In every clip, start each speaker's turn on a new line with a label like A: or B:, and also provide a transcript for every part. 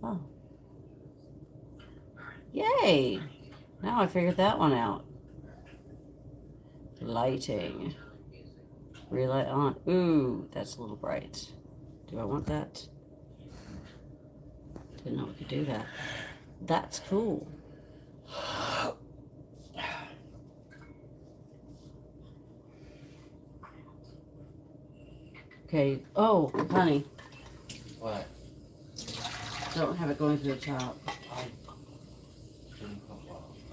A: Oh. Yay! Now I figured that one out. Lighting. Relight on. Ooh, that's a little bright. Do I want that? Didn't know we could do that. That's cool. Okay. Oh, honey.
B: What?
A: Don't have it going through the top.
B: I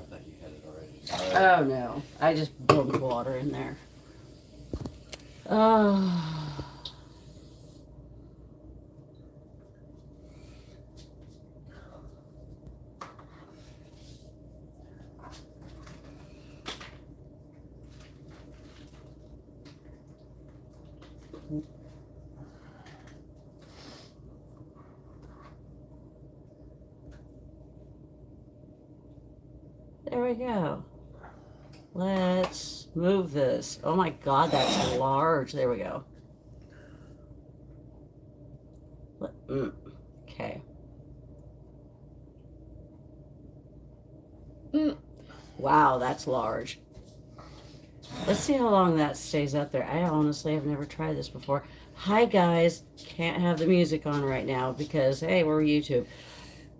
B: thought you had it already.
A: Oh no. I just dumped water in there. Oh. There we go. Let's move this. Oh my God, that's large. There we go. Okay. Wow, that's large. Let's see how long that stays up there. I honestly have never tried this before. Hi guys, can't have the music on right now because hey, we're YouTube.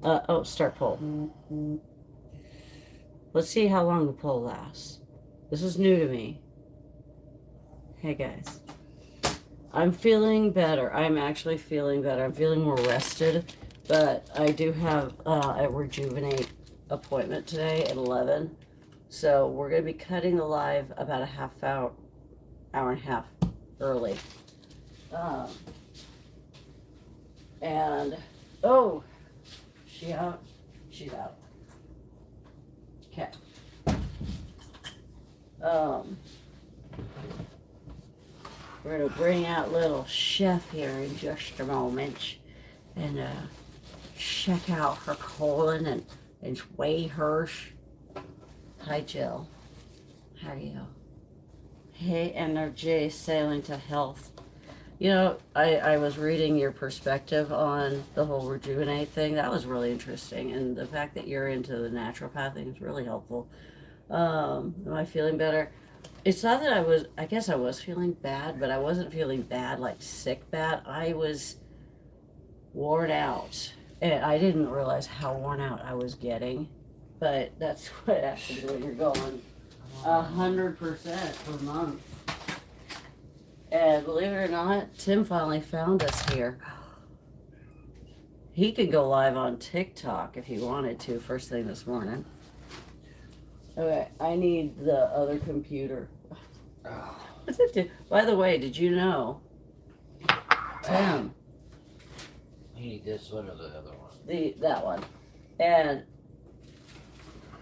A: Oh, start poll. Let's see how long the poll lasts. This is new to me. Hey guys. I'm feeling better. I'm actually feeling better. I'm feeling more rested, but I do have a rejuvenate appointment today at 11. So we're going to be cutting the live about a half hour and a half early. And, oh, she out? She's out. Okay. We're going to bring out little Chef here in just a moment and check out her colon and weigh her. Hi, Jill. How are you? Hey, Energy, sailing to health. You know, I was reading your perspective on the whole rejuvenate thing. That was really interesting. And the fact that you're into the naturopathy is really helpful. Am I feeling better? It's not that I guess I was feeling bad, but I wasn't feeling bad, like sick bad. I was worn out. And I didn't realize how worn out I was getting. But that's what happens when you're going 100% per month. And believe it or not, Tim finally found us here. He could go live on TikTok if he wanted to first thing this morning. Okay, I need the other computer. What's it do? By the way, did you know, Tim?
B: You need this one or the other one?
A: That one. And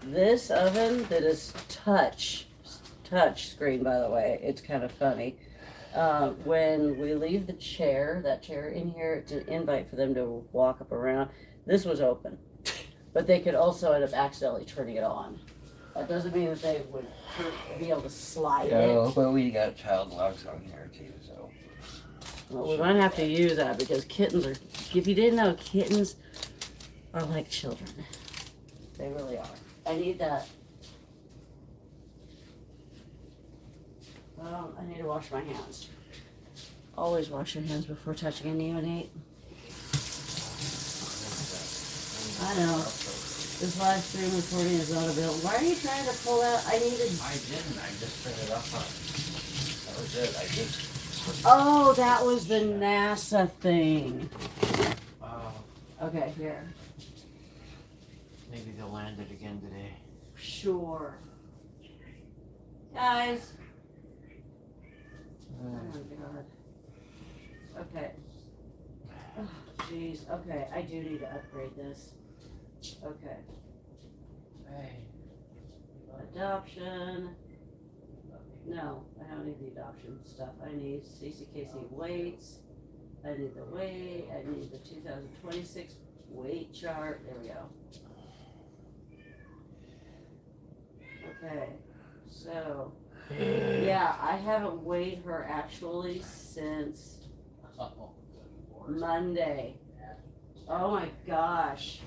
A: this oven that is touch screen, by the way, it's kind of funny. When we leave the chair, that chair in here, it's an invite for them to walk up around. This was open, but they could also end up accidentally turning it on. That doesn't mean that they would be able to slide it.
B: But we got child locks on here too, so.
A: Well, we might have to use that because kittens are, if you didn't know, kittens are like children. They really are. I need that. I need to wash my hands. Always wash your hands before touching a neonate. I know. This live stream recording is not available. Why are you trying to pull out? I didn't. I
B: just turned it off on. That was it. I just.
A: Oh, that was the NASA thing. Okay, here.
B: Maybe they'll land it again today.
A: Sure. Guys. Oh my God. Okay. Oh, jeez. Okay, I do need to upgrade this. Okay.
B: Hey.
A: Adoption. No, I don't need the adoption stuff. I need CCKC weights. I need the weight. I need the 2026 weight chart. There we go. Okay. So, yeah, I haven't weighed her actually since Monday. Oh my gosh.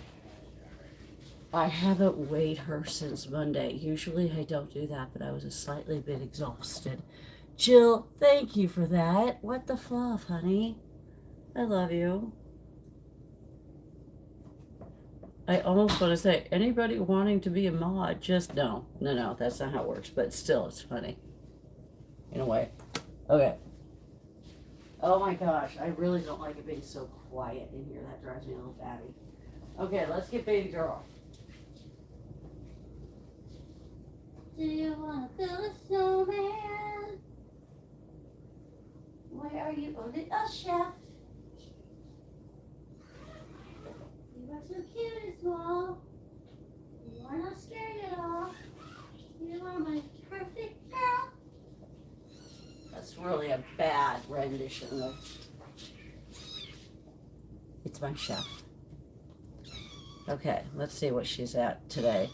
A: I haven't weighed her since Monday. Usually I don't do that, but I was a slightly bit exhausted. Jill, thank you for that. What the fluff, honey? I love you. I almost want to say, anybody wanting to be a mod, just no. No, that's not how it works, but still, it's funny. In a way. Okay. Oh my gosh, I really don't like it being so quiet in here. That drives me a little batty. Okay, let's get baby girl. Do you want to build a snowman? Where are you? Oh, chef. You are so cute and small. You are not scared at all. You are my perfect girl. That's really a bad rendition of It's My Chef. Okay, let's see what she's at today.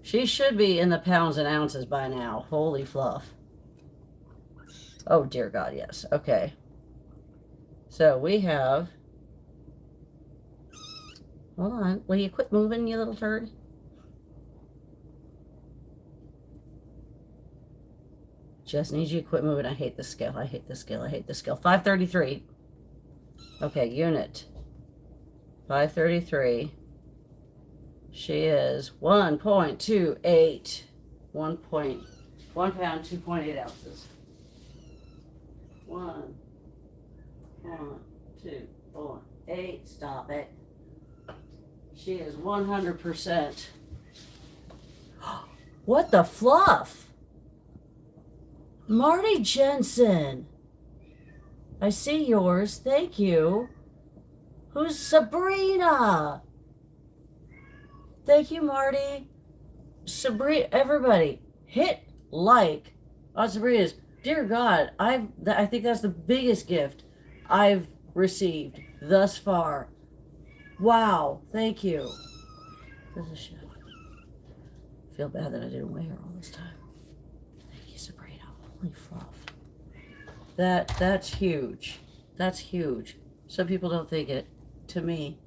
A: She should be in the pounds and ounces by now. Holy fluff. Oh, dear God, yes. Okay. So we have... Hold on. Will you quit moving, you little turd? Just need you to quit moving. I hate this scale. I hate this scale. I hate this scale. 533. Okay, unit. 533. She is 1.28. 1 pound, 2.8 ounces. 1.248. Stop it. She is 100%. What the fluff? Marty Jensen. I see yours. Thank you. Who's Sabrina? Thank you, Marty. Sabrina, everybody, hit like on Sabrina's. Dear God, I think that's the biggest gift I've received thus far. Wow, thank you. This is a chef. I feel bad that I didn't weigh her all this time. Thank you, Sabrina. Holy fluff. That's huge. That's huge. Some people don't think it. To me,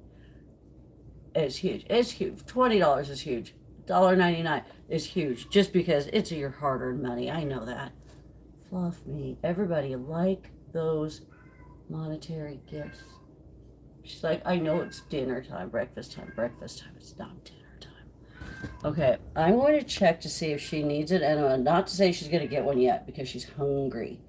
A: it's huge. It's huge. $20 is huge. $1.99 is huge. Just because it's your hard-earned money. I know that. Fluff me. Everybody like those monetary gifts. She's like, I know it's dinner time, breakfast time. It's not dinner time. Okay, I'm going to check to see if she needs an enema. Not to say she's going to get one yet because she's hungry.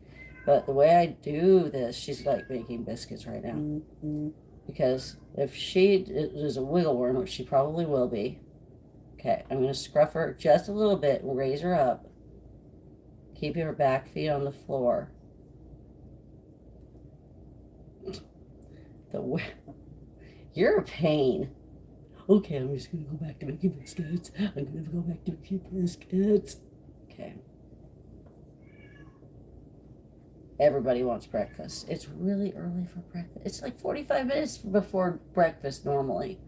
A: But the way I do this, she's like making biscuits right now. Mm-hmm. Because if she is a wiggle worm, which she probably will be. Okay, I'm going to scruff her just a little bit and raise her up. Keeping her back feet on the floor. You're a pain. Okay, I'm just going to go back to making biscuits. Okay. Everybody wants breakfast. It's really early for breakfast. It's like 45 minutes before breakfast normally.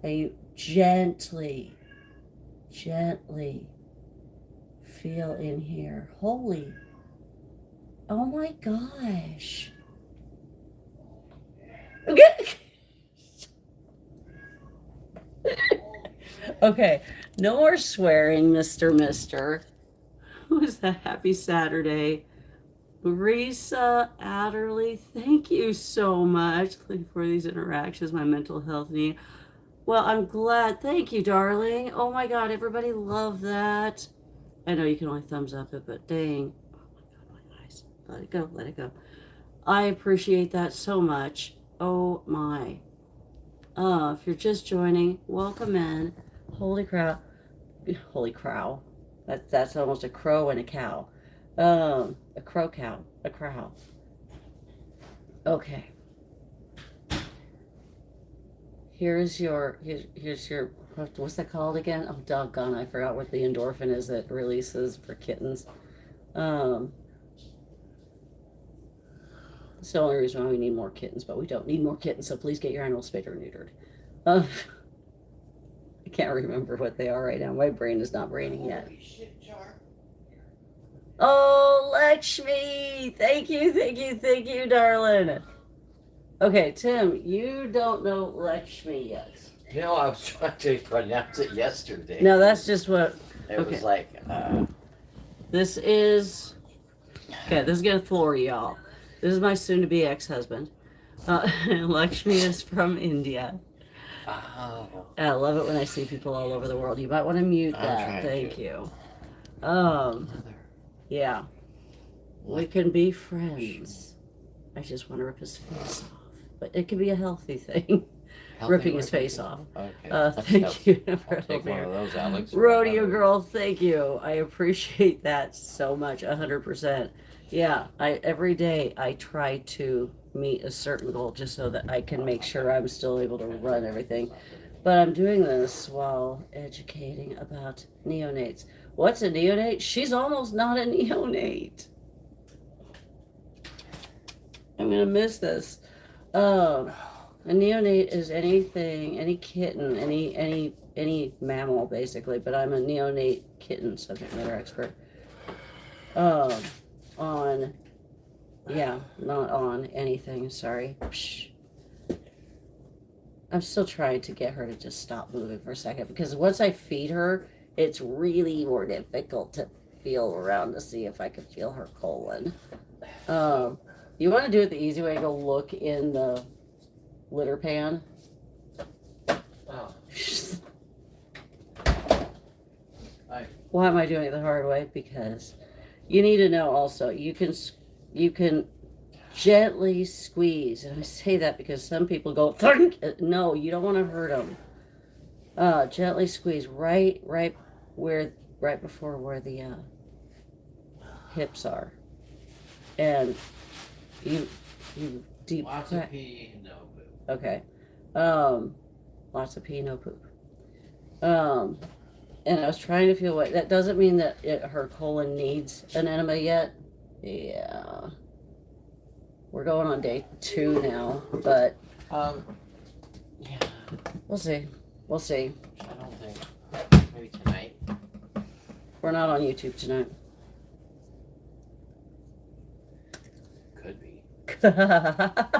A: And you gently feel in here. Holy, oh my gosh. Okay, no more swearing, Mister. Who is that? Happy Saturday. Marisa Adderley, thank you so much for these interactions, my mental health need. Well, I'm glad. Thank you, darling. Oh my God, everybody loved that. I know you can only thumbs up it, but dang. Oh my God, my eyes. Let it go. I appreciate that so much. Oh my. If you're just joining, welcome in. Holy crow. That's almost a crow and a cow. A crow cow. A crow. Okay. Here's your what's that called again? Oh doggone, I forgot what the endorphin is that releases for kittens. It's the only reason why we need more kittens, but we don't need more kittens, so please get your animals spayed or neutered. I can't remember what they are right now. My brain is not braining yet. Oh, Lakshmi! Thank you, darling. Okay, Tim, you don't know Lakshmi yet.
B: You know, I was trying to pronounce it yesterday.
A: No, that's just what.
B: It
A: Okay.
B: was like,
A: This is. Okay, this is gonna floor y'all. This is my soon-to-be ex-husband. Lakshmi is from India.
B: oh.
A: I love it when I see people all over the world. You might want to mute
B: I'm
A: that.
B: trying
A: Thank
B: to.
A: you.
B: Mother.
A: Yeah, we can be friends. I just want to rip his face off, but it can be a healthy thing.
B: Healthy
A: Ripping his face off.
B: Okay.
A: Thank you for
B: I'll take one of those, Alex.
A: Rodeo girl, thank you. I appreciate that so much. 100%. Yeah, every day I try to meet a certain goal just so that I can make sure I'm still able to run everything. But I'm doing this while educating about neonates. What's a neonate? She's almost not a neonate. I'm gonna miss this. A neonate is anything, any kitten, any mammal basically. But I'm a neonate kitten subject matter expert. On, yeah, not on anything. Sorry. Psh. I'm still trying to get her to just stop moving for a second because once I feed her, it's really more difficult to feel around to see if I can feel her colon. You want to do it the easy way, go look in the litter pan.
B: Oh.
A: Why am I doing it the hard way? Because you need to know also, you can gently squeeze, and I say that because some people go, no, you don't want to hurt them. Gently squeeze right before where the hips are, and you deep
B: Lots of pee, no poop.
A: Okay, lots of pee, no poop. And I was trying to feel what that doesn't mean that her colon needs an enema yet. Yeah. We're going on day 2 now, but
B: yeah.
A: We'll see. We'll see.
B: I don't think maybe tonight.
A: We're not on YouTube tonight.
B: Could be.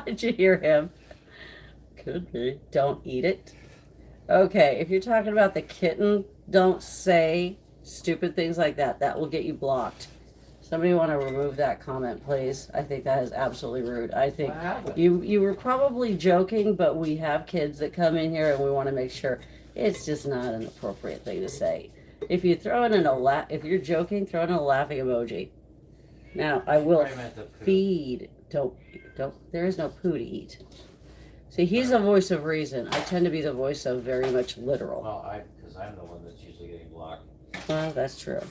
A: Did you hear him? Could be. Don't eat it. Okay, if you're talking about the kitten, don't say stupid things like that. That will get you blocked. Somebody want to remove that comment, please. I think that is absolutely rude. I think you were probably joking, but we have kids that come in here and we want to make sure it's just not an appropriate thing to say. If you throw in if you're joking, throw in a laughing emoji. Now I will feed. Don't. There is no poo to eat. See, he's a voice of reason. I tend to be the voice of very much literal.
B: Well, because I'm the one that's usually getting blocked.
A: Well, that's true.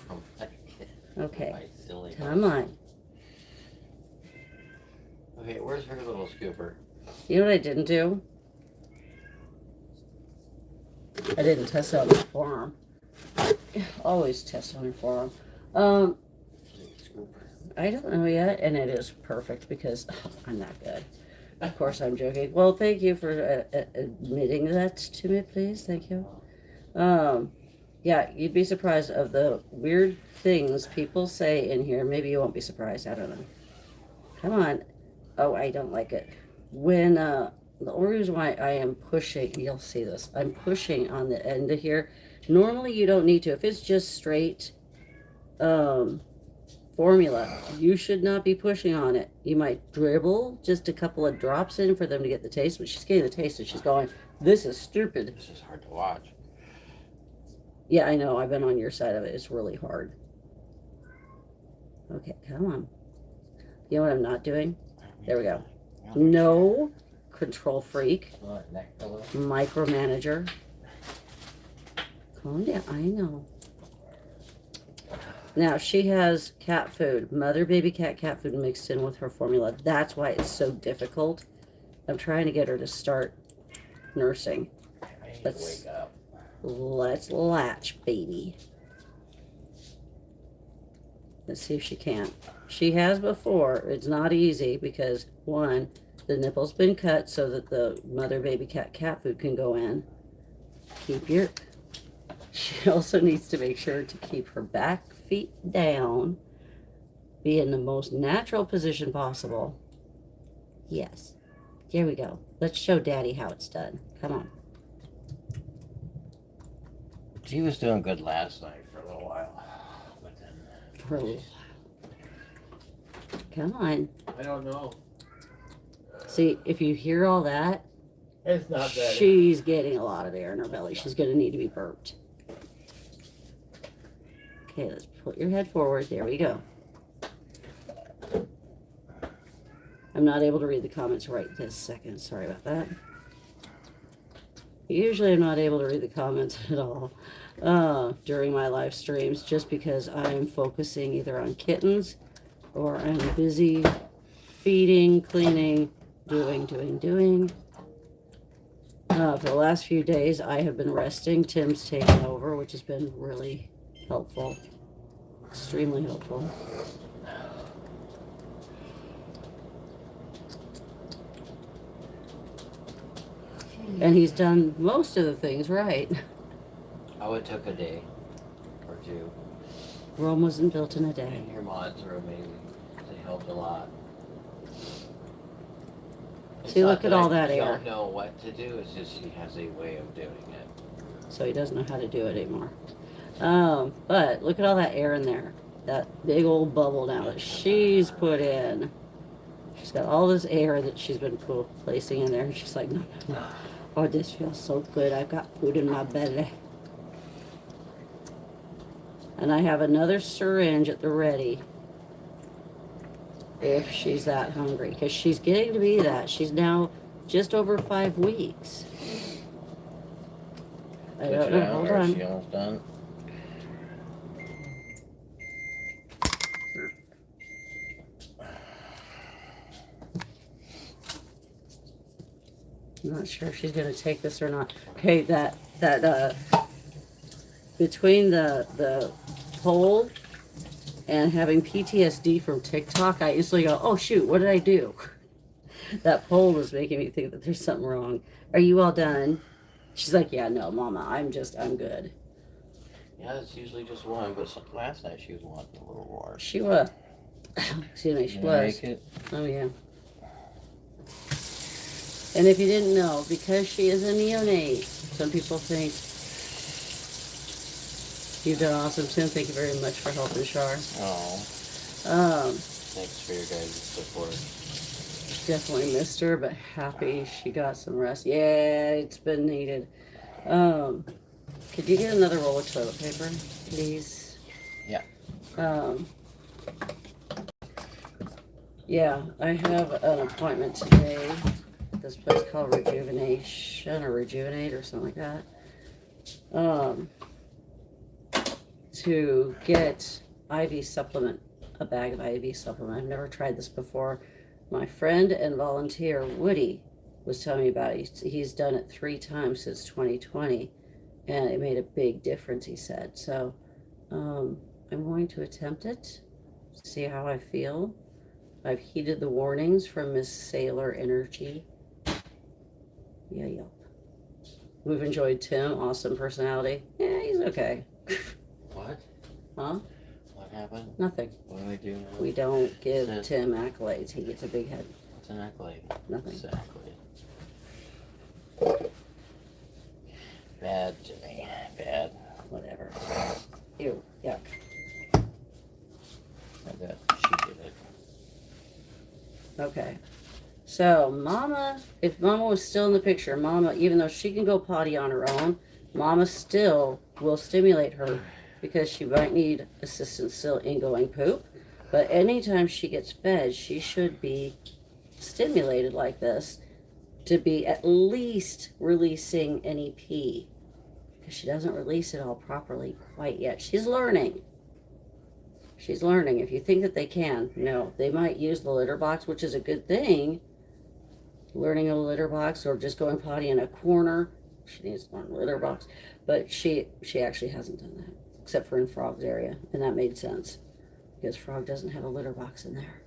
A: Okay.
B: Silly
A: Come on.
B: Okay, where's her little scooper?
A: You know what I didn't do? I didn't test it on her forearm. Always test on her forearm. I don't know yet, and it is perfect because I'm not good. Of course, I'm joking. Well, thank you for admitting that to me, please. Thank you. Yeah, you'd be surprised of the weird things people say in here. Maybe you won't be surprised. I don't know. Come on. Oh, I don't like it. When, the only reason why I am pushing, you'll see this. I'm pushing on the end of here. Normally, you don't need to. If it's just straight, formula, you should not be pushing on it. You might dribble just a couple of drops in for them to get the taste, but she's getting the taste and she's going, this is stupid.
B: This is hard to watch.
A: Yeah, I know. I've been on your side of it. It's really hard. Okay, come on. You know what I'm not doing? There we go. No control freak. Micromanager. Calm down. I know. Now, she has cat food. Mother baby cat food mixed in with her formula. That's why it's so difficult. I'm trying to get her to start nursing. Let's wake up. Let's latch, baby. Let's see if she can. She has before. It's not easy because, one, the nipple's been cut so that the mother baby cat food can go in. She also needs to make sure to keep her back feet down. Be in the most natural position possible. Yes. There we go. Let's show Daddy how it's done. Come on.
B: She was doing good last night for a little while. But then
A: For a little while. Come on.
B: I don't know.
A: See, if you hear all that,
B: It's not that.
A: she's getting a lot of air in her belly. She's going to need to be burped. Okay, let's put your head forward. There we go. I'm not able to read the comments right this second. Sorry about that. Usually I'm not able to read the comments at all during my live streams just because I'm focusing either on kittens or I'm busy feeding, cleaning, doing. For the last few days, I have been resting. Tim's taken over, which has been really helpful. Extremely helpful. And he's done most of the things right.
B: Oh, it took a day or two.
A: Rome wasn't built in a day.
B: And your mods are amazing. They helped a lot.
A: See, look at all that
B: I
A: air.
B: don't know what to do. It's just she has a way of doing it.
A: So he doesn't know how to do it anymore. But look at all that air in there. That big old bubble now that she's put in. She's got all this air that she's been placing in there. And she's like, no. Oh, this feels so good. I've got food in my belly. And I have another syringe at the ready if she's that hungry. Because she's getting to be that. She's now just over 5 weeks. I don't know. Hold on.
B: She almost done.
A: I'm not sure if she's gonna take this or not. Okay, between the pole and having PTSD from TikTok, I instantly go, oh shoot, what did I do? That pole was making me think that there's something wrong. Are you all done? She's like, yeah, no, Mama, I'm good.
B: Yeah, it's usually just one, but last night she was wanting a little more.
A: She was. Excuse me, she was.
B: Make it?
A: Oh yeah. And if you didn't know, because she is a neonate, some people think you've done awesome, Tim. Thank you very much for helping Char.
B: Oh. Thanks for your guys' support.
A: Definitely missed her, but happy she got some rest. Yeah, it's been needed. Could you get another roll of toilet paper, please?
B: Yeah.
A: Yeah, I have an appointment today. This place called Rejuvenation or Rejuvenate or something like that. To get IV supplement, a bag of IV supplement. I've never tried this before. My friend and volunteer Woody was telling me about it. He's done it 3 times since 2020, and it made a big difference, he said. So I'm going to attempt it, see how I feel. I've heeded the warnings from Miss Sailor Energy. Yeah. We've enjoyed Tim, awesome personality. Yeah, he's okay.
B: What?
A: Huh?
B: What happened?
A: Nothing.
B: What do we do now?
A: We don't give Tim accolades. He gets a big head.
B: What's an accolade?
A: Nothing.
B: What's an accolade? Bad, Jimmy. Bad.
A: Whatever. Ew. Yuck.
B: I bet she did it.
A: Okay. So, Mama, if Mama was still in the picture, Mama, even though she can go potty on her own, Mama still will stimulate her because she might need assistance still in going poop. But anytime she gets fed, she should be stimulated like this to be at least releasing any pee. Because she doesn't release it all properly quite yet. She's learning. She's learning. If you think that they can, no. They might use the litter box, which is a good thing. Learning a litter box or just going potty in a corner. She needs to learn litter box. But she actually hasn't done that. Except for in Frog's area. And that made sense. Because Frog doesn't have a litter box in there.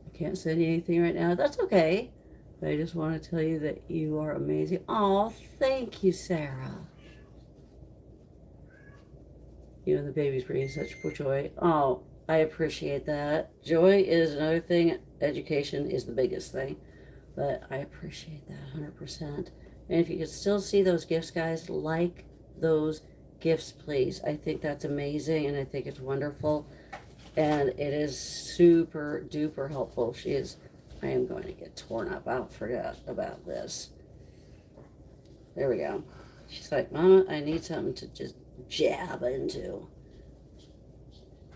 A: I can't send you anything right now. That's okay. But I just want to tell you that you are amazing. Oh, thank you, Sarah. You and the babies bring such joy. Oh, I appreciate that. Joy is another thing. Education is the biggest thing. But I appreciate that 100%. And if you could still see those gifts, guys, like those gifts, please. I think that's amazing, and I think it's wonderful. And it is super duper helpful. I am going to get torn up. I forgot about this. There we go. She's like, Mama, I need something to just jab into.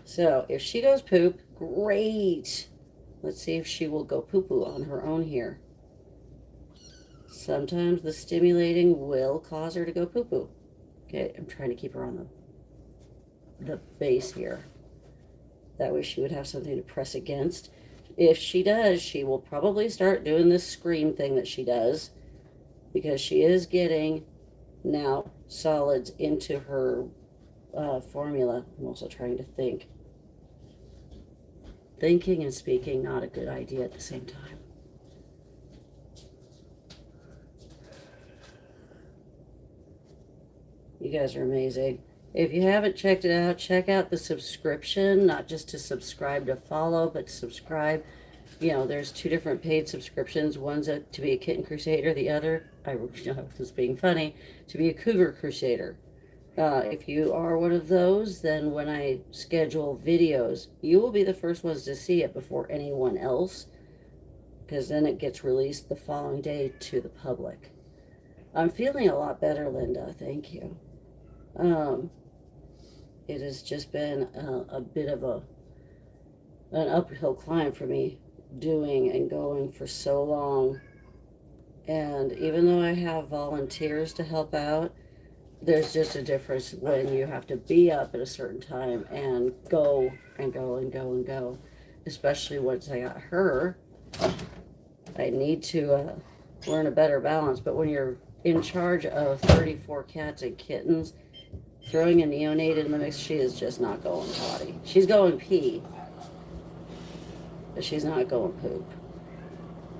A: So if she goes poop, great. Let's see if she will go poo-poo on her own here. Sometimes the stimulating will cause her to go poo-poo. Okay, I'm trying to keep her on the base here. That way she would have something to press against. If she does, she will probably start doing this scream thing that she does, because she is getting now solids into her formula. I'm also trying to think. Thinking and speaking, not a good idea at the same time. You guys are amazing. If you haven't checked it out, check out the subscription, not just to subscribe to follow, but to subscribe. You know, there's 2 different paid subscriptions. One's to be a kitten crusader, the other, I was being funny, to be a cougar crusader. If you are one of those, then when I schedule videos, you will be the first ones to see it before anyone else, because then it gets released the following day to the public. I'm feeling a lot better, Linda. Thank you. It has just been a bit of an uphill climb for me, doing and going for so long. And even though I have volunteers to help out, there's just a difference when you have to be up at a certain time and go and go and go and go. Especially once I got her, I need to learn a better balance. But when you're in charge of 34 cats and kittens, throwing a neonate in the mix, she is just not going potty. She's going pee, but she's not going poop.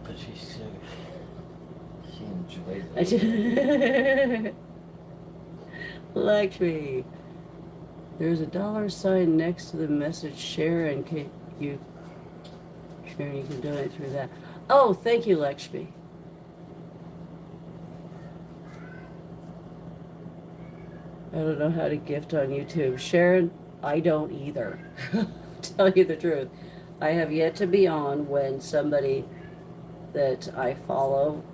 B: But she enjoys it.
A: Lakshmi, there's a $sign next to the message share, and you can donate through that. Oh, thank you, Lakshmi. I don't know how to gift on YouTube. Sharon, I don't either. Tell you the truth. I have yet to be on when somebody that I follow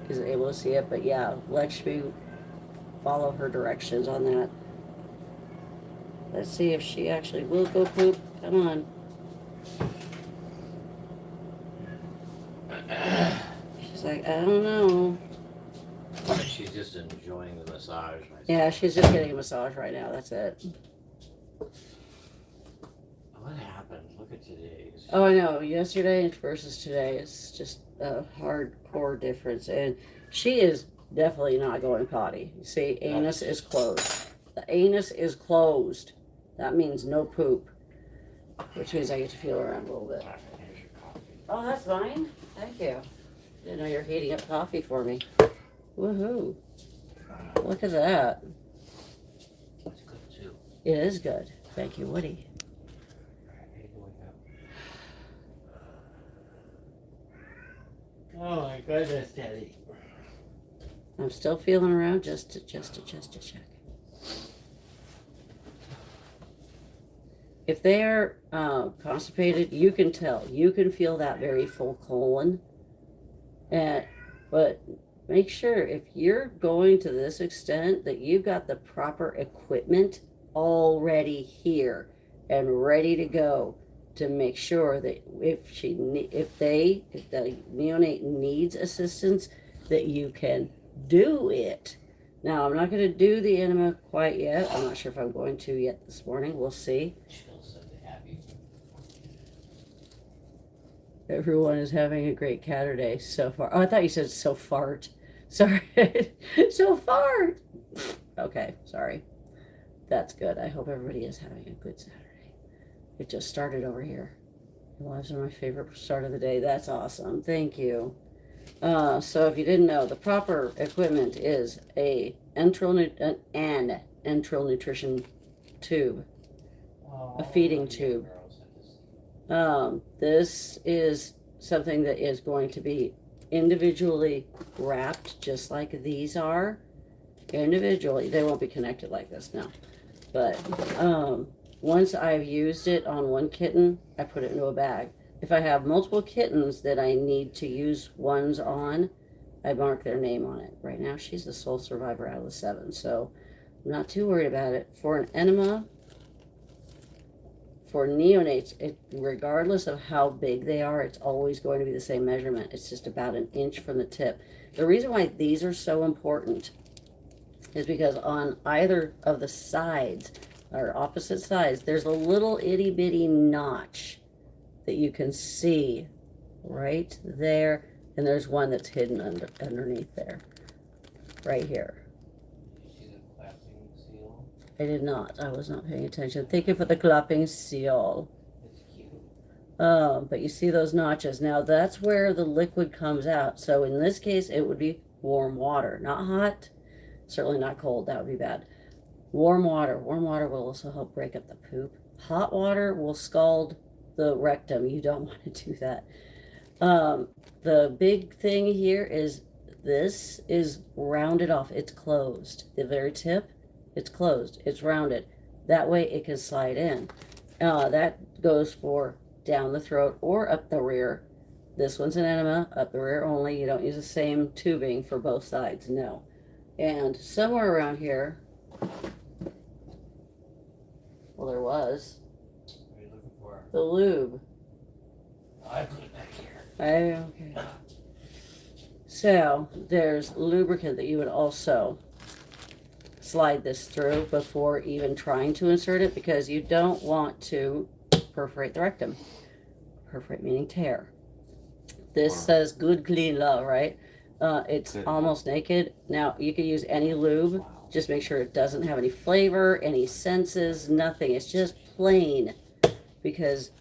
A: is able to see it. But yeah, Lakshmi, follow her directions on that. Let's see if she actually will go poop. Come on. She's like, I don't know.
B: She's just enjoying the massage.
A: Yeah, she's just getting a massage right now. That's it.
B: What happened? Look at today's.
A: Oh, I know. Yesterday versus today is just a hardcore difference. And she is definitely not going potty. You see, anus is closed. The anus is closed. That means no poop. Which means I get to feel around a little bit. Oh, that's fine. Thank you. Didn't know you're heating up coffee for me. Woohoo. Look at that.
B: It's good too.
A: It is good. Thank you, Woody.
B: Oh my goodness, Daddy.
A: I'm still feeling around just to check. If they are constipated, you can tell. You can feel that very full colon. But make sure if you're going to this extent that you've got the proper equipment already here and ready to go to make sure that if the neonate needs assistance, that you can do it. Now, I'm not going to do the enema quite yet. I'm not sure if I'm going to yet this morning. We'll see. Everyone is having a great Catterday so far. Oh, I thought you said so fart. Sorry. So fart. Okay, sorry. That's good. I hope everybody is having a good Saturday. It just started over here. Lives are my favorite start of the day. That's awesome. Thank you. So if you didn't know, the proper equipment is an enteral nutrition tube, a feeding tube. This is something that is going to be individually wrapped, just like these are. Individually, they won't be connected like this now. But once I've used it on one kitten, I put it into a bag. If I have multiple kittens that I need to use ones on, I mark their name on it. Right now, she's the sole survivor out of the 7, so I'm not too worried about it. For an enema, for neonates, regardless of how big they are, it's always going to be the same measurement. It's just about an inch from the tip. The reason why these are so important is because on either of the sides, or opposite sides, there's a little itty bitty notch that you can see right there, and there's one that's hidden underneath there, right here.
B: See the clapping seal?
A: I did not. I was not paying attention. Thank you for the clapping seal.
B: It's cute.
A: But you see those notches. Now that's where the liquid comes out. So in this case, it would be warm water, not hot. Certainly not cold. That would be bad. Warm water. Warm water will also help break up the poop. Hot water will scald the rectum. You don't want to do that. The big thing here is this is rounded off. It's closed. The very tip, it's closed. It's rounded. That way it can slide in. That goes for down the throat or up the rear. This one's an enema, up the rear only. You don't use the same tubing for both sides, no. And somewhere around here, well, there was
B: What are you looking for?
A: the lube.
B: I put it back here.
A: Okay. So there's lubricant that you would also slide this through before even trying to insert it, because you don't want to perforate the rectum. Perforate meaning tear. This says good clean love, right? It's almost naked. Now you can use any lube. Just make sure it doesn't have any flavor, any senses, nothing. It's just plain, because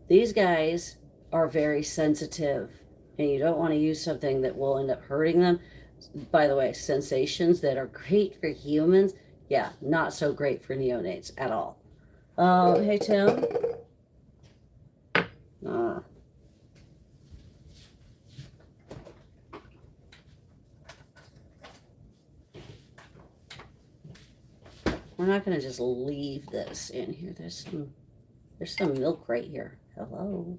A: these guys are very sensitive, and you don't want to use something that will end up hurting them. By the way, sensations that are great for humans, yeah, not so great for neonates at all. Hey, Tim. We're not going to just leave this in here. There's some milk right here. Hello.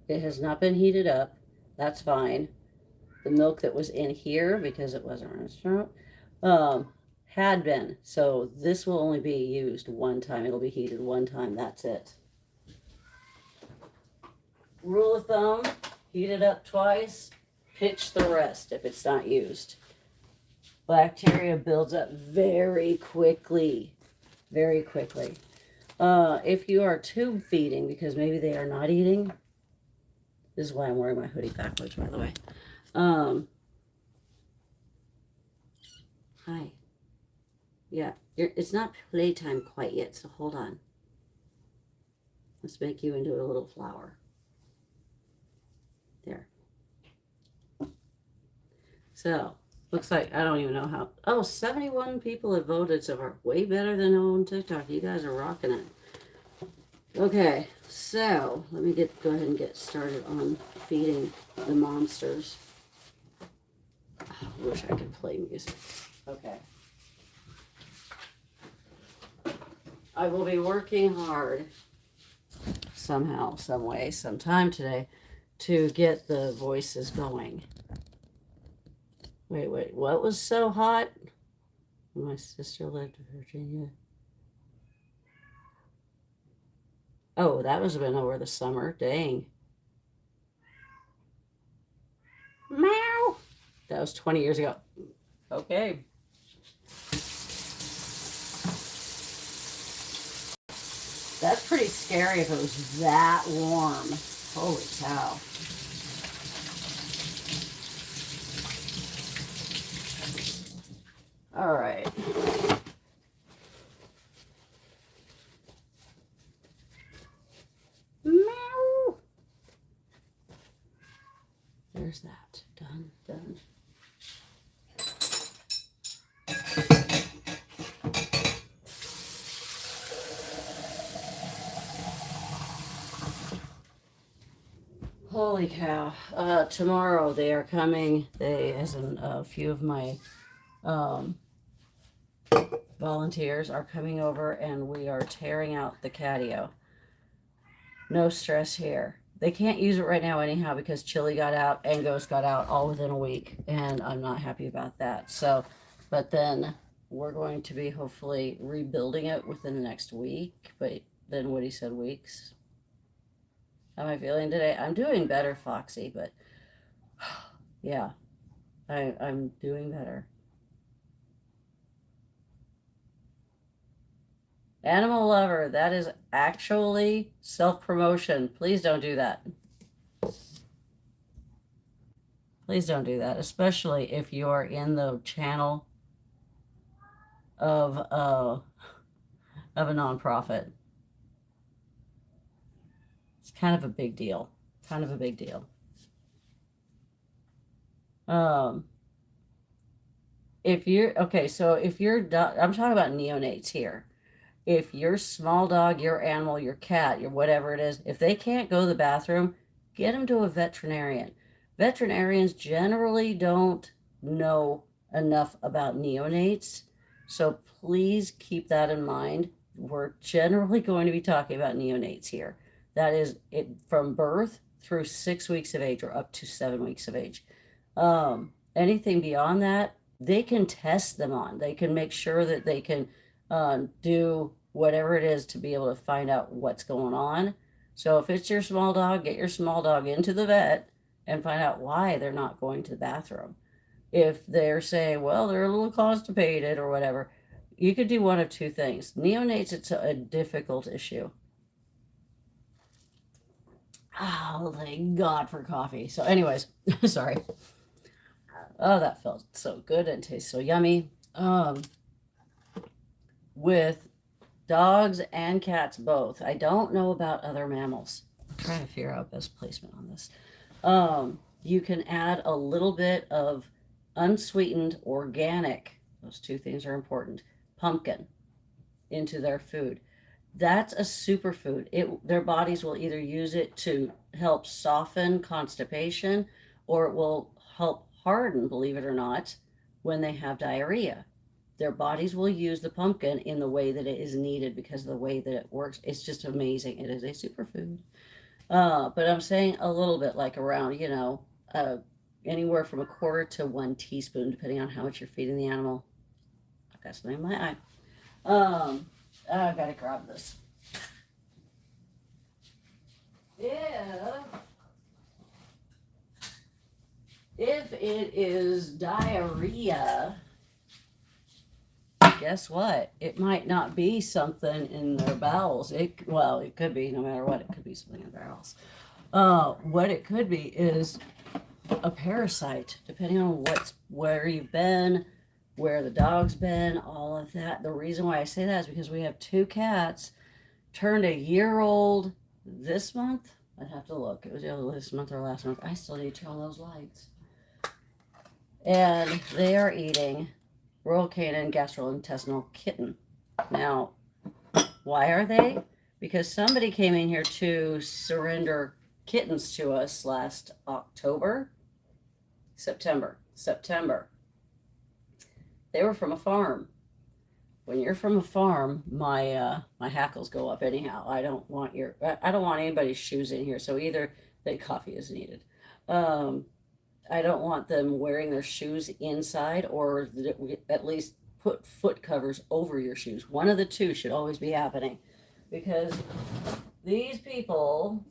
A: It has not been heated up. That's fine. The milk that was in here, because it wasn't restaurant, had been. So this will only be used one time. It'll be heated one time. That's it. Rule of thumb, heat it up twice, pitch the rest if it's not used. Bacteria builds up very quickly. Very quickly. If you are tube feeding, because maybe they are not eating, this is why I'm wearing my hoodie backwards, by the way. Hi. Yeah, it's not playtime quite yet, so hold on. Let's make you into a little flower. There. So, looks like, I don't even know how. Oh, 71 people have voted so far. Way better than on TikTok. You guys are rocking it. Okay, so let me go ahead and get started on feeding the monsters. Oh, I wish I could play music. Okay. I will be working hard somehow, some way, sometime today to get the voices going. Wait, what was so hot? My sister lived in Virginia. Oh, that must have been over the summer. Dang. Meow. That was 20 years ago. Okay. That's pretty scary if it was that warm. Holy cow. All right. Meow. There's that. Done. Holy cow. Tomorrow they are coming. They, as in a few of my um, volunteers are coming over, and we are tearing out the catio. No stress here. They can't use it right now anyhow because Chili got out and Ghost got out all within a week, and I'm not happy about that. So, but then we're going to be hopefully rebuilding it within the next week. But then Woody said weeks. How am I feeling today? I'm doing better, Foxy, but yeah, I'm doing better. Animal lover, that is actually self-promotion. Please don't do that. Please don't do that, especially if you're in the channel of a nonprofit. It's kind of a big deal. Kind of a big deal. If you're okay, so if you're I'm talking about neonates here. If your small dog, your animal, your cat, your whatever it is, if they can't go to the bathroom, get them to a veterinarian. Veterinarians generally don't know enough about neonates, so please keep that in mind. We're generally going to be talking about neonates here. That is it from birth through 6 weeks of age or up to 7 weeks of age. Anything beyond that, they can test them on. They can make sure that they can do whatever it is to be able to find out what's going on. So if it's your small dog, get your small dog into the vet and find out why they're not going to the bathroom. If they're saying, well, they're a little constipated or whatever, you could do one of two things. Neonates, it's a difficult issue. Oh, thank God for coffee. So anyways, sorry. Oh, that felt so good and tastes so yummy. With dogs and cats both. I don't know about other mammals. I'm trying to figure out best placement on this. You can add a little bit of unsweetened organic, those two things are important, pumpkin into their food. That's a superfood. Their bodies will either use it to help soften constipation, or it will help harden, believe it or not, when they have diarrhea. Their bodies will use the pumpkin in the way that it is needed because of the way that it works. It's just amazing. It is a superfood. But I'm saying a little bit, like around, anywhere from a quarter to 1 teaspoon, depending on how much you're feeding the animal. I've got something in my eye. I've got to grab this. If it is diarrhea, guess what? It might not be something in their bowels. It could be, no matter what, it could be something in their bowels. What it could be is a parasite, depending on where you've been, where the dog's been, all of that. The reason why I say that is because we have 2 cats turned a year old this month. I'd have to look. It was either this month or last month. I still need to turn on those lights. And they are eating Royal Canin gastrointestinal kitten. Now, why are they? Because somebody came in here to surrender kittens to us last September. They were from a farm. When you're from a farm, my hackles go up anyhow. I don't want anybody's shoes in here. So either coffee is needed. I don't want them wearing their shoes inside, or at least put foot covers over your shoes. One of the two should always be happening, because these people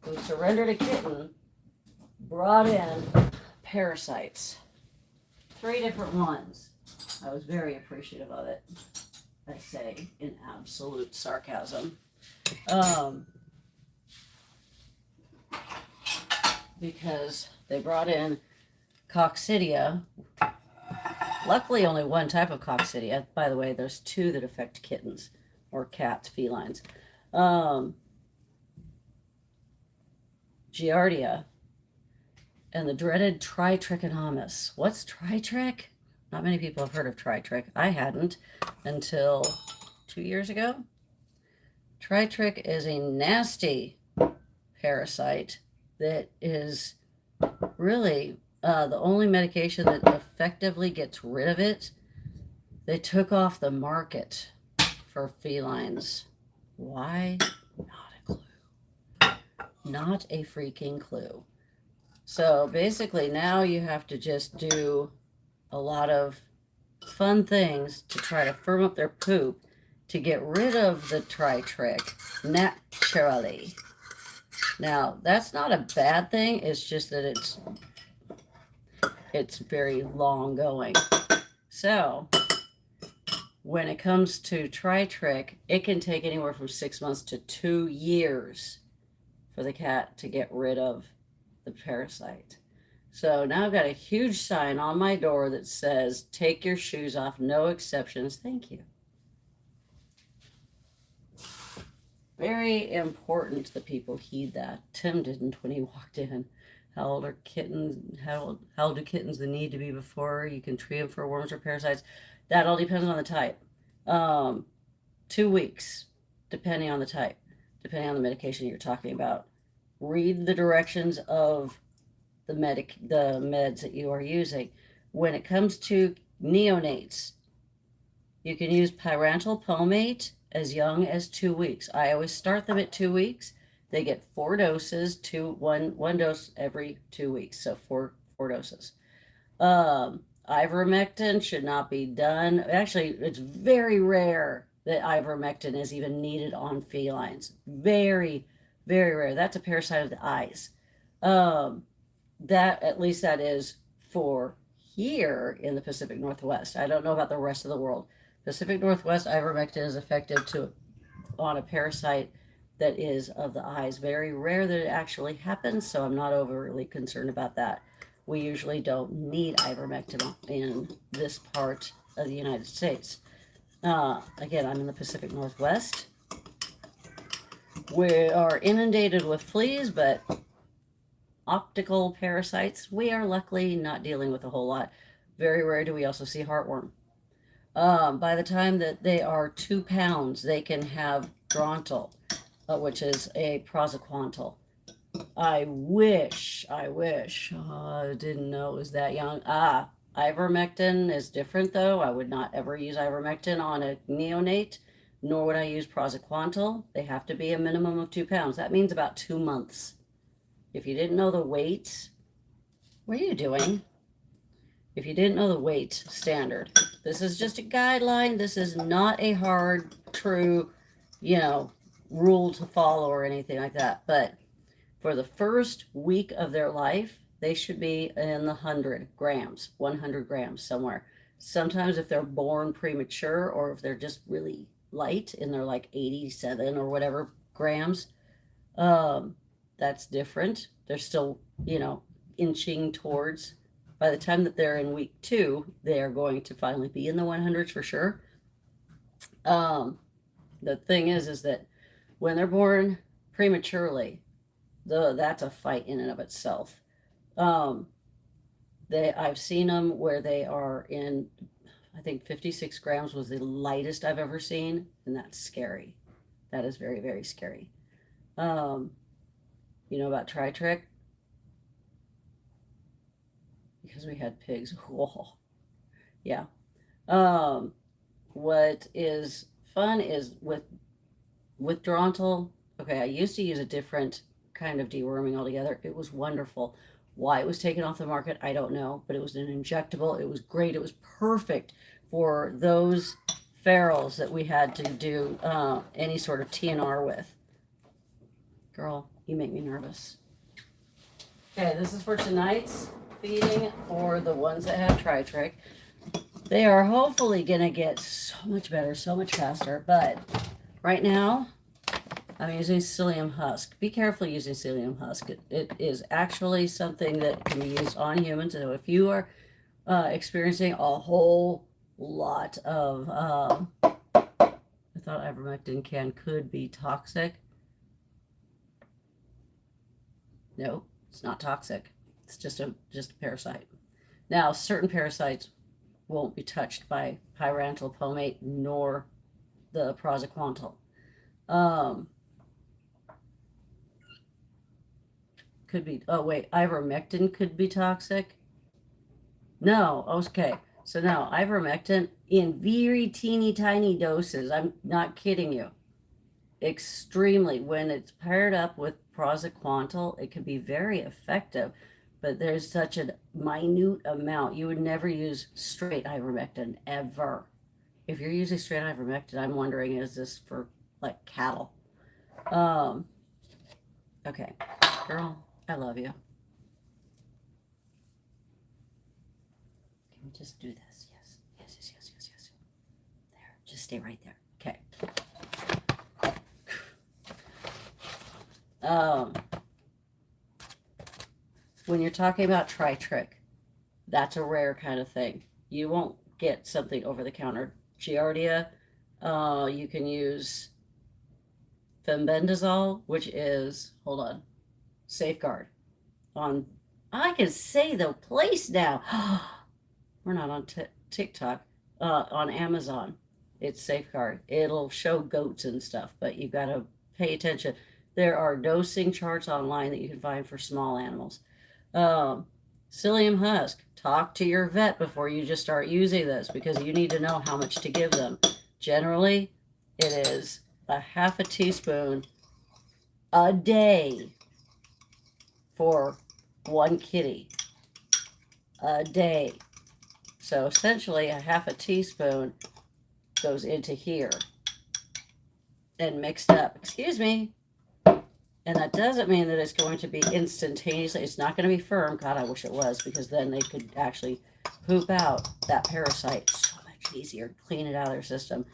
A: who surrendered a kitten brought in parasites. 3 different ones. I was very appreciative of it, I say in absolute sarcasm. Because they brought in coccidia. Luckily, only one type of coccidia. By the way, there's 2 that affect kittens or cats, felines. Giardia and the dreaded tritrichomonas. What's tritric? Not many people have heard of tritric. I hadn't until 2 years ago. Tritric is a nasty parasite that is really the only medication that effectively gets rid of it. They took off the market for felines. Why? Not a clue. Not a freaking clue. So basically, now you have to just do a lot of fun things to try to firm up their poop to get rid of the trick naturally. Now, that's not a bad thing. It's just that it's very long going. So, when it comes to trick, it can take anywhere from 6 months to 2 years for the cat to get rid of the parasite. So now I've got a huge sign on my door that says, "Take your shoes off, no exceptions, thank you." Very important that people heed that. Tim didn't when he walked in. How old are kittens? How old do kittens need to be before you can treat them for worms or parasites? That all depends on the type. 2 weeks, depending on the type, depending on the medication you're talking about. Read the directions of the meds that you are using. When it comes to neonates, you can use parental pomate as young as 2 weeks. I always start them at 2 weeks. They get 4 doses, one dose every 2 weeks, so four doses. Ivermectin should not be done. Actually, it's very rare that ivermectin is even needed on felines. Very, very rare. That's a parasite of the eyes. That, at least that is for here in the Pacific Northwest. I don't know about the rest of the world. Pacific Northwest, ivermectin is effective on a parasite that is of the eyes. Very rare that it actually happens, so I'm not overly concerned about that. We usually don't need ivermectin in this part of the United States. Again, I'm in the Pacific Northwest. We are inundated with fleas, but optical parasites, we are luckily not dealing with a whole lot. Very rare do we also see heartworm. By the time that they are 2 pounds, they can have drontal, which is a praziquantel. I wish, I didn't know it was that young. Ivermectin is different though. I would not ever use ivermectin on a neonate, nor would I use praziquantel. They have to be a minimum of 2 pounds. That means about 2 months. If you didn't know the weight, what are you doing? If you didn't know the weight standard, this is just a guideline. This is not a hard, true, rule to follow or anything like that. But for the first week of their life, they should be in the 100 grams, 100 grams somewhere. Sometimes if they're born premature or if they're just really light and they're like 87 or whatever grams, that's different. They're still, inching towards, by the time that they're in week 2, they are going to finally be in the 100s for sure. The thing is that when they're born prematurely, that's a fight in and of itself. I've seen them where they are in, I think 56 grams was the lightest I've ever seen, and that's scary. That is very, very scary. You know about trick? Because we had pigs. Whoa. Yeah. What is fun is with drontal. Okay, I used to use a different kind of deworming altogether. It was wonderful. Why it was taken off the market, I don't know, but it was an injectable. It was great. It was perfect for those ferals that we had to do any sort of TNR with. Girl, you make me nervous. Okay, this is for tonight's feeding for the ones that have trick. They are hopefully going to get so much better, so much faster, but right now I'm using psyllium husk. Be careful using psyllium husk. It is actually something that can be used on humans. So if you are experiencing a whole lot of, I thought ivermectin could be toxic. No, it's not toxic. It's just a parasite. Now, certain parasites won't be touched by parental pomate nor the praziquantel. could be, oh wait, ivermectin could be toxic. No, okay. So now ivermectin in very teeny tiny doses. I'm not kidding you. Extremely. When it's paired up with praziquantel, it can be very effective, but there's such a minute amount. You would never use straight ivermectin ever. If you're using straight ivermectin, I'm wondering, is this for like cattle? Okay, girl, I love you. Can we just do this? Yes, yes, yes, yes, yes, yes. There, just stay right there. Okay. When you're talking about tritric, that's a rare kind of thing. You won't get something over the counter. Giardia, you can use fenbendazole, which is, hold on, Safeguard. On, I can say the place now. We're not on TikTok. On Amazon, it's Safeguard. It'll show goats and stuff, but you've got to pay attention. There are dosing charts online that you can find for small animals. Psyllium husk. Talk to your vet before you just start using this, because you need to know how much to give them. Generally, it is a half a teaspoon a day for one kitty. A day. So essentially a half a teaspoon goes into here and mixed up. Excuse me. And that doesn't mean that it's going to be instantaneously. It's not going to be firm. God, I wish it was, because then they could actually poop out that parasite so much easier, clean it out of their system.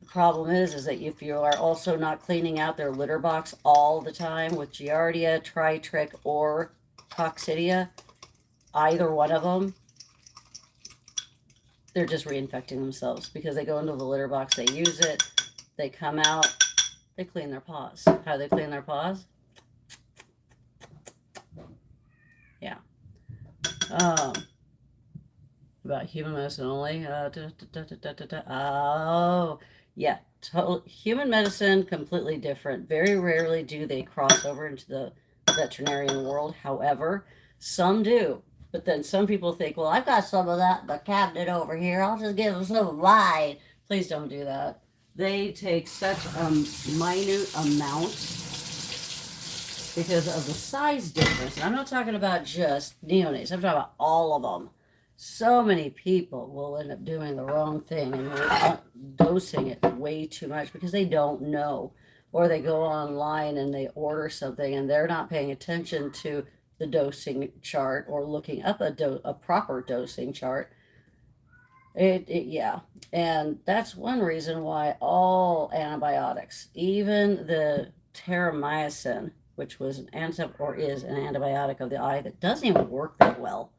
A: The problem is that if you are also not cleaning out their litter box all the time with Giardia, tritric, or Coccidia, either one of them, they're just reinfecting themselves, because they go into the litter box, they use it, they come out, they clean their paws. How do they clean their paws? Yeah. About human medicine only. Oh, yeah. Human medicine, completely different. Very rarely do they cross over into the veterinarian world. However, some do. But then some people think, well, I've got some of that in the cabinet over here. I'll just give them some of mine. Please don't do that. They take such a minute amount because of the size difference. And I'm not talking about just neonates. I'm talking about all of them. So many people will end up doing the wrong thing and dosing it way too much because they don't know. Or they go online and they order something and they're not paying attention to the dosing chart or looking up a proper dosing chart. Yeah. And that's one reason why all antibiotics, even the terramycin, which was an is an antibiotic of the eye that doesn't even work that well,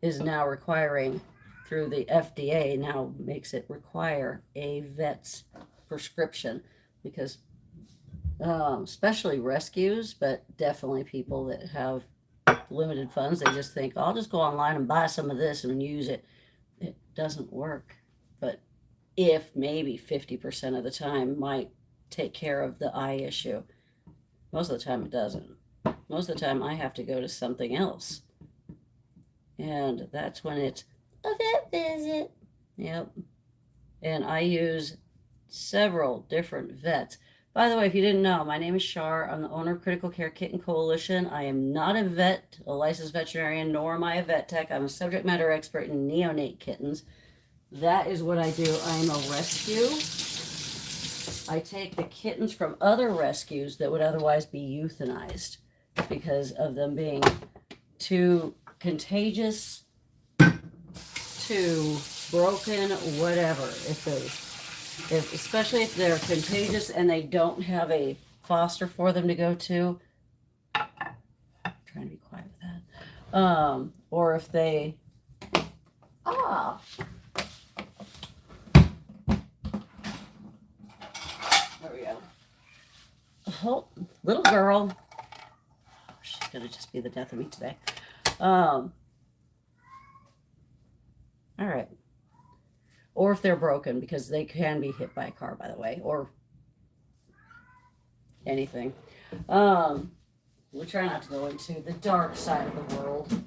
A: is now requiring, through the FDA, now makes it require a vet's prescription, because especially rescues, but definitely people that have limited funds, they just think, I'll just go online and buy some of this and use it. It doesn't work. But if maybe 50% of the time might take care of the eye issue, most of the time it doesn't. Most of the time I have to go to something else. And that's when it's a vet visit. Yep. And I use several different vets. By the way, if you didn't know, my name is Shar. I'm the owner of Critical Care Kitten Coalition. I am not a vet, a licensed veterinarian, nor am I a vet tech. I'm a subject matter expert in neonate kittens. That is what I do. I'm a rescue. I take the kittens from other rescues that would otherwise be euthanized because of them being too contagious, too broken, whatever. Especially if they're contagious and they don't have a foster for them to go to. I'm trying to be quiet with that. Or if they there we go. Oh, little girl. She's gonna just be the death of me today. All right. Or if they're broken, because they can be hit by a car, by the way, or anything. We try not to go into the dark side of the world.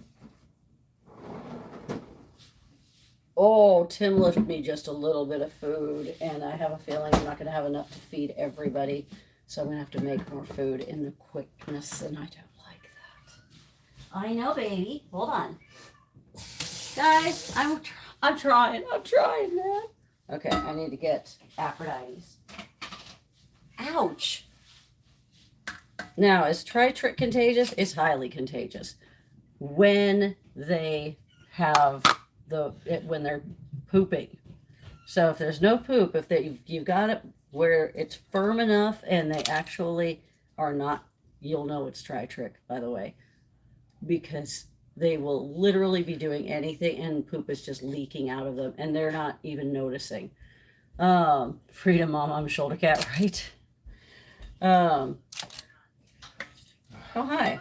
A: Oh, Tim left me just a little bit of food, and I have a feeling I'm not going to have enough to feed everybody. So I'm going to have to make more food in the quickness, and I don't like that. I know, baby. Hold on. Guys, I'm trying, man. Okay, I need to get Aphrodite's. Ouch. Now, is Tri-Trick contagious? It's highly contagious. When they have when they're pooping. So if there's no poop, if you've got it where it's firm enough and they actually are not, you'll know it's Tri-Trick, by the way, because they will literally be doing anything and poop is just leaking out of them and they're not even noticing. Freedom Mom, I'm a shoulder cat, right? Oh, hi.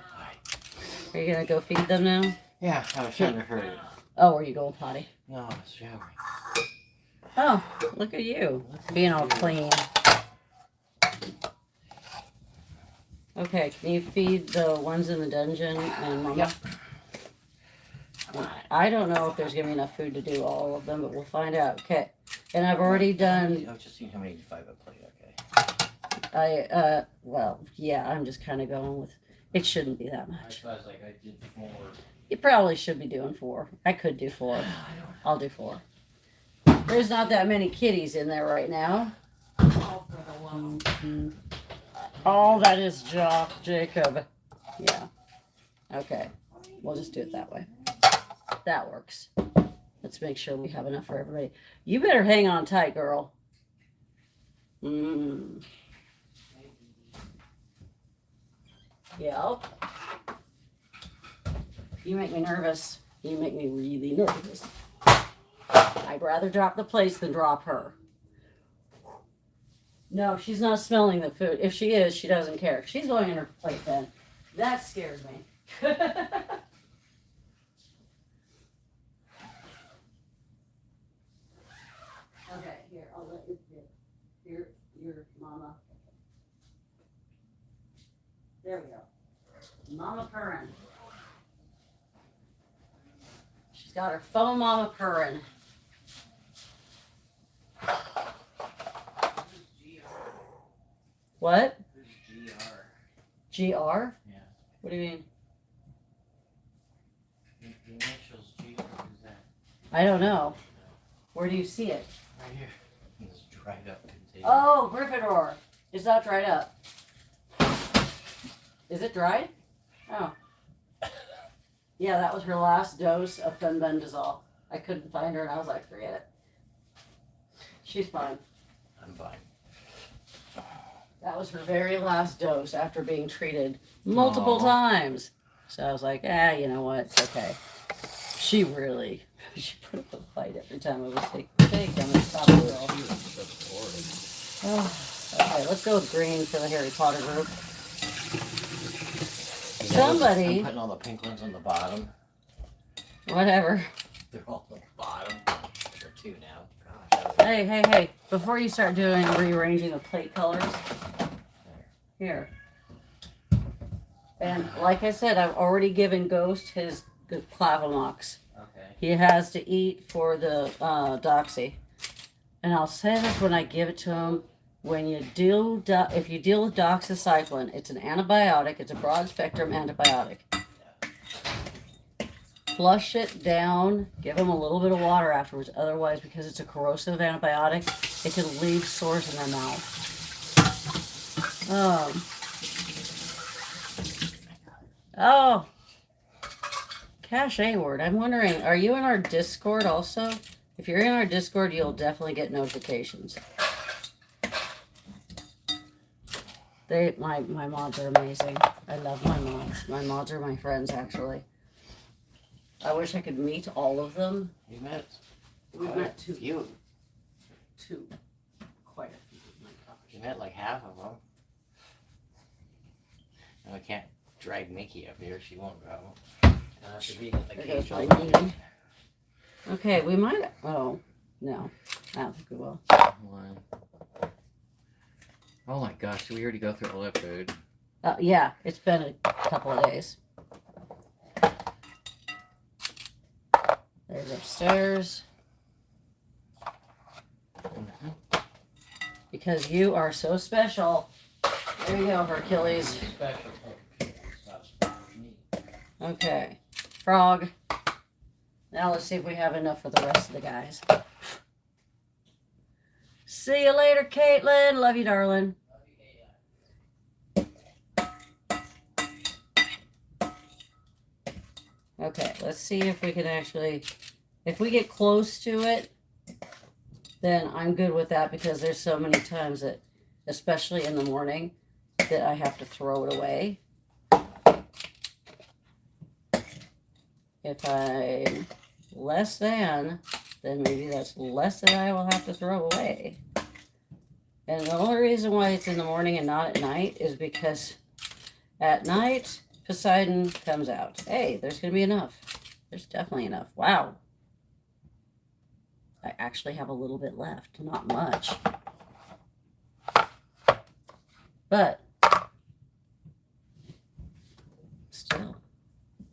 A: Are you gonna go feed them now?
B: Yeah, I was trying to hurry.
A: Oh, are you going potty?
B: No, I was showering.
A: Oh, look at you being all clean. Okay, can you feed the ones in the dungeon and Mama?
B: Yep.
A: I don't know if there's gonna be enough food to do all of them, but we'll find out. Okay, and I've already done.
B: I was just seeing how many 5 I played. Okay.
A: Well, yeah, I'm just kind of going with. It shouldn't be that much.
B: I was like, I did 4.
A: You probably should be doing 4. I could do 4. I'll do 4. There's not that many kitties in there right now. Oh, that is Jacob. Yeah. Okay. We'll just do it that way. That works. Let's make sure we have enough for everybody. You better hang on tight, girl. Yeah. You make me nervous. You make me really nervous. I'd rather drop the plates than drop her. No, she's not smelling the food. If she is, she doesn't care. She's going in her plate then. That scares me. Okay, here, I'll let you here. Your Mama. There we go. Mama purring. She's got her faux Mama purring. What? GR. GR?
B: Yeah.
A: What do you mean?
B: The initials GR, what is that?
A: I don't know. Where do you see it?
B: Right here. It's dried up container.
A: Oh, Gryffindor. It's not dried up. Is it dried? Oh. Yeah, that was her last dose of fenbendazole. I couldn't find her and I was like, forget it. She's fine.
B: I'm fine.
A: That was her very last dose after being treated multiple times. So I was like, you know what? It's okay. She put up a fight every time I was take them and stop the girl. Okay, let's go with green for the Harry Potter group. Somebody.
B: I'm putting all the pink ones on the bottom.
A: Whatever.
B: They're all on the bottom. There are 2 now. Gosh.
A: Hey. Before you start doing rearranging the plate colors, here. And like I said, I've already given Ghost his Clavamox.
B: Okay.
A: He has to eat for the doxy. And I'll say this when I give it to him. When you deal, if you deal with doxycycline, it's an antibiotic. It's a broad spectrum antibiotic. Flush it down. Give them a little bit of water afterwards. Otherwise, because it's a corrosive antibiotic, it can leave sores in their mouth. Oh. Cache word. I'm wondering, are you in our Discord also? If you're in our Discord, you'll definitely get notifications. My mods are amazing. I love my mods. My mods are my friends, actually. I wish I could meet all of them.
B: We met
A: 2.
B: few.
A: 2. Quite a few. Oh my gosh.
B: We met like half of them. And I can't drag Mickey up here. She won't go. I'll have to be in the
A: There
B: cage.
A: goes my knee. Okay, we might. Oh, no. I don't think we will.
B: 1. Oh my gosh, did we already go through all that food?
A: Yeah, it's been couple of days. There's upstairs. Because you are so special. There you go, Hercules.
B: Special. It's not special to me.
A: Okay. Frog. Now let's see if we have enough for the rest of the guys. See you later, Caitlin. Love you, darling. Okay, let's see if we can actually, if we get close to it, then I'm good with that because there's so many times that, especially in the morning, that I have to throw it away. If I'm less than, then maybe that's less that I will have to throw away. And the only reason why it's in the morning and not at night is because at night, Poseidon comes out. Hey, there's going to be enough. There's definitely enough. Wow. I actually have a little bit left. Not much. But still,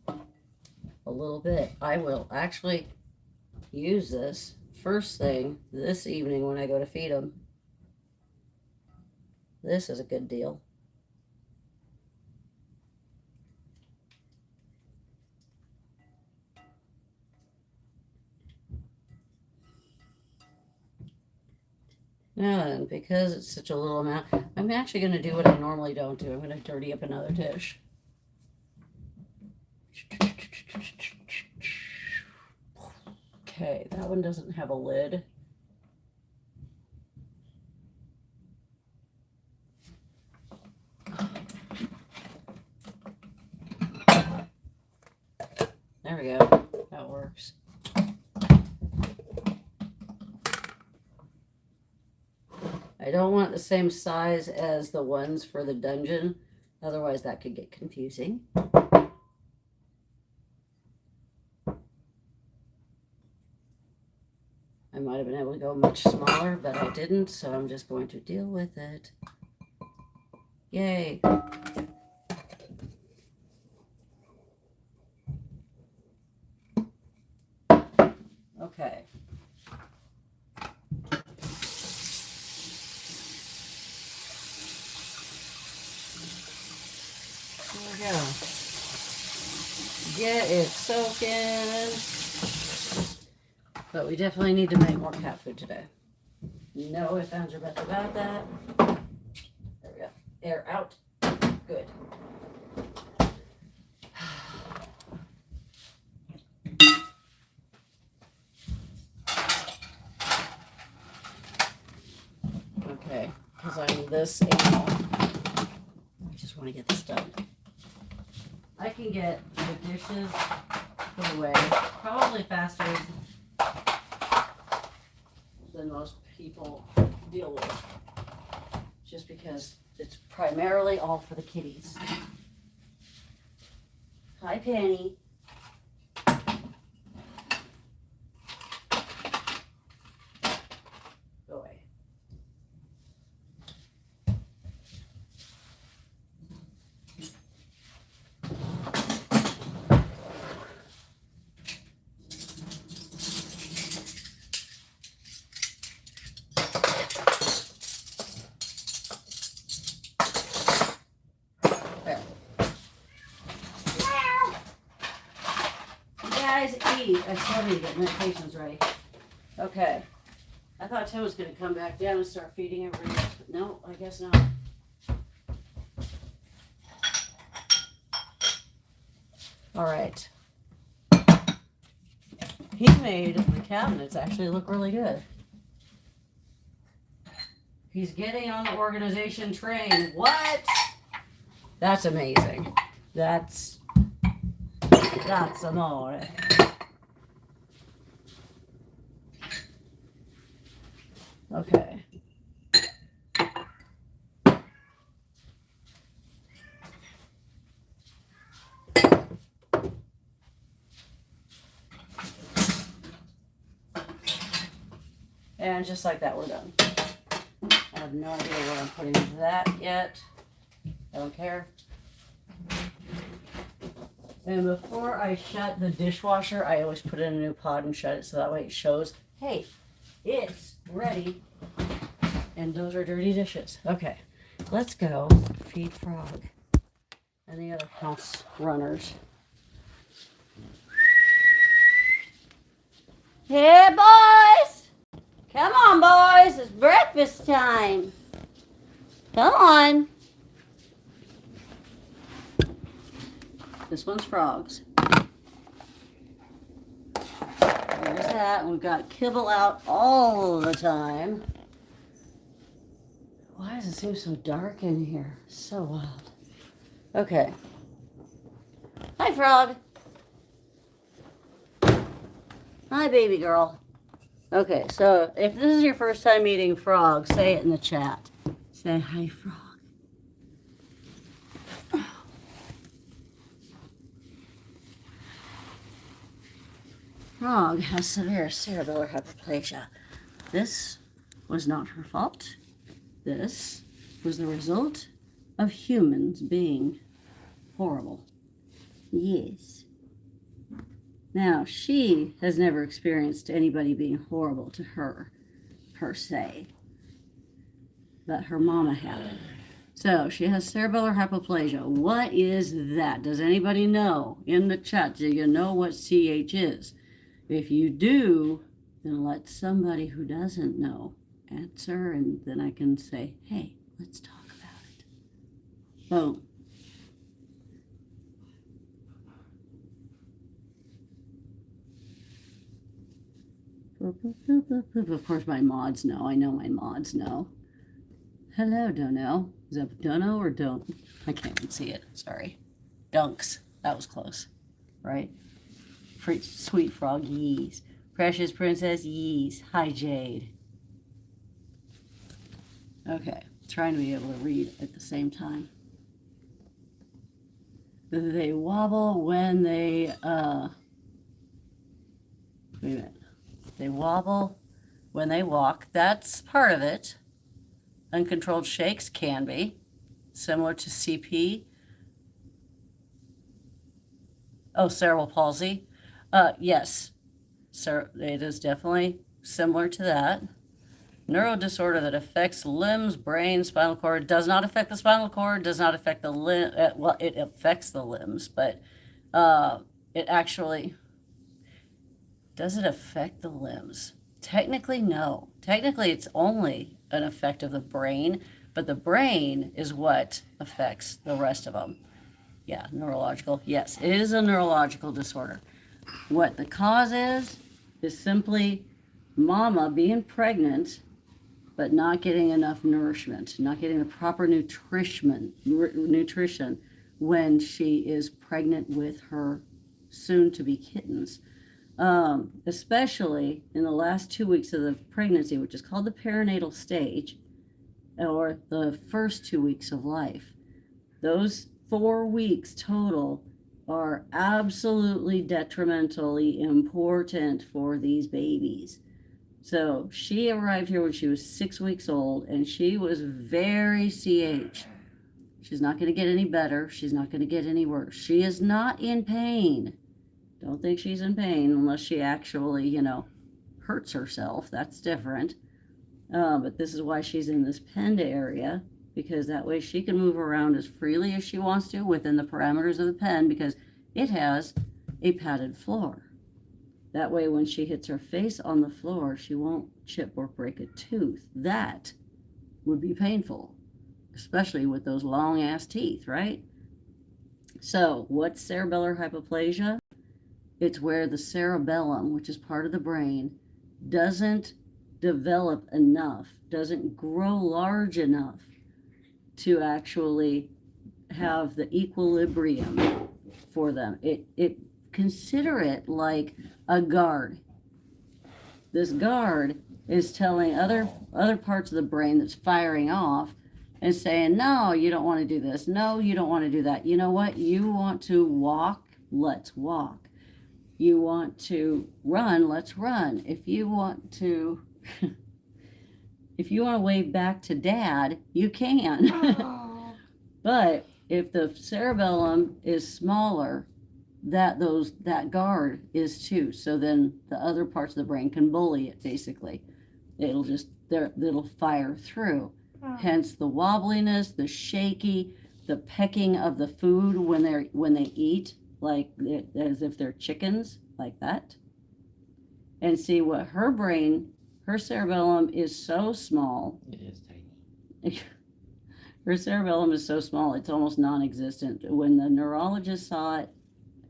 A: a little bit. I will actually use this first thing this evening when I go to feed them. This is a good deal. And because it's such a little amount, I'm actually going to do what I normally don't do. I'm going to dirty up another dish. Okay, that one doesn't have a lid. There we go. That works. I don't want the same size as the ones for the dungeon. Otherwise, that could get confusing. I might have been able to go much smaller, but I didn't, so I'm just going to deal with it. Yay. Okay. There we go. Get it soaking. But we definitely need to make more cat food today. No ifs, ands, or buts about that. There we go. Air out. Good. Okay, because I'm this animal. I just want to get this done. I can get the dishes put away probably faster than most people deal with, just because it's primarily all for the kitties. Hi, Penny. Go away. Guys, eat. I still need to get medications ready. Okay. I thought Tim was going to come back down and start feeding everybody else, but no, I guess not. All right. He made the cabinets actually look really good. He's getting on the organization train. What? That's amazing. That's amore. Okay. And just like that, we're done. I have no idea what I'm putting into that yet. I don't care. And before I shut the dishwasher, I always put it in a new pod and shut it so that way it shows, hey, it's ready. And those are dirty dishes. Okay, let's go feed Frog and the other house runners. Hey, boys! Come on, boys. It's breakfast time. Come on. This one's Frog's. There's that. And we've got kibble out all the time. Why does it seem so dark in here? So wild. Okay. Hi, Frog. Hi, baby girl. Okay, so if this is your first time meeting Frog, say it in the chat. Say, hi, Frog. Frog has severe cerebellar hypoplasia. This was not her fault. This was the result of humans being horrible. Yes. Now, she has never experienced anybody being horrible to her, per se. But her mama had it. So, she has cerebellar hypoplasia. What is that? Does anybody know? In the chat, do you know what CH is? If you do, then let somebody who doesn't know answer, and then I can say, hey, let's talk about it. Boom. Of course, my mods know. I know my mods know. Hello, Dono. Is that Dono or Don't? I can't even see it. Sorry. Dunks. That was close. Right? Sweet Frog, yees. Precious Princess, yees. Hi, Jade. Okay. Trying to be able to read at the same time. They wobble when they, wait a minute. They wobble when they walk. That's part of it. Uncontrolled shakes can be. Similar to CP. Oh, cerebral palsy. Yes. It is definitely similar to that. Neuro disorder that affects limbs, brain, spinal cord. Does not affect the spinal cord. Does not affect the limb. Well, it affects the limbs, but it actually... Does it affect the limbs? Technically, no. Technically, it's only an effect of the brain, but the brain is what affects the rest of them. Yeah, neurological. Yes, it is a neurological disorder. What the cause is simply mama being pregnant, but not getting enough nourishment, not getting the proper nutrition when she is pregnant with her soon-to-be kittens. Especially in the last 2 weeks of the pregnancy, which is called the perinatal stage, or the first 2 weeks of life. Those 4 weeks total are absolutely detrimentally important for these babies. So she arrived here when she was 6 weeks old, and she was very CH. She's not going to get any better. She's not going to get any worse. She is not in pain. Don't think she's in pain unless she actually, hurts herself. That's different. But this is why she's in this penned area, because that way she can move around as freely as she wants to within the parameters of the pen, because it has a padded floor. That way when she hits her face on the floor, she won't chip or break a tooth. That would be painful, especially with those long-ass teeth, right? So what's cerebellar hypoplasia? It's where the cerebellum, which is part of the brain, doesn't develop enough, doesn't grow large enough to actually have the equilibrium for them. Consider it like a guard. This guard is telling other parts of the brain that's firing off and saying, no, you don't want to do this. No, you don't want to do that. You know what? You want to walk? Let's walk. You want to run? Let's run. If you want to wave back to dad, you can. But if the cerebellum is smaller,
C: that guard is too. So then the other parts of the brain can bully it. Basically, it'll fire through.
D: Oh.
C: Hence the wobbliness, the shaky, the pecking of the food when they eat, like as if they're chickens, like that. And see what her brain, her cerebellum is so small.
B: It is tiny.
C: Her cerebellum is so small, it's almost non-existent. When the neurologist saw it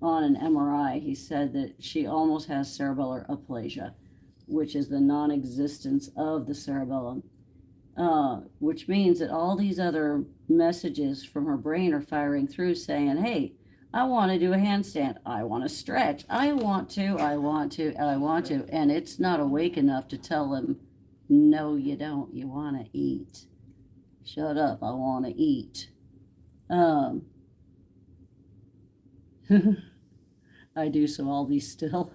C: on an MRI, he said that she almost has cerebellar aplasia, which is the non-existence of the cerebellum, which means that all these other messages from her brain are firing through saying, hey, I want to do a handstand. I want to stretch. I want to. And it's not awake enough to tell him, no, you don't. You want to eat. Shut up. I want to eat. I do, so I'll be still.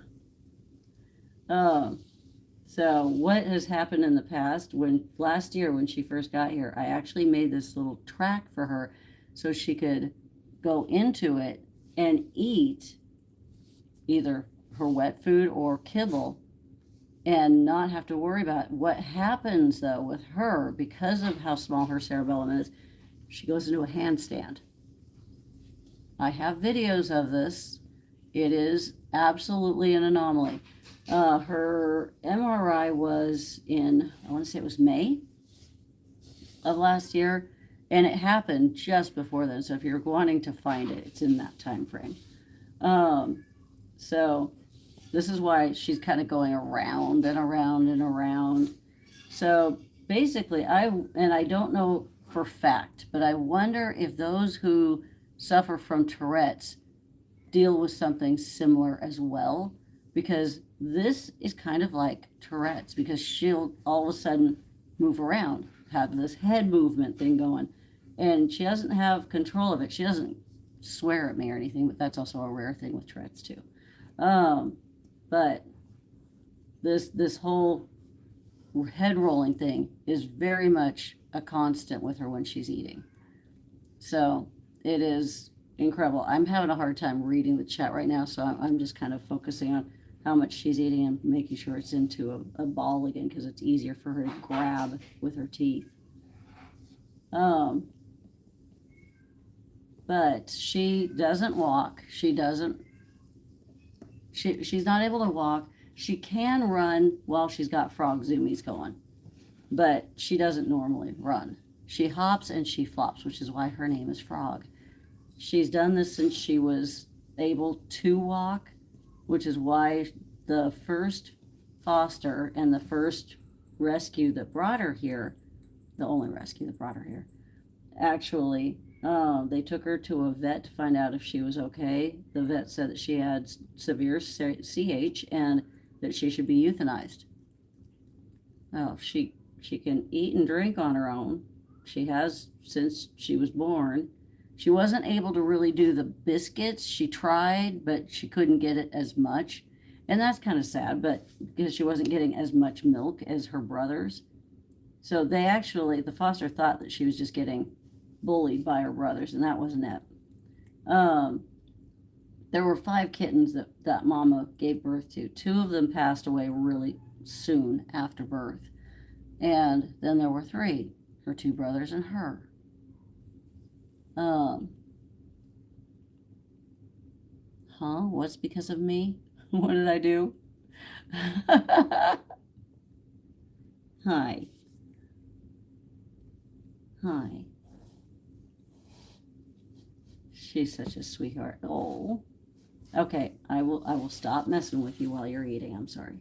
C: So what has happened in the past, last year when she first got here, I actually made this little track for her so she could go into it and eat either her wet food or kibble and not have to worry about it. What happens though with her, because of how small her cerebellum is, she goes into a handstand. I have videos of this. It is absolutely an anomaly. Her MRI was in, I want to say it was May of last year, and it happened just before then. So if you're wanting to find it, it's in that time frame. So this is why she's kind of going around and around and around. So basically, I don't know for fact, but I wonder if those who suffer from Tourette's deal with something similar as well, because this is kind of like Tourette's, because she'll all of a sudden move around, have this head movement thing going, and she doesn't have control of it. She doesn't swear at me or anything, but that's also a rare thing with Tourette's too. But this whole head rolling thing is very much a constant with her when she's eating. So it is incredible. I'm having a hard time reading the chat right now, so I'm just kind of focusing on how much she's eating and making sure it's into a ball again, because it's easier for her to grab with her teeth. But she doesn't walk. She's not able to walk. She can run while she's got frog zoomies going, but she doesn't normally run. She hops and she flops, which is why her name is Frog. She's done this since she was able to walk, which is why the first foster and the first rescue that brought her here, the only rescue that brought her here, actually, they took her to a vet to find out if she was okay. The vet said that she had severe CH and that she should be euthanized. Oh, she can eat and drink on her own. She has since she was born. She wasn't able to really do the biscuits. She tried, but she couldn't get it as much. And that's kind of sad, but because she wasn't getting as much milk as her brothers. So the foster thought that she was just getting bullied by her brothers, and that wasn't it. There were 5 kittens that mama gave birth to. 2 of them passed away really soon after birth. And then there were 3, her 2 brothers and her. What's because of me? What did I do? Hi. She's such a sweetheart. Oh. Okay, I will stop messing with you while you're eating. I'm sorry.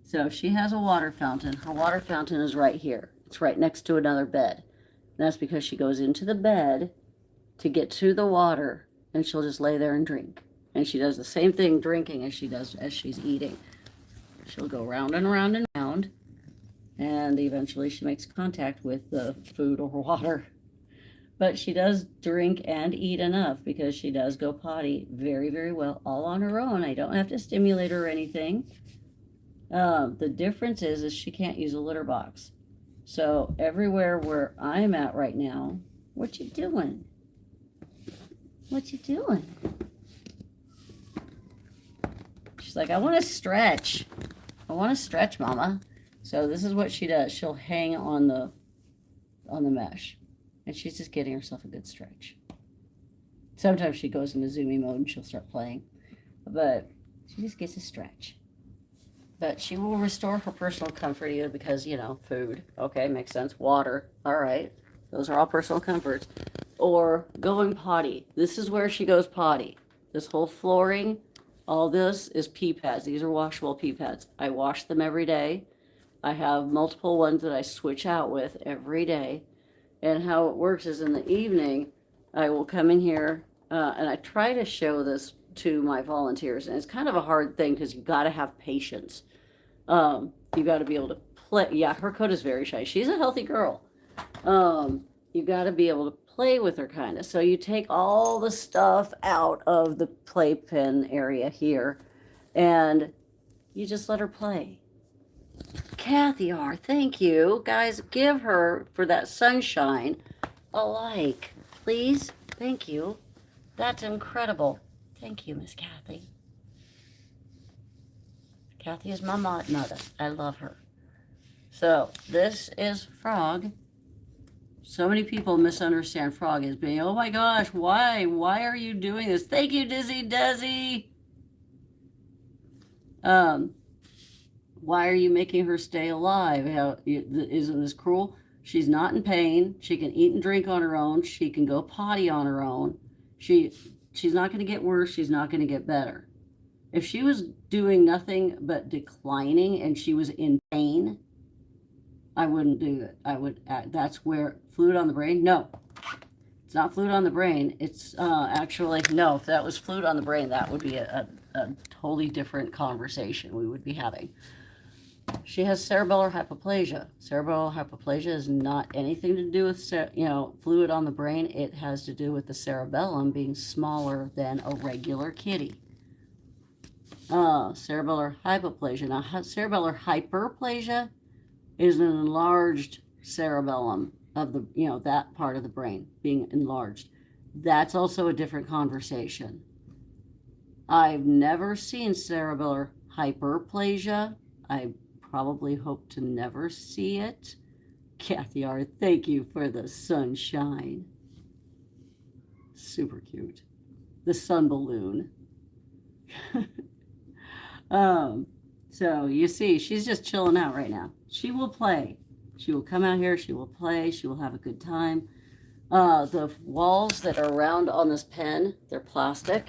C: So she has a water fountain. Her water fountain is right here. It's right next to another bed. That's because she goes into the bed to get to the water, and she'll just lay there and drink. And she does the same thing drinking as she does as she's eating. She'll go round and round and round, and eventually she makes contact with the food or water. But she does drink and eat enough, because she does go potty very, very well, all on her own. I don't have to stimulate her or anything. The difference is she can't use a litter box. So everywhere where I'm at right now, what you doing? What you doing? like, I want to stretch. I want to stretch, Mama. So this is what she does. She'll hang on the mesh, and she's just getting herself a good stretch. Sometimes she goes into zoomy mode and she'll start playing, but she just gets a stretch. But she will restore her personal comfort either because, food. Okay, makes sense. Water. All right. Those are all personal comforts. Or going potty. This is where she goes potty. This whole flooring, all this is pee pads. These are washable pee pads. I wash them every day. I have multiple ones that I switch out with every day. And how it works is in the evening, I will come in here and I try to show this to my volunteers. And it's kind of a hard thing because you got to have patience. You got to be able to play. Yeah, her coat is very shy. She's a healthy girl. You got to be able to play with her kind of. So you take all the stuff out of the playpen area here and you just let her play. Kathy R, thank you. Guys, give her, for that sunshine, a like, please. Thank you. That's incredible. Thank you, Miss Kathy. Kathy is my mother. I love her. So, this is Frog. So many people misunderstand Frog as being, oh my gosh, why? Why are you doing this? Thank you, Dizzy Desi. Why are you making her stay alive? Isn't this cruel? She's not in pain. She can eat and drink on her own. She can go potty on her own. She's not going to get worse. She's not going to get better. If she was doing nothing but declining and she was in pain, I wouldn't do it. That's where fluid on the brain. No, it's not fluid on the brain. It's actually, no, if that was fluid on the brain, that would be a totally different conversation we would be having. She has cerebellar hypoplasia. Cerebellar hypoplasia is not anything to do with, fluid on the brain. It has to do with the cerebellum being smaller than a regular kitty. Cerebellar hypoplasia. Now, cerebellar hyperplasia is an enlarged cerebellum of the, that part of the brain being enlarged. That's also a different conversation. I've never seen cerebellar hyperplasia. I probably hope to never see it. Kathy R, thank you for the sunshine. Super cute. The sun balloon. So you see, she's just chilling out right now. She will play. She will come out here. She will play. She will have a good time. The walls that are around on this pen, they're plastic.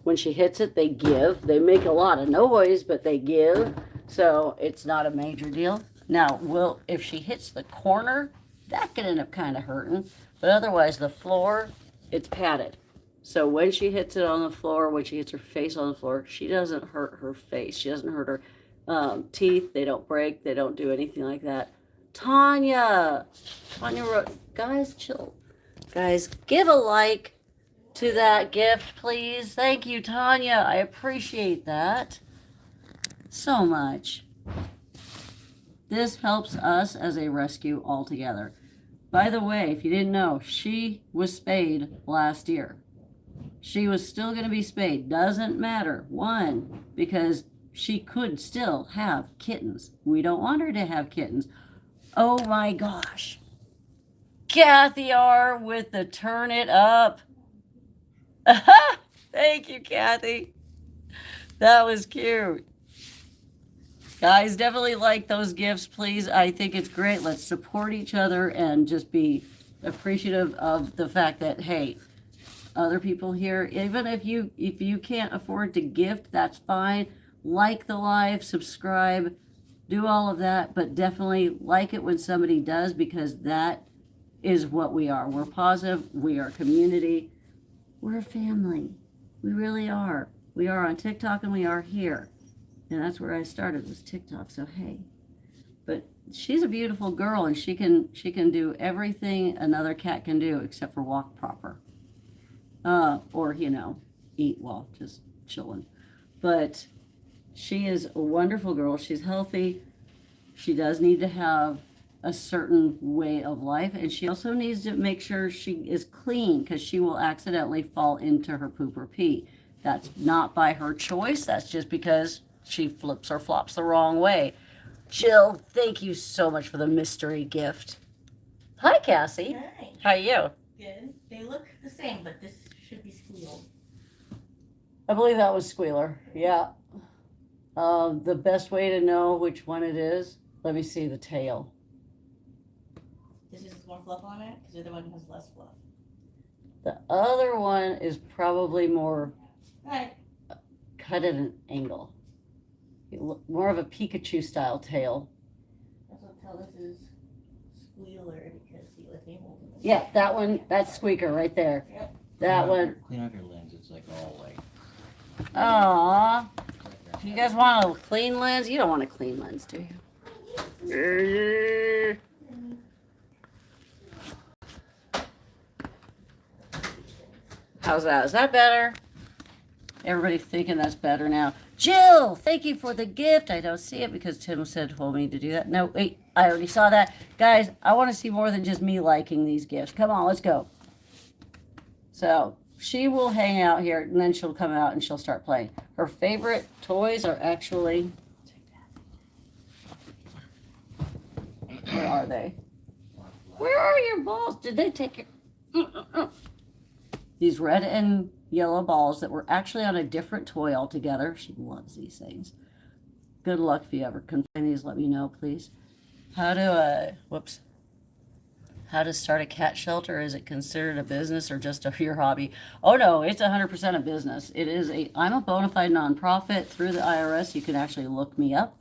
C: When she hits it, they give. They make a lot of noise, but they give. So it's not a major deal. Now, if she hits the corner, that can end up kind of hurting. But otherwise, the floor, it's padded. So when she hits it on the floor, when she hits her face on the floor, she doesn't hurt her face. She doesn't hurt her teeth. They don't break. They don't do anything like that. Tanya wrote, guys, chill. Guys, give a like to that gift, please. Thank you, Tanya. I appreciate that so much. This helps us as a rescue altogether. By the way, if you didn't know, she was spayed last year. She was still going to be spayed. Doesn't matter. One, because she could still have kittens. We don't want her to have kittens. Oh my gosh. Kathy R with the turn it up. Thank you, Kathy. That was cute. Guys, definitely like those gifts, please. I think it's great. Let's support each other and just be appreciative of the fact that, hey, other people here, even if you can't afford to gift, that's fine. Like the live, subscribe, do all of that, but definitely like it when somebody does, because that is what we are. We're positive. We are community. We're a family. We really are. We are on TikTok and we are here. And that's where I started, was TikTok. So hey, but she's a beautiful girl and she can do everything another cat can do except for walk proper. Or, eat while just chilling. But she is a wonderful girl. She's healthy. She does need to have a certain way of life. And she also needs to make sure she is clean, because she will accidentally fall into her poop or pee. That's not by her choice. That's just because she flips or flops the wrong way. Jill, thank you so much for the mystery gift. Hi, Cassie.
A: Hi.
C: How are you?
A: Good. They look the same, but this should be squealed.
C: I believe that was Squealer. Yeah. The best way to know which one it is, let me see the tail.
A: This is more fluff on it because the other one has less fluff.
C: The other one is probably more
A: Right.
C: cut at an angle. More of a Pikachu style tail.
A: That's what tell this is squealer because see what they hold.
C: Yeah, that one, that's Squeaker right there.
A: Yep.
C: That one.
B: Clean off your lens. It's like all like.
C: Aww. You guys want a clean lens? You don't want a clean lens, do you? How's that? Is that better? Everybody thinking that's better now. Jill, thank you for the gift. I don't see it because Tim told me to do that. No, wait, I already saw that. Guys, I want to see more than just me liking these gifts. Come on, let's go. So she will hang out here and then she'll come out and she'll start playing. Her favorite toys are actually, where are they? Where are your balls? Did they take your, these red and yellow balls that were actually on a different toy altogether. She loves these things. Good luck if you ever can find these. Let me know, please. How to, how to start a cat shelter? Is it considered a business or just your hobby? Oh no, it's 100% a business. It is I'm a bona fide nonprofit through the IRS. You can actually look me up.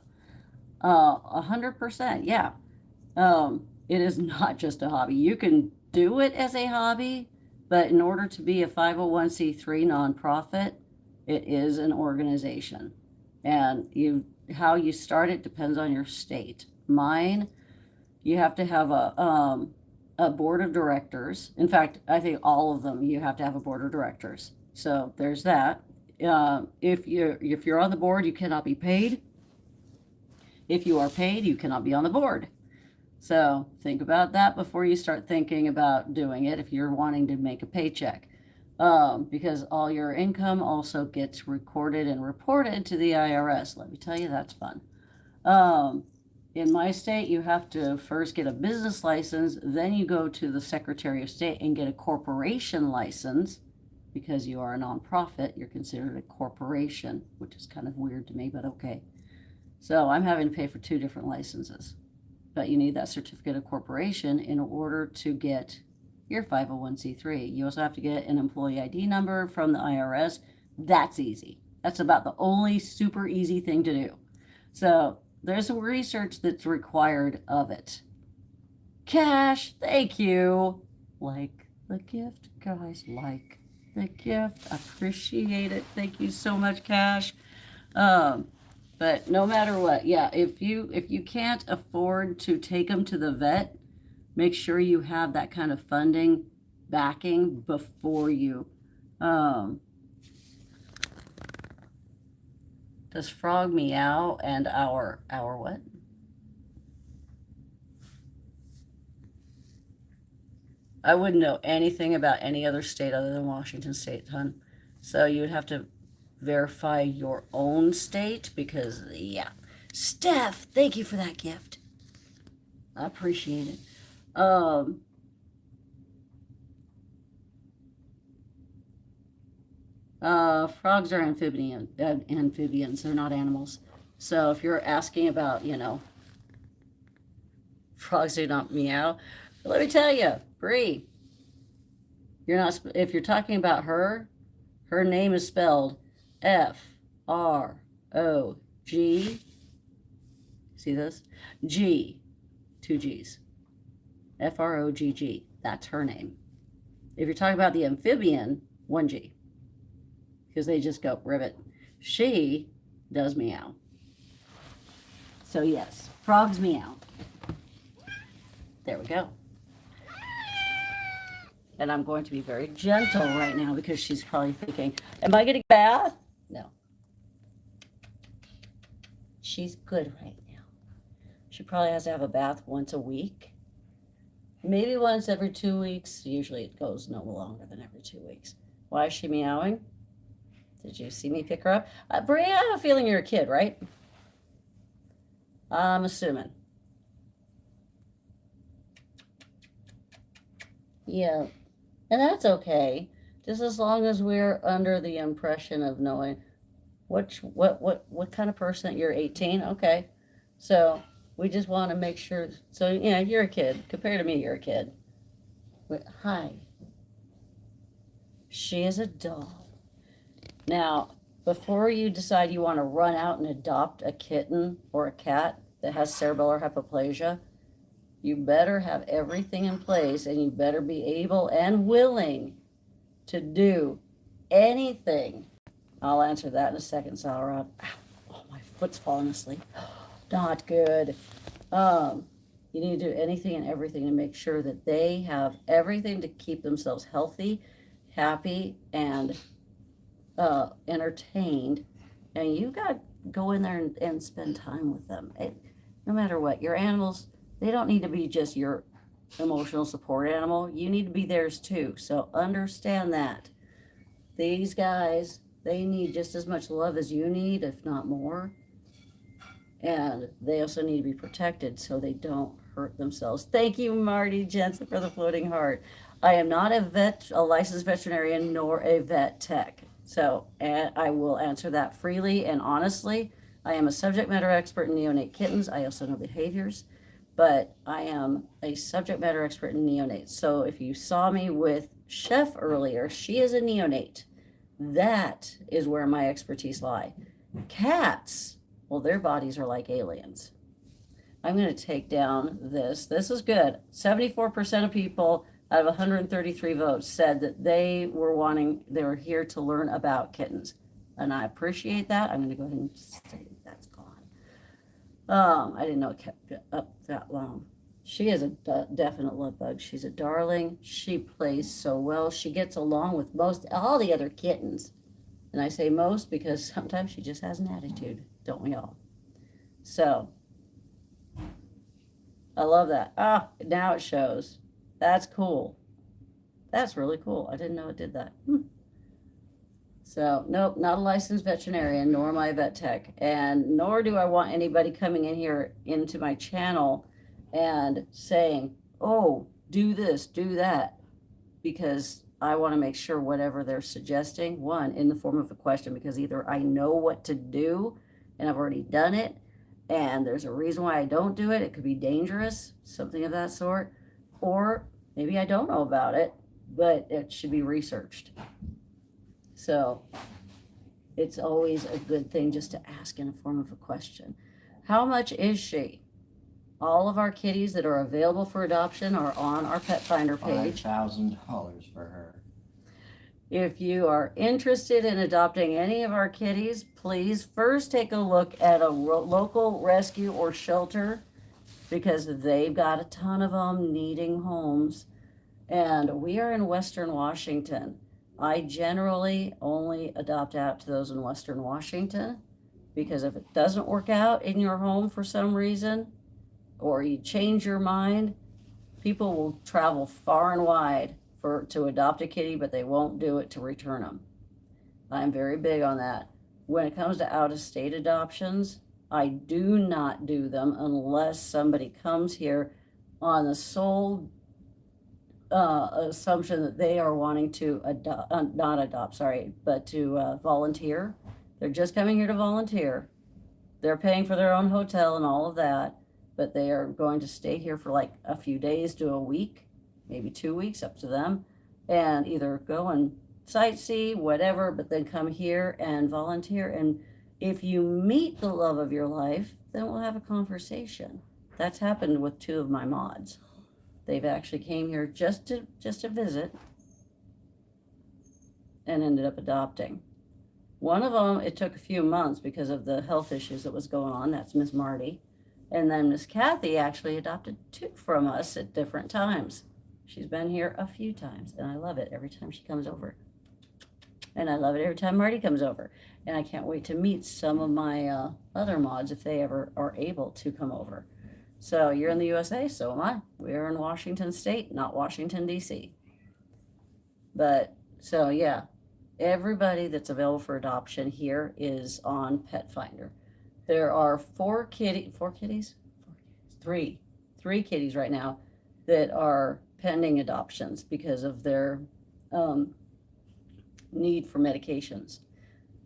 C: 100%, yeah. It is not just a hobby. You can do it as a hobby, but in order to be a 501c3 nonprofit, it is an organization. And how you start it depends on your state. Mine, you have to have a board of directors. In fact, I think all of them, you have to have a board of directors. So there's that. If you're on the board, you cannot be paid. If you are paid, you cannot be on the board. So think about that before you start thinking about doing it if you're wanting to make a paycheck. Because all your income also gets recorded and reported to the IRS. Let me tell you, that's fun. In my state, you have to first get a business license, then you go to the Secretary of State and get a corporation license. Because you are a nonprofit, you're considered a corporation, which is kind of weird to me, but okay. So I'm having to pay for 2 different licenses. But you need that certificate of corporation in order to get your 501c3. You also have to get an employee ID number from the IRS. That's easy. That's about the only super easy thing to do. So there's some research that's required of it. Cash, thank you. Like the gift, guys, like the gift. Appreciate it. Thank you so much, Cash. But no matter what, yeah, if you can't afford to take them to the vet, make sure you have that kind of funding backing before you. Does Frog meow and our what? I wouldn't know anything about any other state other than Washington State, hon. So you would have to verify your own state because, yeah. Steph, thank you for that gift. I appreciate it. Frogs are amphibians. They're not animals. So if you're asking about, frogs do not meow, let me tell you, Bree, if you're talking about her name is spelled Frog. See this? G, 2 G's. Frogg. That's her name. If you're talking about the amphibian, 1 G. Because they just go ribbit. She does meow. So yes, frogs meow. There we go. And I'm going to be very gentle right now because she's probably thinking, am I getting a bath? No. She's good right now. She probably has to have a bath once a week. Maybe once every 2 weeks. Usually it goes no longer than every 2 weeks. Why is she meowing? Did you see me pick her up? Bria, I have a feeling you're a kid, right? I'm assuming. Yeah, and that's okay. Just as long as we're under the impression of knowing what kind of person you're 18. Okay, so we just want to make sure. So yeah, you're a kid. Compared to me, you're a kid. Hi. She is a doll. Now, before you decide you want to run out and adopt a kitten or a cat that has cerebellar hypoplasia, you better have everything in place, and you better be able and willing to do anything. I'll answer that in a second, Salrod. Oh, my foot's falling asleep. Not good. You need to do anything and everything to make sure that they have everything to keep themselves healthy, happy, and entertained. And you got to go in there and spend time with them. No matter what, your animals, they don't need to be just your emotional support animal. You need to be theirs too. So understand that. These guys, they need just as much love as you need, if not more. And they also need to be protected so they don't hurt themselves. Thank you, Marty Jensen, for the floating heart. I am not a licensed veterinarian, nor a vet tech. So I will answer that freely and honestly. I am a subject matter expert in neonate kittens. I also know behaviors, but I am a subject matter expert in neonates. So if you saw me with Chef earlier, she is a neonate. That is where my expertise lie. Cats, well, their bodies are like aliens. I'm going to take down this. This is good. 74% of people out of 133 votes said that they were here to learn about kittens. And I appreciate that. I'm going to go ahead and say that's gone. I didn't know it kept up that long. She is a definite love bug. She's a darling. She plays so well. She gets along with all the other kittens. And I say most because sometimes she just has an attitude, don't we all? So, I love that. Now it shows. That's cool. That's really cool. I didn't know it did that. So, nope, not a licensed veterinarian, nor am I a vet tech. And nor do I want anybody coming in here into my channel and saying, oh, do this, do that. Because I want to make sure whatever they're suggesting, one, in the form of a question, because either I know what to do and I've already done it, and there's a reason why I don't do it. It could be dangerous, something of that sort. Or maybe I don't know about it, but it should be researched. So it's always a good thing just to ask in a form of a question. How much is she? All of our kitties that are available for adoption are on our Pet Finder page.
B: $5,000 for her.
C: If you are interested in adopting any of our kitties, please first take a look at a local rescue or shelter, because they've got a ton of them needing homes. And we are in Western Washington. I generally only adopt out to those in Western Washington, because if it doesn't work out in your home for some reason, or you change your mind, people will travel far and wide to adopt a kitty, but they won't do it to return them. I'm very big on that. When it comes to out-of-state adoptions, I do not do them unless somebody comes here on the sole assumption that they are wanting to volunteer. They're just coming here to volunteer. They're paying for their own hotel and all of that, but they are going to stay here for like a few days to a week, maybe 2 weeks, up to them, and either go and sightsee, whatever, but then come here and volunteer. And if you meet the love of your life, then we'll have a conversation. That's happened with 2 of my mods. They've actually came here just to visit and ended up adopting. One of them, it took a few months because of the health issues that was going on. That's Miss Marty. And then Miss Kathy actually adopted 2 from us at different times. She's been here a few times, and I love it every time she comes over. And I love it every time Marty comes over. And I can't wait to meet some of my other mods if they ever are able to come over. So you're in the USA, so am I. We're in Washington State, not Washington, D.C. But, so yeah, everybody that's available for adoption here is on Pet Finder. There are three kitties right now that are pending adoptions because of their need for medications.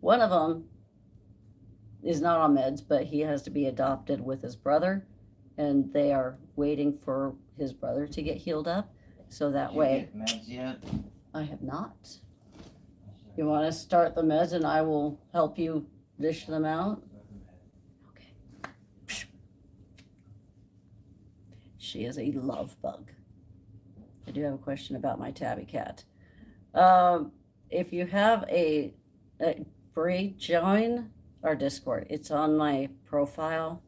C: One of them is not on meds, but he has to be adopted with his brother, and they are waiting for his brother to get healed up. So that way,
B: Did you get meds yet?
C: I have not. You want to start the meds and I will help you dish them out? Okay. She is a love bug. I do have a question about my tabby cat. If you have a Bree, join our Discord. It's on my profile.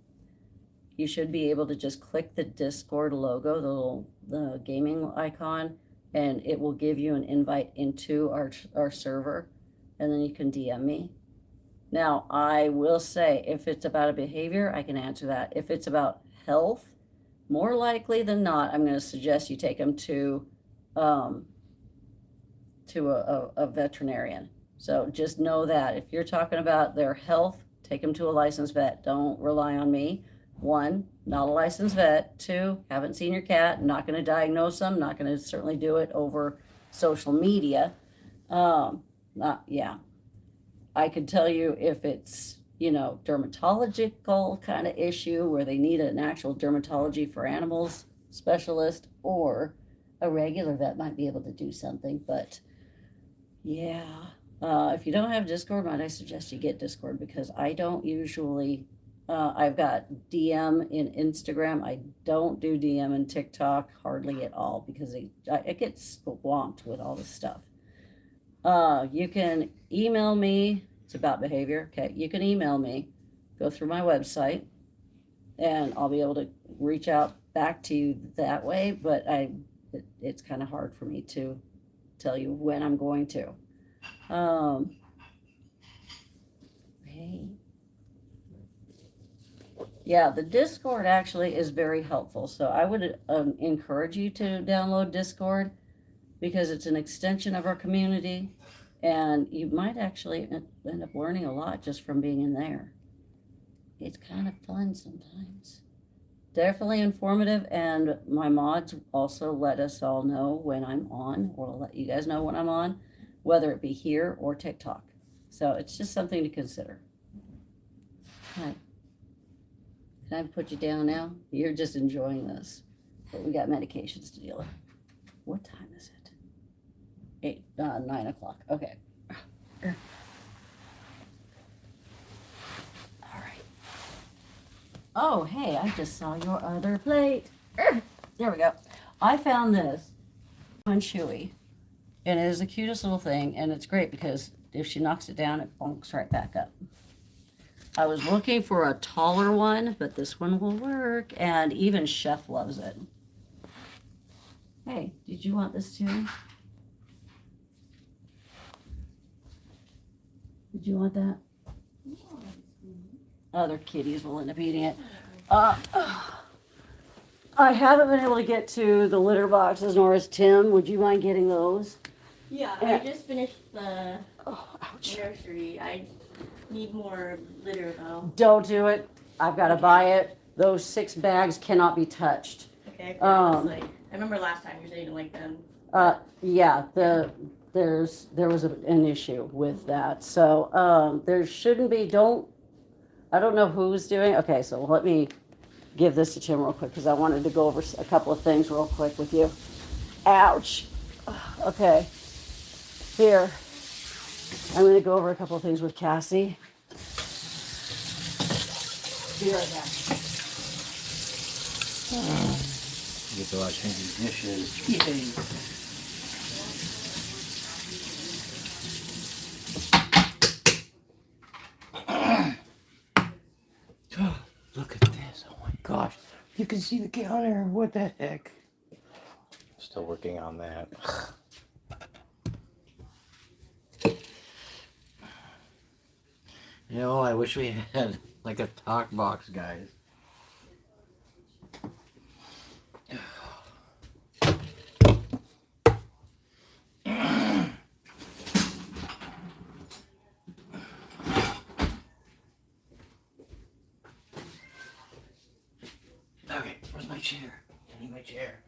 C: You should be able to just click the Discord logo, the gaming icon, and it will give you an invite into our server, and then you can DM me. Now, I will say, if it's about a behavior, I can answer that. If it's about health, more likely than not, I'm going to suggest you take them to a veterinarian. So just know that if you're talking about their health, take them to a licensed vet. Don't rely on me. 1, not a licensed vet. 2, haven't seen your cat. Not going to diagnose them. Not going to certainly do it over social media. I could tell you if it's, dermatological kind of issue where they need an actual dermatology for animals specialist, or a regular vet might be able to do something. But yeah, if you don't have Discord, might I suggest you get Discord, because I don't usually, I've got DM in Instagram. I don't do DM in TikTok hardly at all, because it gets swamped with all this stuff. You can email me. It's about behavior. Okay, you can email me. Go through my website, and I'll be able to reach out back to you that way. But it's kind of hard for me to tell you when I'm going to. Hey. Yeah, the Discord actually is very helpful. So I would encourage you to download Discord, because it's an extension of our community, and you might actually end up learning a lot just from being in there. It's kind of fun sometimes. Definitely informative, and my mods also let us all know when I'm on, or let you guys know when I'm on, whether it be here or TikTok. So it's just something to consider. Hi. Can I put you down now? You're just enjoying this, but we got medications to deal with. What time is it? 9 o'clock. Okay. All right. Oh, hey, I just saw your other plate. There we go. I found this on Chewy, and it is the cutest little thing, and it's great because if she knocks it down, it bonks right back up. I was looking for a taller one, but this one will work, and even Chef loves it. Hey, did you want this too? Did you want that? Other kitties will end up eating it. I haven't been able to get to the litter boxes, nor has Tim. Would you mind getting those?
D: Yeah, I just finished the
C: Ouch.
D: nursery. I need more litter though.
C: Don't do it. I've got to buy it. Those 6 bags cannot be touched.
D: Okay, I remember last time you said you didn't like them.
C: Yeah, there was an issue with that. So there shouldn't be. I don't know who's doing. Okay, so let me give this to Tim real quick, because I wanted to go over a couple of things real quick with you. Ouch. Okay. Here. I'm going to go over a couple of things with Cassie. Be right back.
B: You get to watch him do dishes.
C: Yay.
B: Look at this. Oh my gosh. You can see the counter. What the heck? Still working on that. I wish we had like a talk box, guys. chair. I need my chair.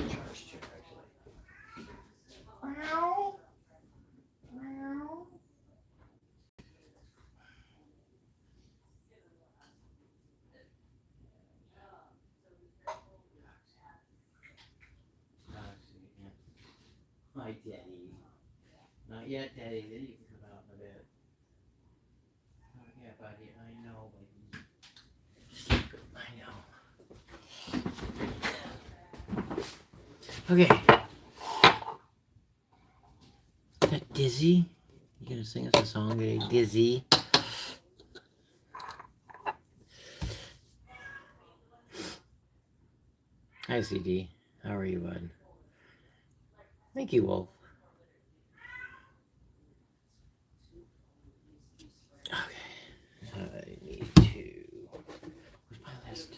B: Charge chair, actually. Meow. Meow. Hi, Daddy. Not yet, Daddy. Then you can come out in a bit. Oh, yeah, buddy. I know, buddy. I know. Okay. Is that Dizzy? You gonna sing us a song today, Dizzy? Hi, CD. How are you, bud? Thank you, Wolf. Okay. I need to. Where's my list?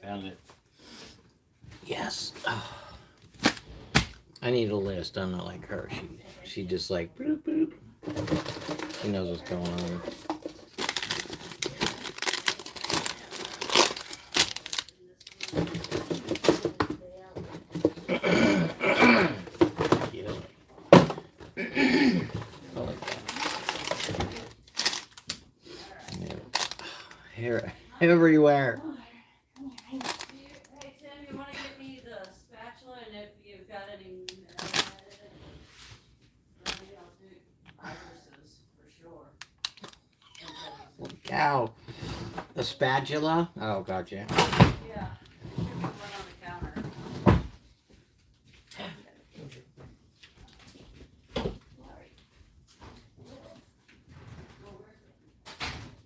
B: Found it. Yes. Oh. I need a list. I'm not like her. She just like boop, boop. She knows what's going on. Hair everywhere. Cow. A spatula? Oh, gotcha.
C: Yeah. One on the counter.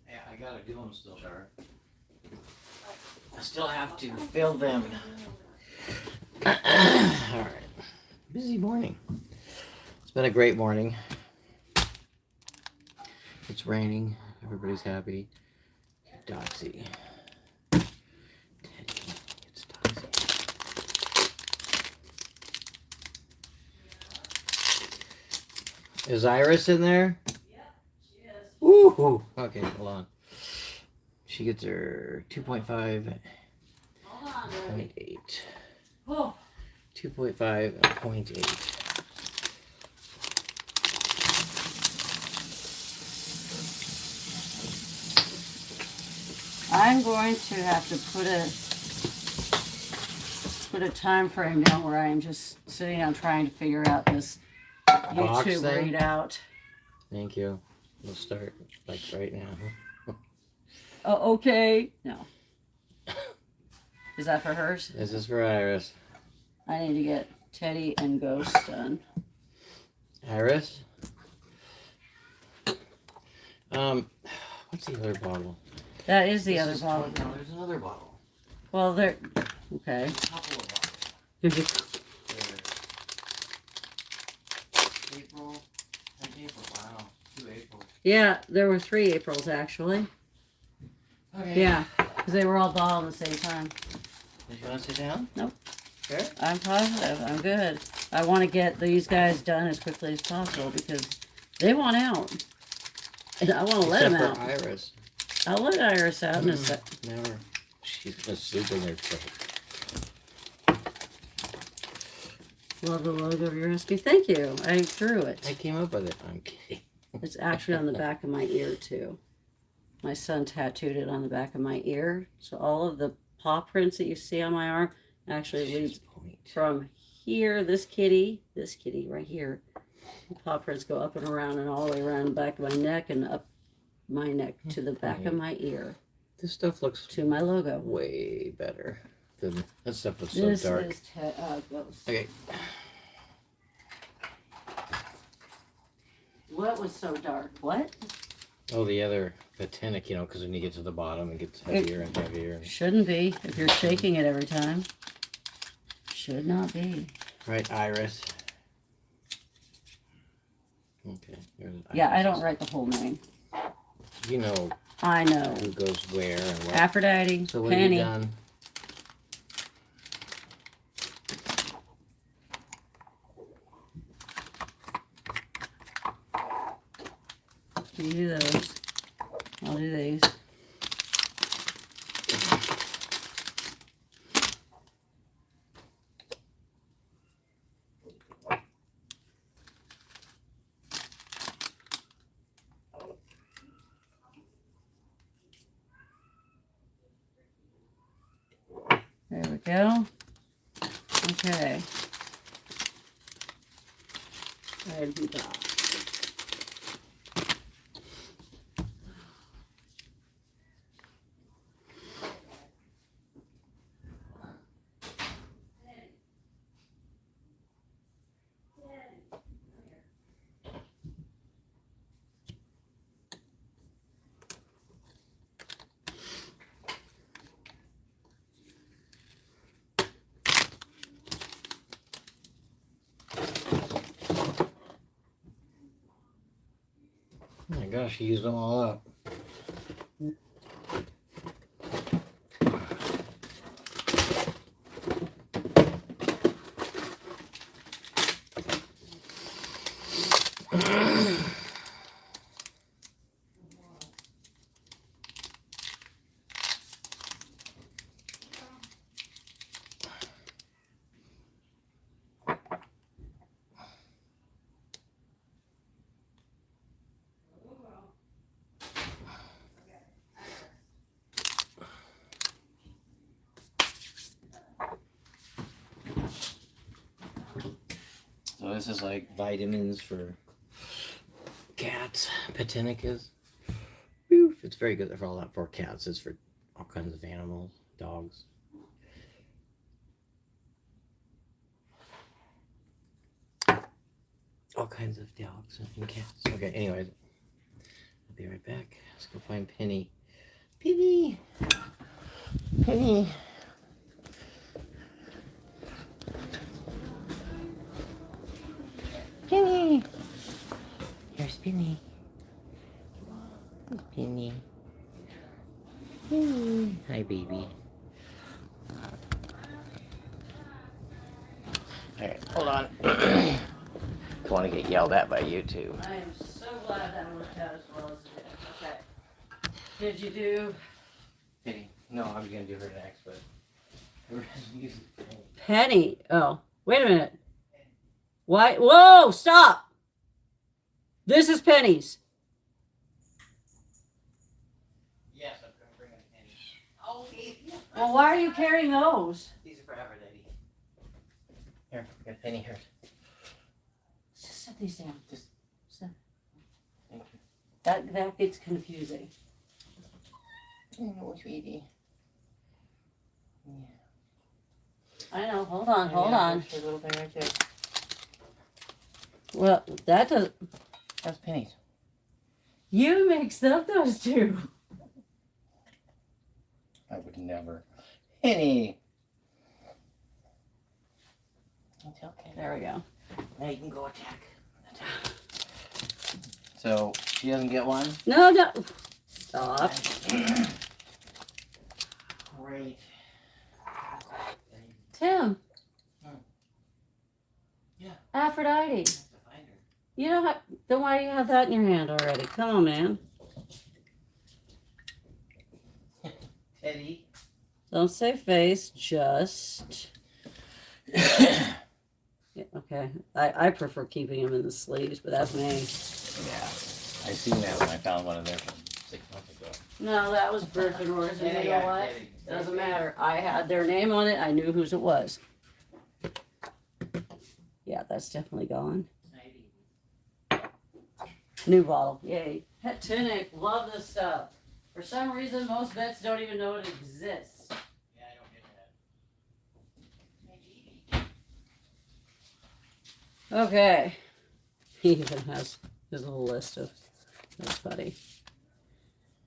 B: Yeah, I gotta do them still, Char. I still have to fill them. Alright. Busy morning. It's been a great morning. It's raining. Everybody's happy. Doxy. Teddy. It's Doxy. Is Iris in there?
C: Yeah, she is.
B: Ooh. Okay, hold on. She gets her 2.5.
C: Hold on,
B: 0.8.
C: Oh.
B: 2.5 and 0.8.
C: I'm going to have to put a time frame down where I am just sitting down trying to figure out this
B: Box
C: YouTube
B: thing?
C: readout.
B: Thank you. We'll start like right now.
C: Oh, okay. No. Is that for hers?
B: This is for Iris.
C: I need to get Teddy and Ghost done.
B: Iris? What's the other bottle?
C: That is the
B: This
C: other
B: is
C: bottle.
B: No, there's another bottle.
C: Well, there. Okay.
B: There's a couple of bottles.
C: There's a,
B: April. April. Wow. 2 Aprils.
C: yeah, there were 3 Aprils actually.
B: Okay.
C: Yeah, because they were all bought at the same time.
B: Did you want to sit down?
C: Nope.
B: Sure.
C: I'm positive. I'm good. I want to get these guys done as quickly as possible because they want out. And I want to let them
B: Except
C: out.
B: for Iris.
C: I'll let Iris out in a sec.
B: Never. She's gonna sleep in her throat.
C: Love the logo of your recipe. Thank you. I drew
B: I
C: it.
B: came up with it. I'm kidding.
C: It's actually on the back of my ear too. My son tattooed it on the back of my ear. So all of the paw prints that you see on my arm actually leads from here, this kitty right here. The paw prints go up and around and all the way around the back of my neck and up my neck to the back of my ear
B: This stuff looks
C: to my logo.
B: way better. That stuff was so
C: This
B: dark.
C: is ghost.
B: Okay.
C: What was so dark? What?
B: Oh, the other Titanic, you know, because when you get to the bottom, it gets heavier and heavier.
C: Shouldn't be if you're shaking it every time. Should not be.
B: Right, Iris. Okay.
C: Yeah, I don't write the whole name.
B: You know
C: I know.
B: who goes where and what.
C: Aphrodite,
B: So what have
C: Penny.
B: you done?
C: You do those. I'll do these. There we go. Okay. And do that.
B: Oh my gosh, you used them all up. So this is like vitamins for cats, Patanicas. It's very good for all that for cats. It's for all kinds of animals, dogs. All kinds of dogs and cats. Okay, anyways. I'll be right back. Let's go find Penny. Penny! Penny! Penny! Here's Penny. Penny. Penny. Hi, baby. Alright, hold on. Don't want to get yelled at by you two.
C: I am so glad that worked out as well as it did. Okay. Did you do
B: Penny. No, I was going to do her next, but...
C: Penny? Oh, wait a minute. Why? Whoa, stop. This is Penny's.
B: Yes, I'm going to bring in Penny. Oh,
C: Well, why are you carrying those?
B: these are for Aphrodite. Here, got Penny here.
C: Just set these down.
B: Just-
C: Set.
B: Thank you.
C: That gets confusing.
B: Oh, sweetie. Yeah.
C: I know. Hold on.
B: There's a little thing right there.
C: Well, that does.
B: That's Penny's.
C: You mixed up those two.
B: I would never. Penny! It's okay.
C: There we go.
B: Now you can go attack. So, she doesn't get one?
C: No. Stop.
B: Great.
C: Tim.
B: Yeah.
C: Aphrodite.
B: I have to find her.
C: You know how? Then why do you have that in your hand already? Come on, man.
B: Teddy.
C: Don't say face. Just. Yeah, okay. I prefer keeping them in the sleeves, but that's me.
B: Yeah. I seen that when I found one of theirs from 6 months ago.
C: No, that was Birkenhorse, and you know what?
B: Teddy.
C: Doesn't matter. I had their name on it. I knew whose it was. Yeah, that's definitely gone. New bottle. Yay. Pet Tunic. Love this stuff. For some reason, most vets don't even know it exists.
B: Yeah, I don't get that.
C: Okay. He even has his little list of, that's funny.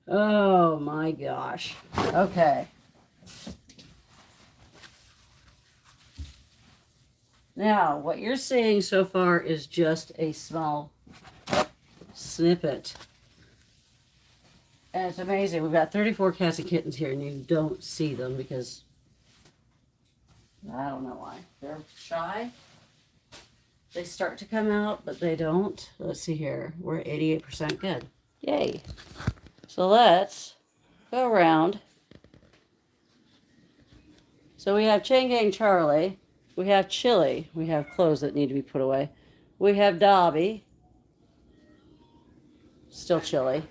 C: Oh my gosh. Okay. Now, what you're seeing so far is just a small snippet. And it's amazing. We've got 34 cats and kittens here, and you don't see them because I don't know why. They're shy. They start to come out, but they don't. Let's see here. We're 88% good. Yay. So let's go around. So we have Chain Gang Charlie. We have Chili. We have clothes that need to be put away. We have Dobby. Still Chili.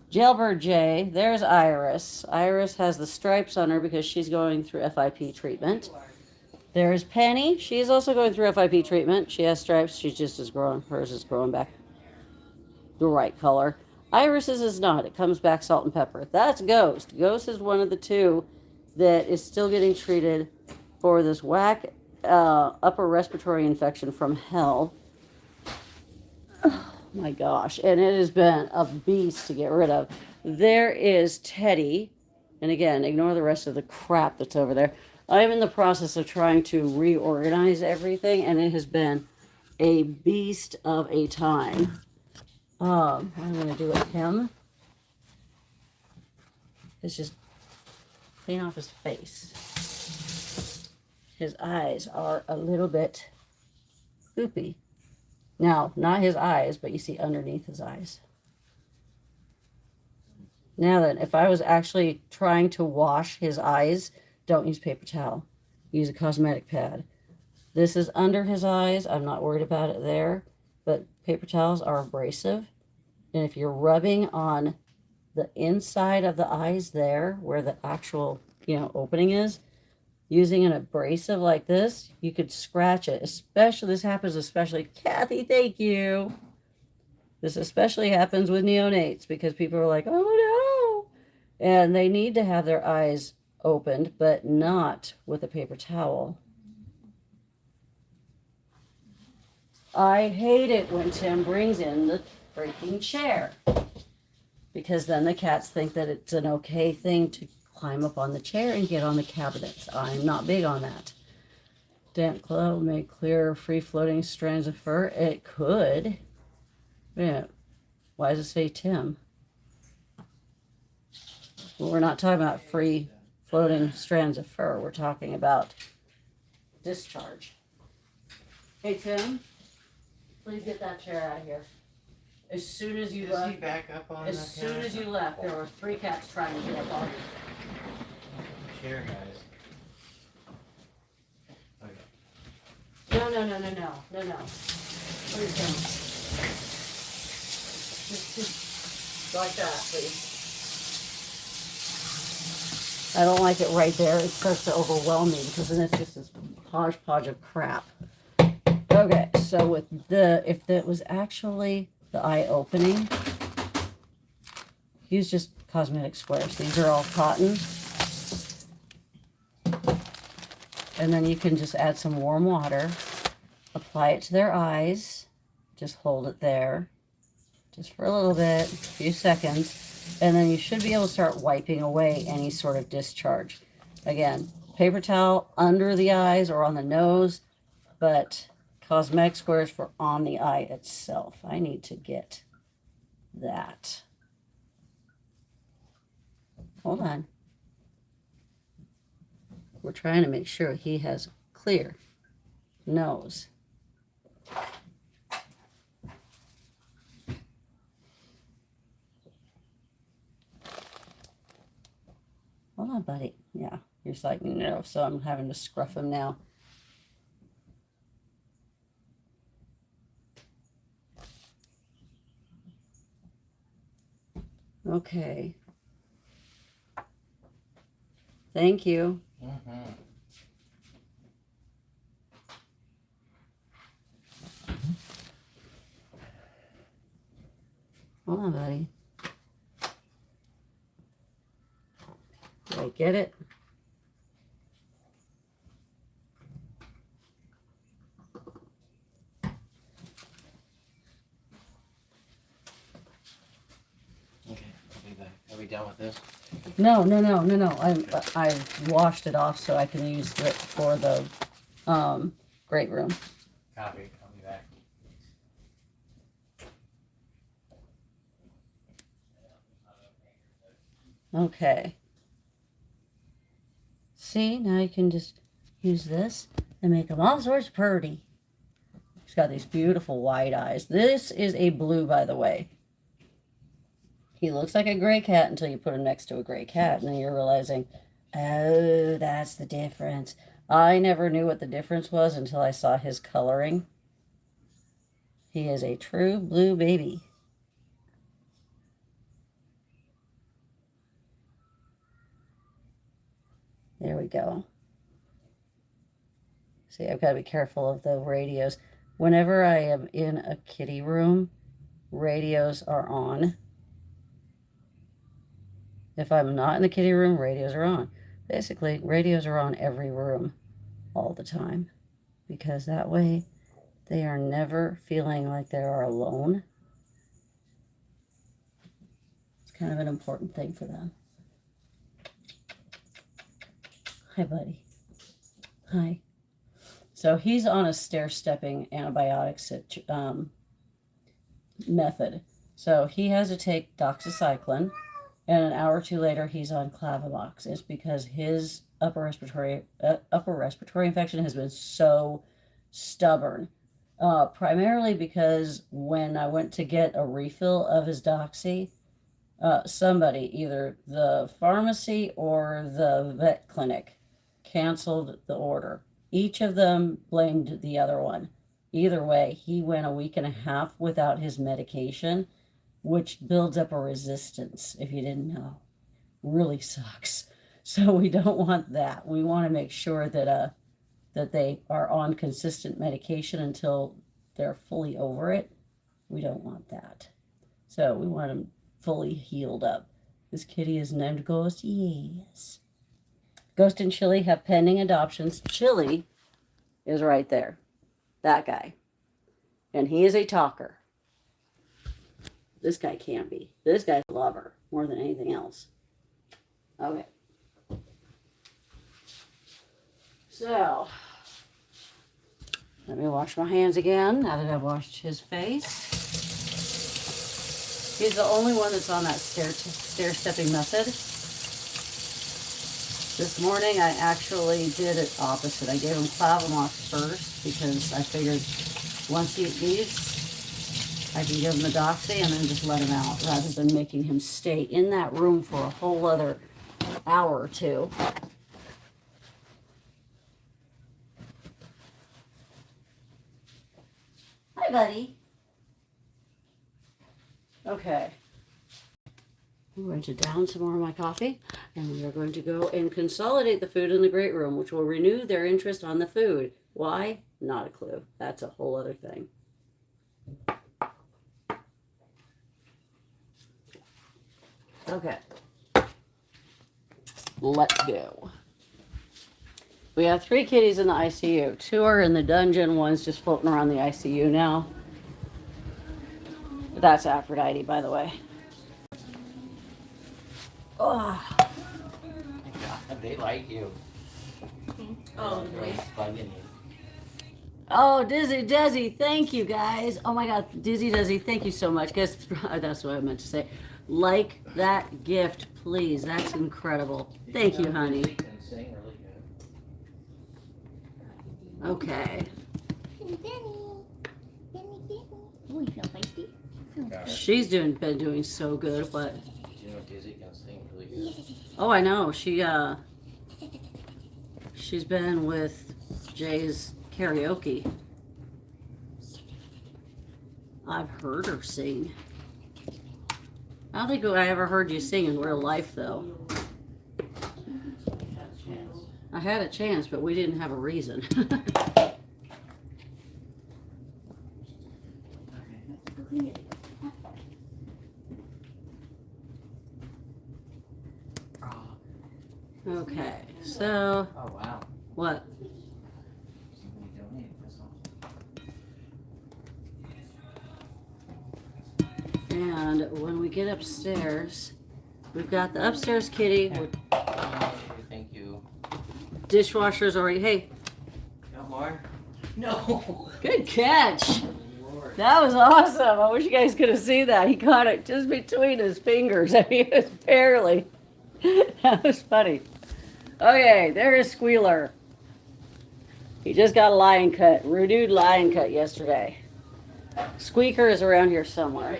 C: Jailbird J. There's Iris. Iris has the stripes on her because she's going through FIP treatment. There's Penny. She's also going through FIP treatment. She has stripes. She just is growing. Hers is growing back the right color. Iris's is not. It comes back salt and pepper. That's Ghost. Ghost is one of the two that is still getting treated for this whack upper respiratory infection from hell. Oh my gosh. And it has been a beast to get rid of. There is Teddy. And again, ignore the rest of the crap that's over there. I'm in the process of trying to reorganize everything, and it has been a beast of a time. What I'm going to do with him is just clean off his face. His eyes are a little bit goopy. Now, not his eyes, but you see underneath his eyes. Now then, if I was actually trying to wash his eyes, don't use paper towel. Use a cosmetic pad. This is under his eyes. I'm not worried about it there. But paper towels are abrasive. And if you're rubbing on the inside of the eyes there, where the actual, opening is, using an abrasive like this, you could scratch it. This happens especially, Kathy, thank you. This especially happens with neonates because people are like, oh no. And they need to have their eyes opened, but not with a paper towel. I hate it when Tim brings in the freaking chair because then the cats think that it's an okay thing to climb up on the chair and get on the cabinets. I'm not big on that. Damp cloth may clear free-floating strands of fur. It could. Yeah. Why does it say Tim? Well, we're not talking about free floating strands of fur. We're talking about discharge. Hey, Tim, please get that chair out of here. As soon as you left,
B: back up on
C: as soon as you left, there were 3 cats trying to get up on you.
B: Chair, guys.
C: No. Please don't. Just like that, please. I don't like it right there. It starts to overwhelm me because then it's just this hodgepodge of crap. Okay, so with if it was actually the eye opening, use just cosmetic squares. These are all cotton. And then you can just add some warm water, apply it to their eyes, just hold it there, just for a little bit, a few seconds, and then you should be able to start wiping away any sort of discharge. Again, paper towel under the eyes or on the nose, but cosmetic squares for on the eye itself. I need to get that. Hold on. We're trying to make sure he has clear nose. Hold on, buddy. Yeah, you're just like, no, so I'm having to scruff him now. Okay. Thank you.
B: Mm-hmm.
C: Hold on, buddy. Did I get it?
B: done with this?
C: No. I washed it off so I can use it for the great room.
B: Copy. I'll be back.
C: Okay. See, now you can just use this and make them all sorts of pretty. He's got these beautiful white eyes. This is a blue, by the way. He looks like a gray cat until you put him next to a gray cat, and then you're realizing, oh, that's the difference. I never knew what the difference was until I saw his coloring. He is a true blue baby. There we go. See, I've got to be careful of the radios. Whenever I am in a kitty room, radios are on. If I'm not in the kitty room, radios are on. Basically, radios are on every room all the time because that way they are never feeling like they are alone. It's kind of an important thing for them. Hi, buddy. Hi. So he's on a stair-stepping antibiotics method. So he has to take doxycycline, and an hour or two later he's on Clavomox. It's because his upper respiratory infection has been so stubborn. Primarily because when I went to get a refill of his doxy, somebody, either the pharmacy or the vet clinic, canceled the order. Each of them blamed the other one. Either way, he went a week and a half without his medication, which builds up a resistance, if you didn't know. Really sucks. So we don't want that. We want to make sure that that they are on consistent medication until they're fully over it. We don't want that. So we want them fully healed up. This kitty is named Ghost. Yes. Ghost and Chili have pending adoptions. Chili is right there. That guy. And he is a talker. This guy can't be. This guy's a lover more than anything else. Okay. So, let me wash my hands again now that I've washed his face. He's the only one that's on that stair-stepping method. This morning I actually did it opposite. I gave him Clavomox first because I figured once he eats, I can give him the doxy and then just let him out rather than making him stay in that room for a whole other hour or two. Hi, buddy. Okay. I'm going to down some more of my coffee, and we are going to go and consolidate the food in the great room, which will renew their interest on the food. Why? Not a clue. That's a whole other thing. Okay. Let's go. We have 3 kitties in the ICU. 2 are in the dungeon. One's just floating around the ICU now. That's Aphrodite, by the way. Oh.
B: God, they like you.
D: Oh,
B: Really bugging you.
C: Oh, Dizzy Desi, thank you guys. Oh my God, Dizzy Desi, thank you so much. Guess that's what I meant to say. Like that gift, please. That's incredible. Thank you, honey.
B: Dizzy can sing really good.
C: Okay.
D: Oh, you feel feisty?
C: She's been doing so good, but
B: Do you know Dizzy can sing really good?
C: oh, I know. She's been with Jay's karaoke. I've heard her sing. I don't think I ever heard you sing in real life, though. I had a chance, but we didn't have a reason. Okay, so
B: Oh, wow.
C: what?
B: Somebody donated this one.
C: And when we get upstairs, We've got the upstairs kitty.
B: Thank you.
C: Dishwasher's already. Hey,
B: Got more? No.
C: good catch.
B: Lord.
C: That was awesome. I wish you guys could have seen that. He caught it just between his fingers. I mean, it was barely. That was funny. Okay, there is Squealer. He just got a lion cut, renewed lion cut yesterday. Squeaker is around here somewhere.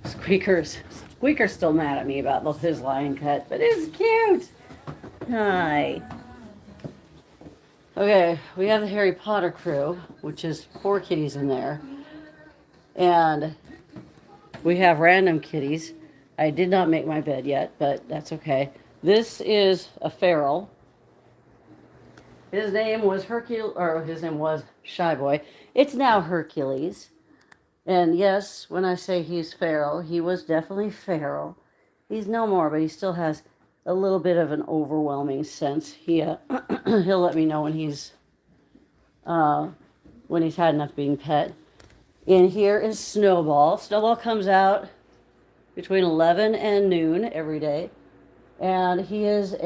C: Squeaker's still mad at me about his lion cut, but it's cute. Hi. Okay, we have the Harry Potter crew, which is 4 kitties in there. And we have random kitties. I did not make my bed yet, but that's okay. This is a feral. His name was Hercule, or his name was Shy Boy. It's now Hercules. And yes, when I say he's feral, he was definitely feral. He's no more, but he still has a little bit of an overwhelming sense. He'll let me know when he's had enough being pet. In here is Snowball. Snowball comes out between 11 and noon every day. And he is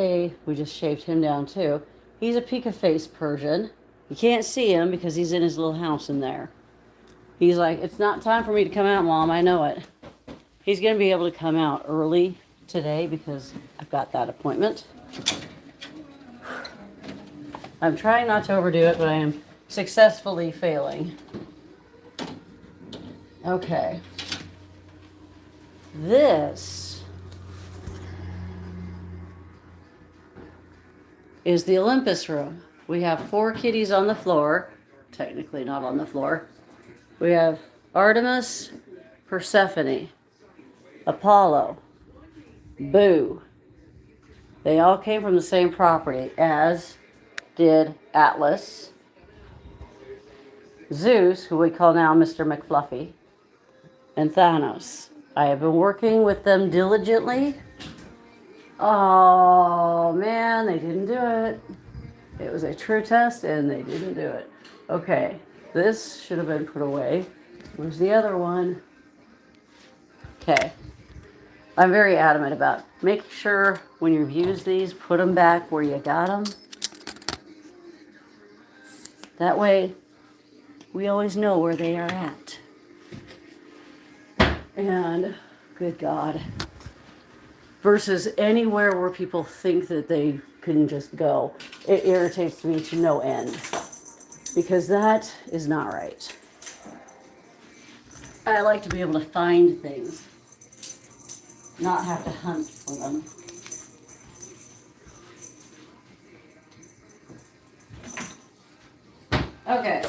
C: we just shaved him down too. He's a Pika-face Persian. You can't see him because he's in his little house in there. He's like, it's not time for me to come out, Mom. I know it. He's going to be able to come out early today because I've got that appointment. I'm trying not to overdo it, but I am successfully failing. Okay. This is the Olympus room. We have 4 kitties on the floor. Technically not on the floor. We have Artemis, Persephone, Apollo, Boo. They all came from the same property, as did Atlas, Zeus, who we call now Mr. McFluffy, and Thanos. I have been working with them diligently. Oh man, they didn't do it. It was a true test and they didn't do it. Okay, this should have been put away. Where's the other one? Okay. I'm very adamant about making sure when you've used these, put them back where you got them. That way, we always know where they are at. And, good God. Versus anywhere where people think that they can just go. It irritates me to no end. Because that is not right. I like to be able to find things. Not have to hunt for them. Okay.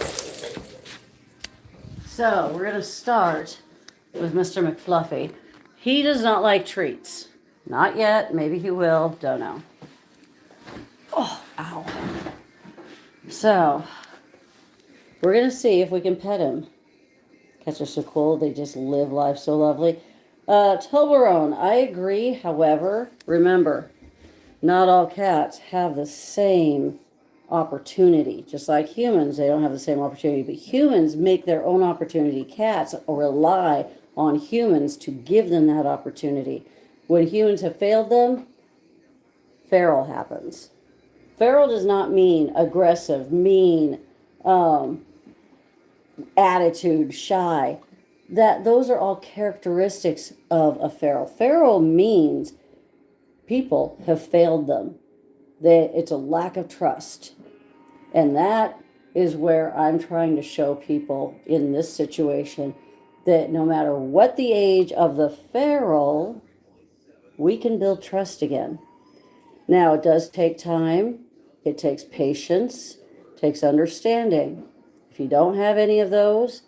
C: So, we're going to start with Mr. McFluffy. He does not like treats. Not yet. Maybe he will. Don't know. Oh, ow. So, we're going to see if we can pet him. Cats are so cool. They just live life so lovely. Toblerone, I agree. However, remember, not all cats have the same opportunity. Just like humans, they don't have the same opportunity. But humans make their own opportunity. Cats rely on humans to give them that opportunity. When humans have failed them, feral happens. Feral does not mean aggressive, mean, attitude, shy. Those are all characteristics of a feral. Feral means people have failed them. It's a lack of trust. And that is where I'm trying to show people in this situation that no matter what the age of the feral, we can build trust again. Now, it does take time. It takes patience. It takes understanding. If you don't have any of those,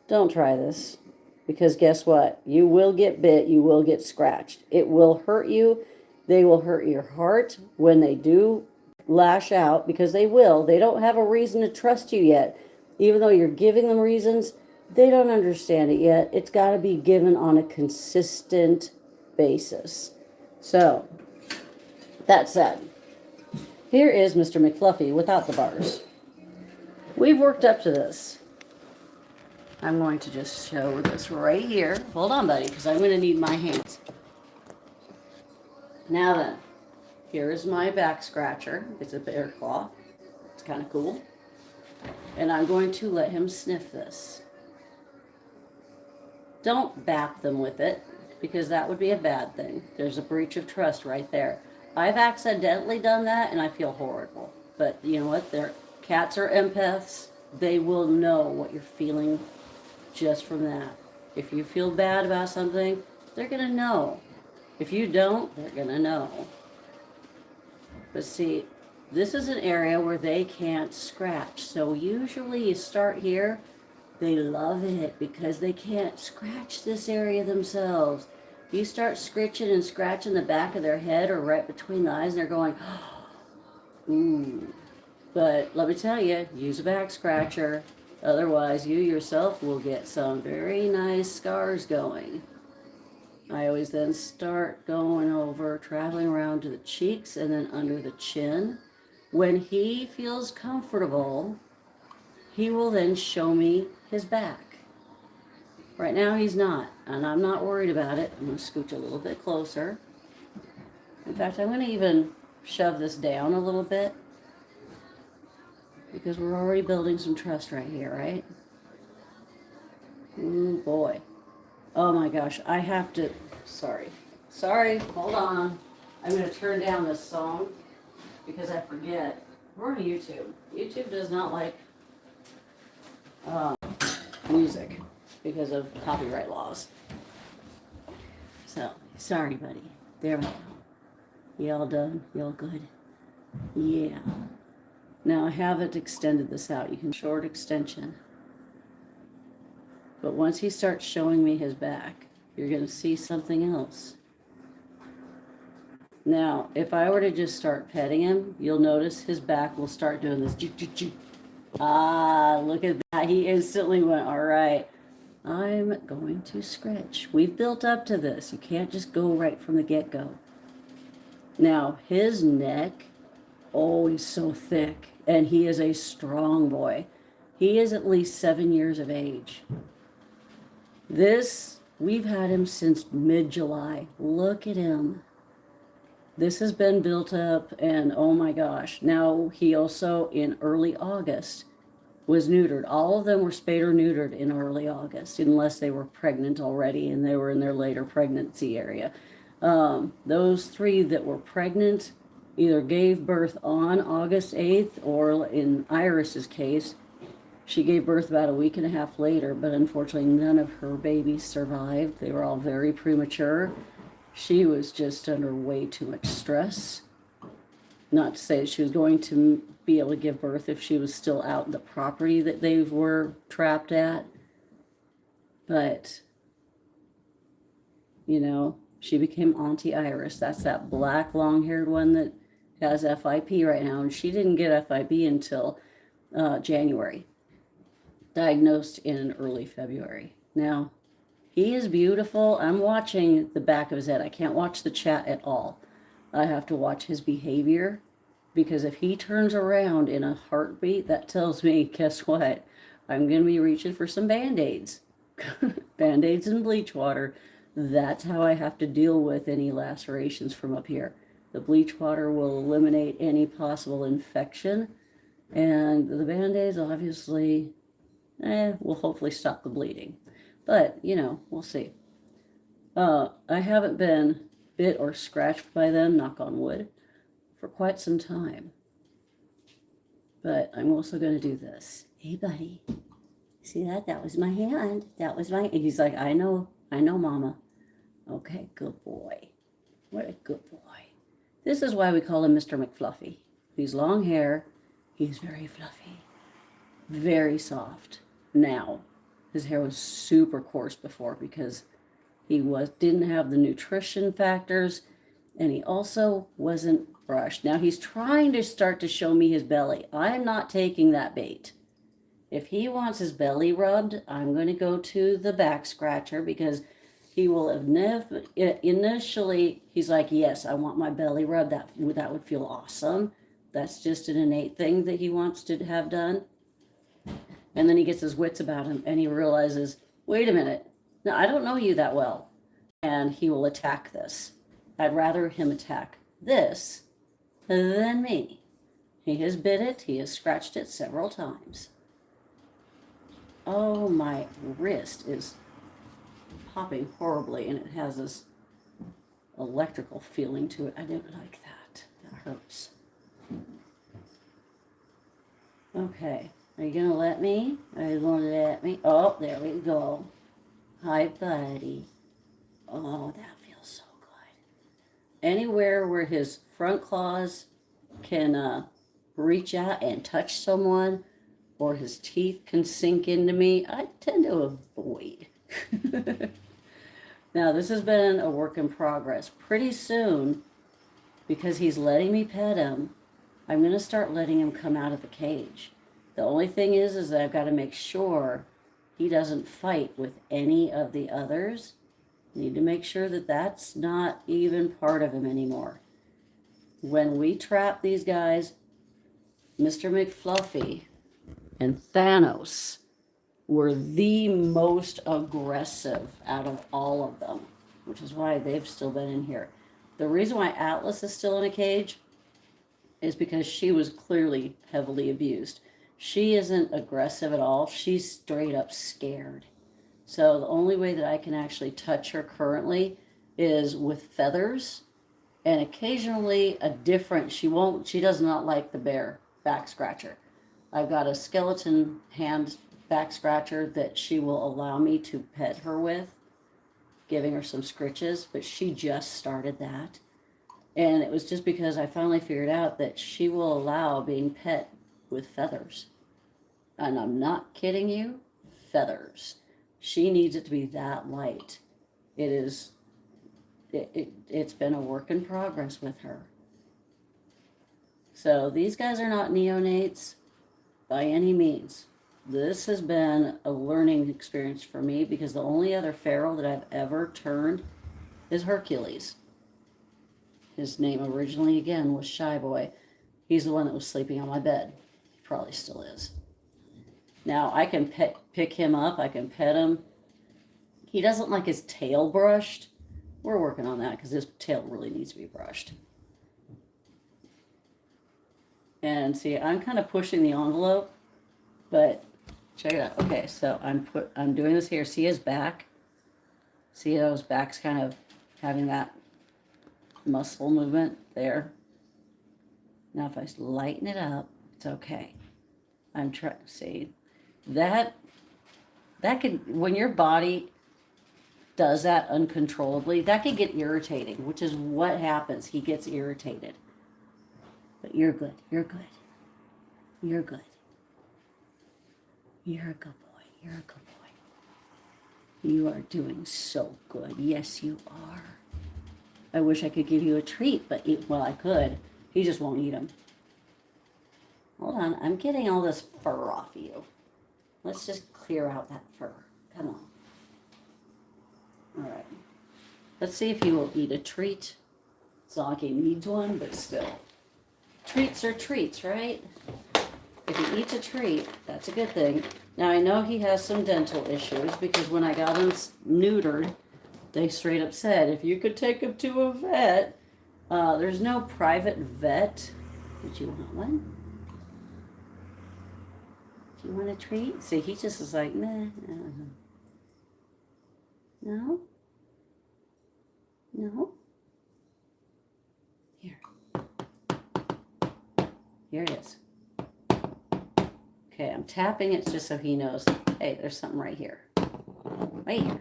C: don't try this. Because guess what? You will get bit. You will get scratched. It will hurt you. They will hurt your heart when they do lash out, because they will. They don't have a reason to trust you yet. Even though you're giving them reasons, they don't understand it yet. It's got to be given on a consistent basis. So, that said, here is Mr. McFluffy without the bars. We've worked up to this. I'm going to just show this right here. Hold on, buddy, because I'm going to need my hands. Now then, here is my back scratcher. It's a bear claw. It's kind of cool. And I'm going to let him sniff this. Don't bap them with it, because that would be a bad thing. There's a breach of trust right there. I've accidentally done that and I feel horrible. But you know what? Cats are empaths. They will know what you're feeling just from that. If you feel bad about something, they're going to know. If you don't, they're going to know. But see, this is an area where they can't scratch. So usually you start here. They love it because they can't scratch this area themselves. You start scritching and scratching the back of their head or right between the eyes, and they're going, ooh. But let me tell you, use a back scratcher. Otherwise, you yourself will get some very nice scars going. I always then start going over, traveling around to the cheeks and then under the chin. When he feels comfortable, he will then show me his back. Right now he's not, and I'm not worried about it. I'm going to scooch a little bit closer. In fact, I'm going to even shove this down a little bit because we're already building some trust right here, right? Ooh, boy. Oh my gosh, I have to, sorry, hold on. I'm going to turn down this song because I forget. We're on YouTube. YouTube does not like music because of copyright laws. So, sorry, buddy. There we go. You all done? You all good? Yeah. Now I haven't extended this out. You can short extension. But once he starts showing me his back, you're going to see something else. Now, if I were to just start petting him, you'll notice his back will start doing this. Ah, look at that. He instantly went, all right, I'm going to scratch. We've built up to this. You can't just go right from the get-go. Now, his neck, oh, he's so thick. And he is a strong boy. He is at least 7 years of age. We've had him since mid-July. Look at him. This has been built up, and oh my gosh. Now, he also, in early August, was neutered. All of them were spayed or neutered in early August, unless they were pregnant already and they were in their later pregnancy area. Those 3 that were pregnant either gave birth on August 8th, or in Iris's case, she gave birth about a week and a half later, but unfortunately none of her babies survived. They were all very premature. She was just under way too much stress. Not to say that she was going to be able to give birth if she was still out in the property that they were trapped at. But, you know, she became Auntie Iris. That's that black long-haired one that has FIP right now. And she didn't get FIP until January. Diagnosed in early February. Now, he is beautiful. I'm watching the back of his head. I can't watch the chat at all. I have to watch his behavior, because if he turns around in a heartbeat, that tells me, guess what? I'm going to be reaching for some Band-Aids. Band-Aids and bleach water. That's how I have to deal with any lacerations from up here. The bleach water will eliminate any possible infection, and the Band-Aids obviously will hopefully stop the bleeding. But, you know, we'll see. I haven't been bit or scratched by them, knock on wood, for quite some time. But I'm also going to do this. Hey, buddy. See that? That was my hand. That was my... He's like, I know, Mama. Okay, good boy. What a good boy. This is why we call him Mr. McFluffy. He's long hair. He's very fluffy. Very soft. Now, his hair was super coarse before because he didn't have the nutrition factors, and he also wasn't brushed. Now he's trying to start to show me his belly. I'm not taking that bait. If he wants his belly rubbed, I'm going to go to the back scratcher, because he will have initially, he's like, yes, I want my belly rubbed. That would feel awesome. That's just an innate thing that he wants to have done. And then he gets his wits about him and he realizes, wait a minute, now I don't know you that well. And he will attack this. I'd rather him attack this than me. He has bit it, he has scratched it several times. Oh, my wrist is popping horribly, and it has this electrical feeling to it. I don't like that. That hurts. Okay, are you gonna let me? Are you gonna let me? Oh, there we go. Hi, buddy. Oh, that feels so good. Anywhere where his front claws can reach out and touch someone, or his teeth can sink into me, I tend to avoid. Now, this has been a work in progress. Pretty soon, because he's letting me pet him, I'm going to start letting him come out of the cage. The only thing is that I've got to make sure he doesn't fight with any of the others. Need to make sure that that's not even part of him anymore. When we trap these guys, Mr. McFluffy and Thanos were the most aggressive out of all of them, which is why they've still been in here. The reason why Atlas is still in a cage is because she was clearly heavily abused. She isn't aggressive at all. She's straight up scared. So the only way that I can actually touch her currently is with feathers and occasionally a different, she does not like the bear back scratcher. I've got a skeleton hand back scratcher that she will allow me to pet her with, giving her some scritches, but she just started that. And it was just because I finally figured out that she will allow being pet with feathers. And I'm not kidding you, feathers. She needs it to be that light. It's been a work in progress with her. So these guys are not neonates by any means. This has been a learning experience for me because the only other feral that I've ever turned is Hercules. His name originally, again, was Shy Boy. He's the one that was sleeping on my bed. He probably still is. Now, I can pick him up. I can pet him. He doesn't like his tail brushed. We're working on that because his tail really needs to be brushed. And see, I'm kind of pushing the envelope, but check it out. Okay, so I'm doing this here. See his back? See how his back's kind of having that muscle movement there? Now if I lighten it up, it's okay. I'm trying to see. That could, when your body does that uncontrollably, that could get irritating, which is what happens. He gets irritated. But you're good. You're good. You're good. You're a good boy. You're a good boy. You are doing so good. Yes, you are. I wish I could give you a treat, but well, I could. He just won't eat them. Hold on. I'm getting all this fur off of you. Let's just clear out that fur. Come on. All right. Let's see if he will eat a treat. It's not like he needs one, but still. Treats are treats, right? If he eats a treat, that's a good thing. Now, I know he has some dental issues because when I got him neutered, they straight up said, if you could take him to a vet, there's no private vet. Would you want one? Do you want a treat? See, he just is like, meh. No? No? Here. Here it is. Okay, I'm tapping it just so he knows, hey, there's something right here. Right here.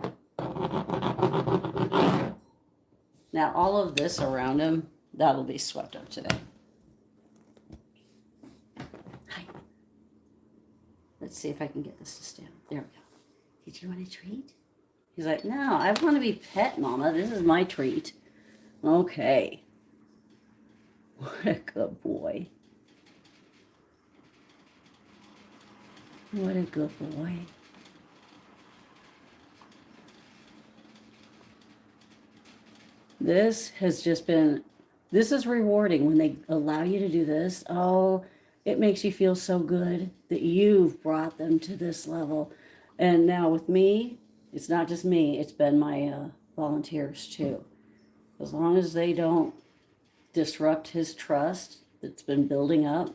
C: Now, all of this around him, that'll be swept up today. Hi. Let's see if I can get this to stand. There we go. Did you want a treat? He's like, no, I want to be pet, Mama. This is my treat. Okay. What a good boy. What a good boy. This is rewarding when they allow you to do this. Oh, it makes you feel so good that you've brought them to this level. And now with me, it's not just me, it's been my volunteers too. As long as they don't disrupt his trust that's been building up.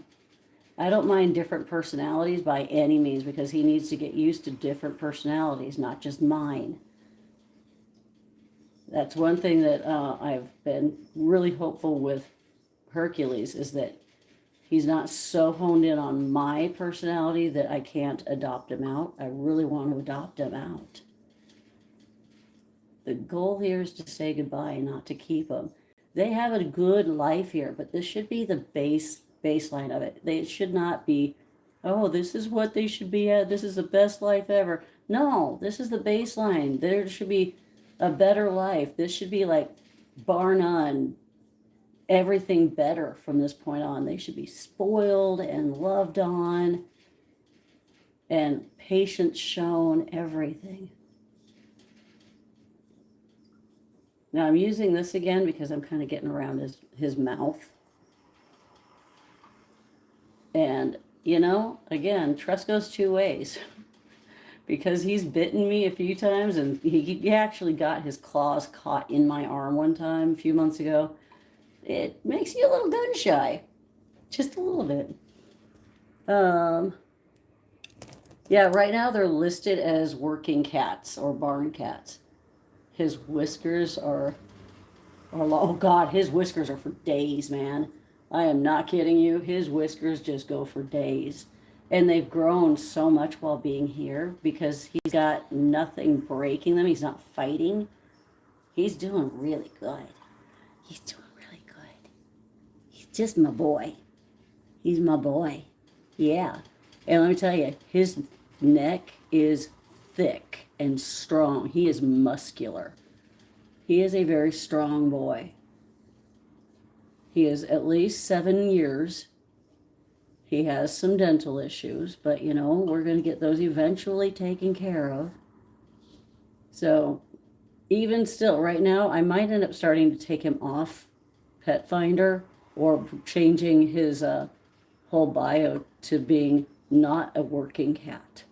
C: I don't mind different personalities by any means, because he needs to get used to different personalities, not just mine. That's one thing that I've been really hopeful with Hercules, is that he's not so honed in on my personality that I can't adopt him out. I really want to adopt him out. The goal here is to say goodbye, not to keep him. They have a good life here, but this should be the baseline of it. They should not be, oh, this is what they should be at. This is the best life ever. No, this is the baseline. There should be a better life. This should be like bar none, everything better from this point on. They should be spoiled and loved on and patience shown, everything. Now I'm using this again because I'm kind of getting around his mouth. And, you know, again, trust goes two ways. Because he's bitten me a few times, and he actually got his claws caught in my arm one time a few months ago. It makes you a little gun shy. Just a little bit. Yeah, right now they're listed as working cats or barn cats. His whiskers are oh God, his whiskers are for days, man. I am not kidding you. His whiskers just go for days. And they've grown so much while being here because he's got nothing breaking them. He's not fighting. He's doing really good. He's doing really good. He's just my boy. He's my boy. Yeah. And let me tell you, his neck is thick and strong. He is muscular. He is a very strong boy. He is at least 7 years. He has some dental issues, but you know, we're going to get those eventually taken care of. So even still, right now, I might end up starting to take him off Pet Finder or changing his whole bio to being not a working cat,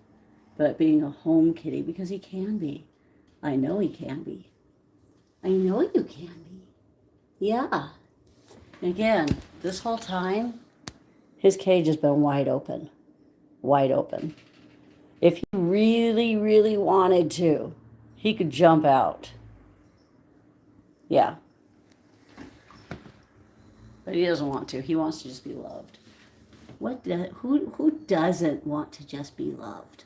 C: but being a home kitty, because he can be. I know he can be. I know you can be. Yeah. Again, this whole time, his cage has been wide open. Wide open. If he really, really wanted to, he could jump out. Yeah. But he doesn't want to. He wants to just be loved. Who doesn't want to just be loved?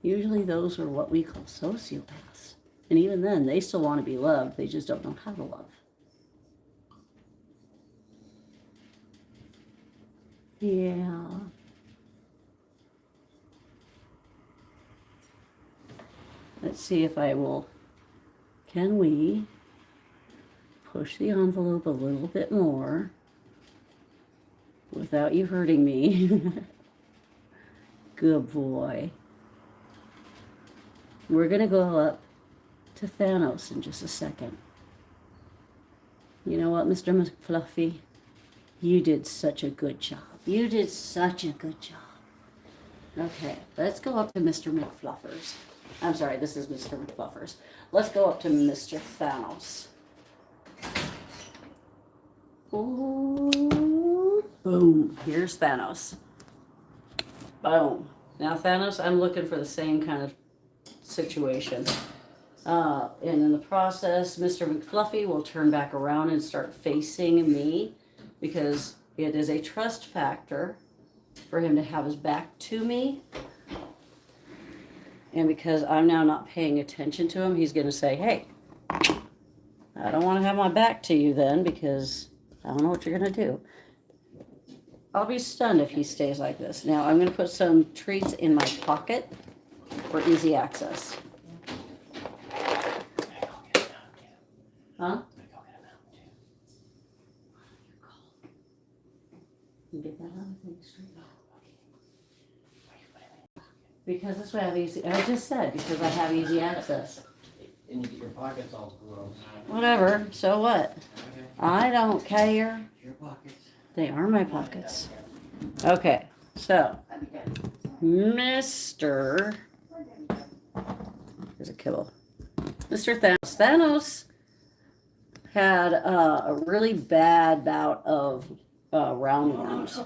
C: Usually those are what we call sociopaths. And even then, they still want to be loved. They just don't know how to love. Yeah. Let's see if I will. Can we push the envelope a little bit more without you hurting me? Good boy. We're going to go up to Thanos in just a second. You know what, Mr. McFluffy? You did such a good job. You did such a good job. Okay, let's go up to Mr. McFluffers. I'm sorry, this is Mr. McFluffers. Let's go up to Mr. Thanos. Ooh, boom. Here's Thanos. Boom. Now, Thanos, I'm looking for the same kind of situation. And in the process, Mr. McFluffy will turn back around and start facing me, because it is a trust factor for him to have his back to me. And because I'm now not paying attention to him, he's going to say, hey, I don't want to have my back to you then, because I don't know what you're going to do. I'll be stunned if he stays like this. Now, I'm going to put some treats in my pocket for easy access. Huh? You get that out of the street. Because this way I have easy. I just said because I have easy access.
B: And you get your pockets all gross.
C: Whatever. So what?
B: Okay.
C: I don't care.
B: Your pockets.
C: They are my pockets. Okay. So, Mr. There's a kibble. Mr. Thanos. Thanos. had a really bad bout of roundworms.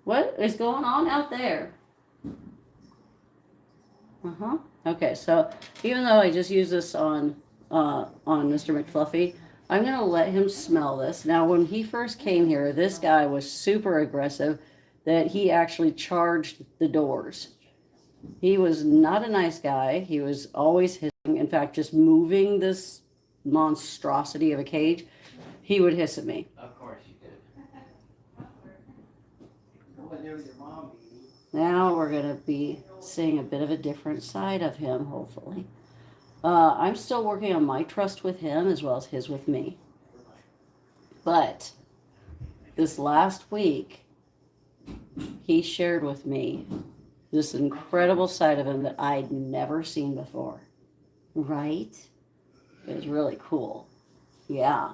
C: What is going on out there? Okay, so even though I just used this on Mr. McFluffy, I'm gonna let him smell this. Now, when he first came here, this guy was super aggressive that he actually charged the doors. He was not a nice guy. He was always hissing. In fact, just moving this monstrosity of a cage, he would hiss at me.
B: Of course you did. What there with your mom, baby?
C: Now we're going to be seeing a bit of a different side of him, hopefully. I'm still working on my trust with him as well as his with me. But this last week, he shared with me this incredible side of him that I'd never seen before. Right? It was really cool. Yeah.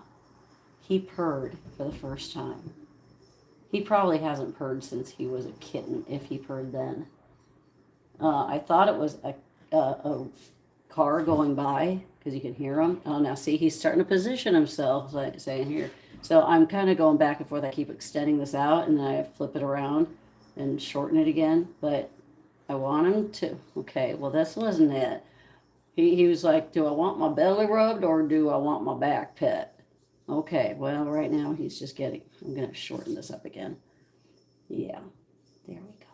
C: He purred for the first time. He probably hasn't purred since he was a kitten, if he purred then. I thought it was a car going by, because you can hear him. Oh, now see, he's starting to position himself, like saying here. So I'm kind of going back and forth. I keep extending this out, and then I flip it around and shorten it again. But I want him to, okay, well, this wasn't it. He was like, do I want my belly rubbed or do I want my back pet? Okay, well, right now he's just getting, I'm going to shorten this up again. Yeah, there we go.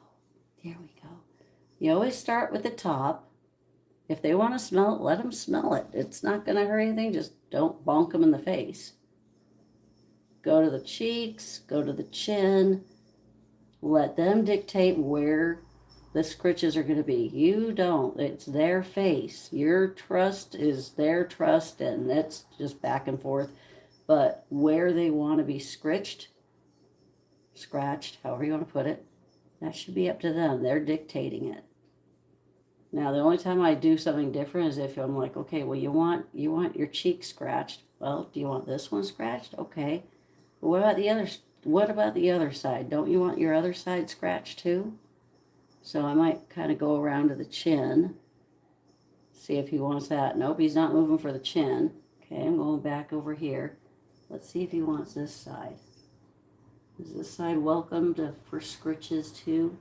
C: There we go. You always start with the top. If they want to smell it, let them smell it. It's not going to hurt anything. Just don't bonk them in the face. Go to the cheeks, go to the chin. Let them dictate where the scritches are going to be. You don't. It's their face. Your trust is their trust, and it's just back and forth. But where they want to be scratched, however you want to put it, that should be up to them. They're dictating it. Now, the only time I do something different is if I'm like, okay, well, you want your cheek scratched. Well, do you want this one scratched? Okay. But what about the other? What about the other side? Don't you want your other side scratched too? So I might kind of go around to the chin, see if he wants that. Nope, he's not moving for the chin. Okay, I'm going back over here. Let's see if he wants this side. Is this side welcome for scritches too?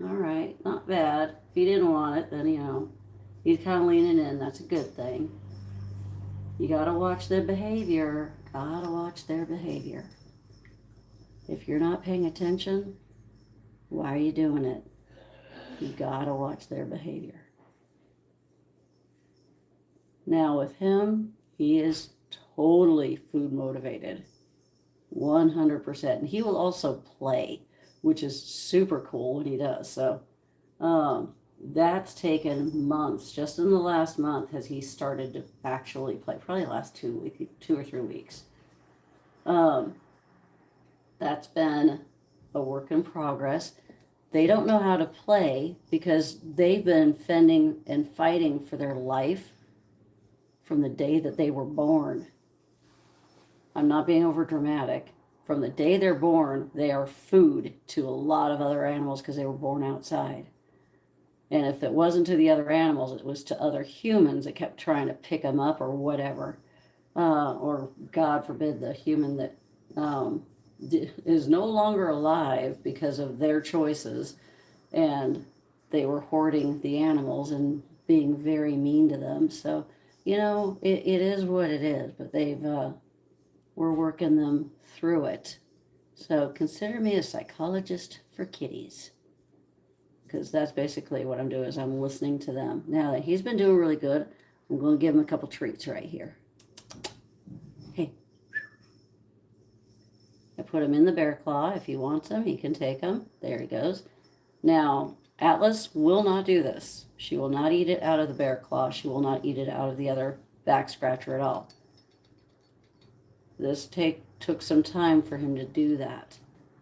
C: All right, not bad. If he didn't want it, then, he's kind of leaning in. That's a good thing. You got to watch their behavior. Got to watch their behavior. If you're not paying attention, why are you doing it? You got to watch their behavior. Now with him, he is totally food motivated. 100%. And he will also play, which is super cool when he does. So that's taken months. Just in the last month has he started to actually play. Probably the last 2 or 3 weeks. That's been a work in progress. They don't know how to play because they've been fending and fighting for their life from the day that they were born. I'm not being over dramatic. From the day they're born, they are food to a lot of other animals because they were born outside. And if it wasn't to the other animals, it was to other humans that kept trying to pick them up or whatever. Or God forbid, the human that is no longer alive because of their choices. And they were hoarding the animals and being very mean to them. So, it is what it is. But we're working them through it. So consider me a psychologist for kitties. Because that's basically what I'm doing is I'm listening to them. Now that he's been doing really good, I'm going to give him a couple treats right here. Hey. I put him in the bear claw. If he wants them, he can take them. There he goes. Now, Atlas will not do this. She will not eat it out of the bear claw. She will not eat it out of the other back scratcher at all. This took some time for him to do that.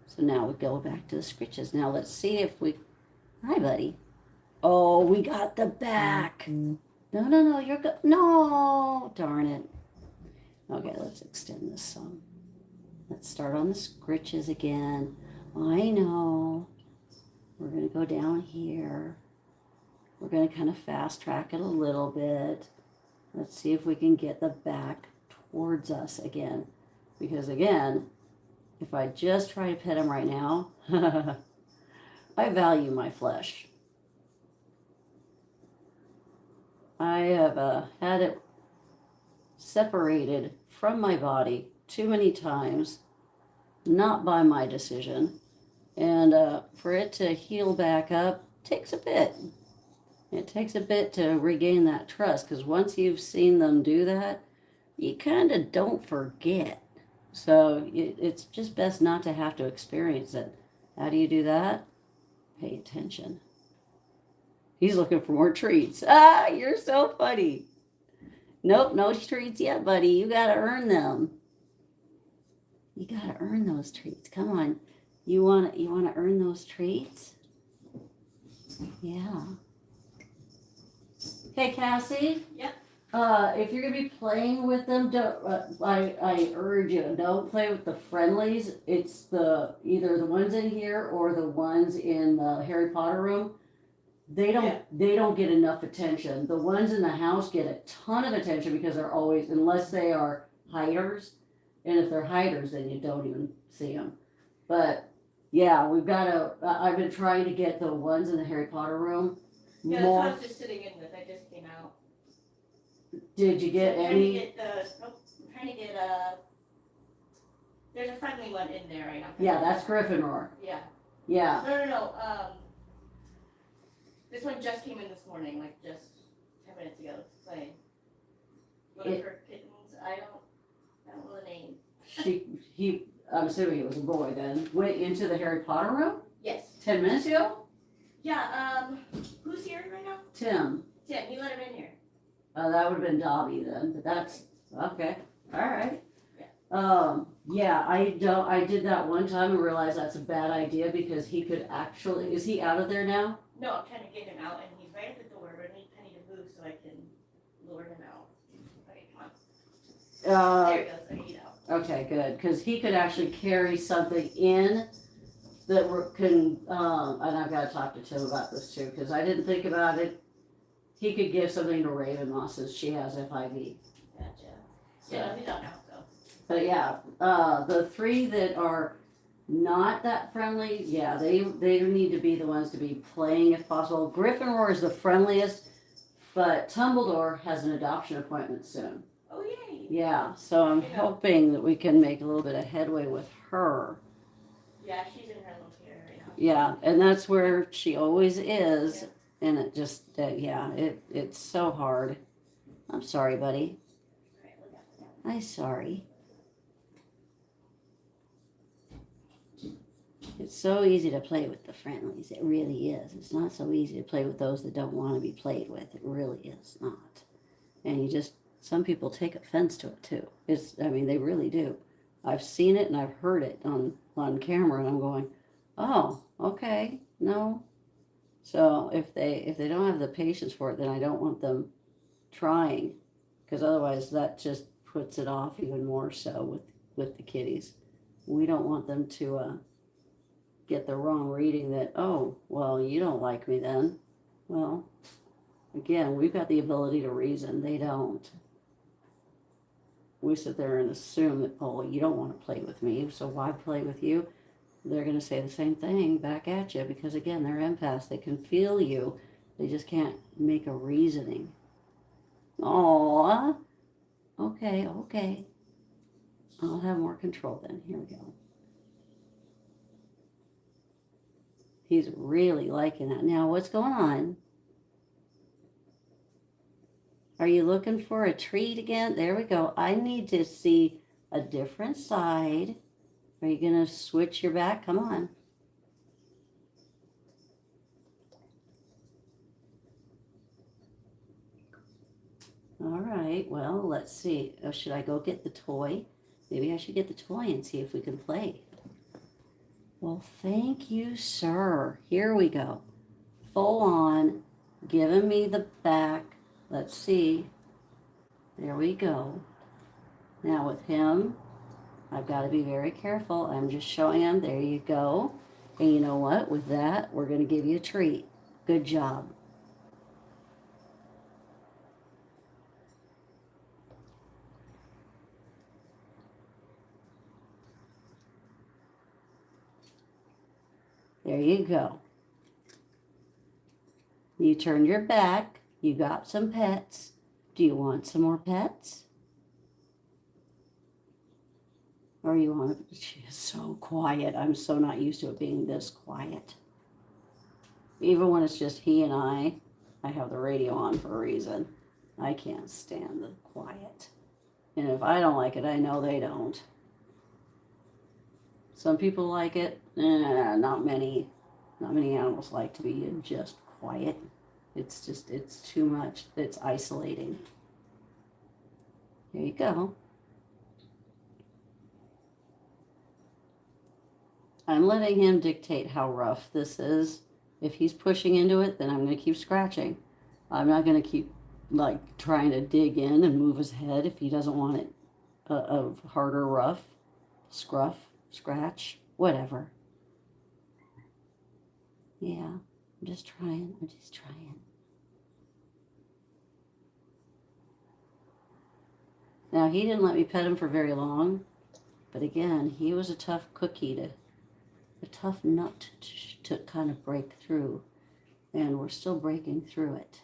C: So now we go back to the scritches. Now let's see if we... Hi, buddy. Oh, we got the back. No, you're good. No, darn it. Okay, let's extend this some. Let's start on the scritches again. I know. We're going to go down here. We're going to kind of fast track it a little bit. Let's see if we can get the back towards us again. Because again, if I just try to pet him right now, I value my flesh. I have had it separated from my body too many times, not by my decision. And for it to heal back up takes a bit. It takes a bit to regain that trust, because once you've seen them do that, you kind of don't forget. So it's just best not to have to experience it. How do you do that? Pay attention. He's looking for more treats. Ah, you're so funny. Nope, no treats yet, buddy. You got to earn them. You got to earn those treats. Come on. You want to earn those treats? Yeah. Hey, Cassie.
D: Yep.
C: If you're gonna be playing with them, don't. I urge you, don't play with the friendlies. It's either the ones in here or the ones in the Harry Potter room. They don't get enough attention. The ones in the house get a ton of attention because they're always, unless they are hiders, and if they're hiders, then you don't even see them. But yeah, we've got to. I've been trying to get the ones in the Harry Potter room.
D: Yeah, that's what I was just sitting in with. I just came out.
C: Did you get any?
D: I'm trying to get there's a friendly one in there right now.
C: Yeah, that's Gryffindor.
D: Yeah.
C: Yeah.
D: No. This one just came in this morning, like just 10 minutes ago. It's playing. Looking for kittens. I don't know the name.
C: I'm assuming it was a boy then. Went into the Harry Potter room?
D: Yes.
C: 10 minutes ago?
D: Yeah. Who's here right now?
C: Tim.
D: Tim. He let him in here.
C: That would have been Dobby then, but that's okay. All right.
D: Yeah.
C: Yeah, I did that one time and realized that's a bad idea because he could actually, is he out of there now?
D: No, I'm trying to get him out, and he's right at the door, but I need Penny to move so I can lure him out. Okay, come on. There he goes. I need out.
C: Okay, good, because he could actually carry something in that can, and I've got to talk to Tim about this too, because I didn't think about it. He could give something to Raven Moss as she has FIV.
D: Gotcha. Yeah, he's out now, so.
C: But yeah, the three that are not that friendly, yeah, they need to be the ones to be playing if possible. Gryffindor is the friendliest, but Tumbledore has an adoption appointment soon.
D: Oh, yay.
C: Yeah, so I'm hoping that we can make a little bit of headway with her.
D: Yeah, she's in her little theater right now.
C: Yeah, and that's where she always is. Yeah. And it just, it's so hard. I'm sorry, buddy. I'm sorry. It's so easy to play with the friendlies. It really is. It's not so easy to play with those that don't want to be played with. It really is not. And some people take offense to it too. They really do. I've seen it and I've heard it on camera and I'm going, oh, okay, no. So if they don't have the patience for it, then I don't want them trying, because otherwise that just puts it off even more so with the kitties. We don't want them to get the wrong reading that, oh, well, you don't like me then. Well, again, we've got the ability to reason. They don't. We sit there and assume that, oh, you don't want to play with me, so why play with you? They're going to say the same thing back at you because, again, they're empaths. They can feel you. They just can't make a reasoning. Aw. Okay. I'll have more control then. Here we go. He's really liking that. Now, what's going on? Are you looking for a treat again? There we go. I need to see a different side. Are you going to switch your back? Come on. All right. Well, let's see. Should I go get the toy? Maybe I should get the toy and see if we can play. Well, thank you, sir. Here we go. Full on. Giving me the back. Let's see. There we go. Now with him, I've got to be very careful. I'm just showing him. There you go. And you know what? With that, we're going to give you a treat. Good job. There you go. You turned your back. You got some pets. Do you want some more pets? Or you want to? She is so quiet. I'm so not used to it being this quiet. Even when it's just he and I have the radio on for a reason. I can't stand the quiet. And if I don't like it, I know they don't. Some people like it. Not many. Not many animals like to be in just quiet. It's too much. It's isolating. Here you go. I'm letting him dictate how rough this is. If he's pushing into it, then I'm going to keep scratching. I'm not going to keep like trying to dig in and move his head if he doesn't want it a harder rough, scruff, scratch, whatever. Yeah, I'm just trying. Now, he didn't let me pet him for very long, but again, he was a tough cookie a tough nut to kind of break through, and we're still breaking through it.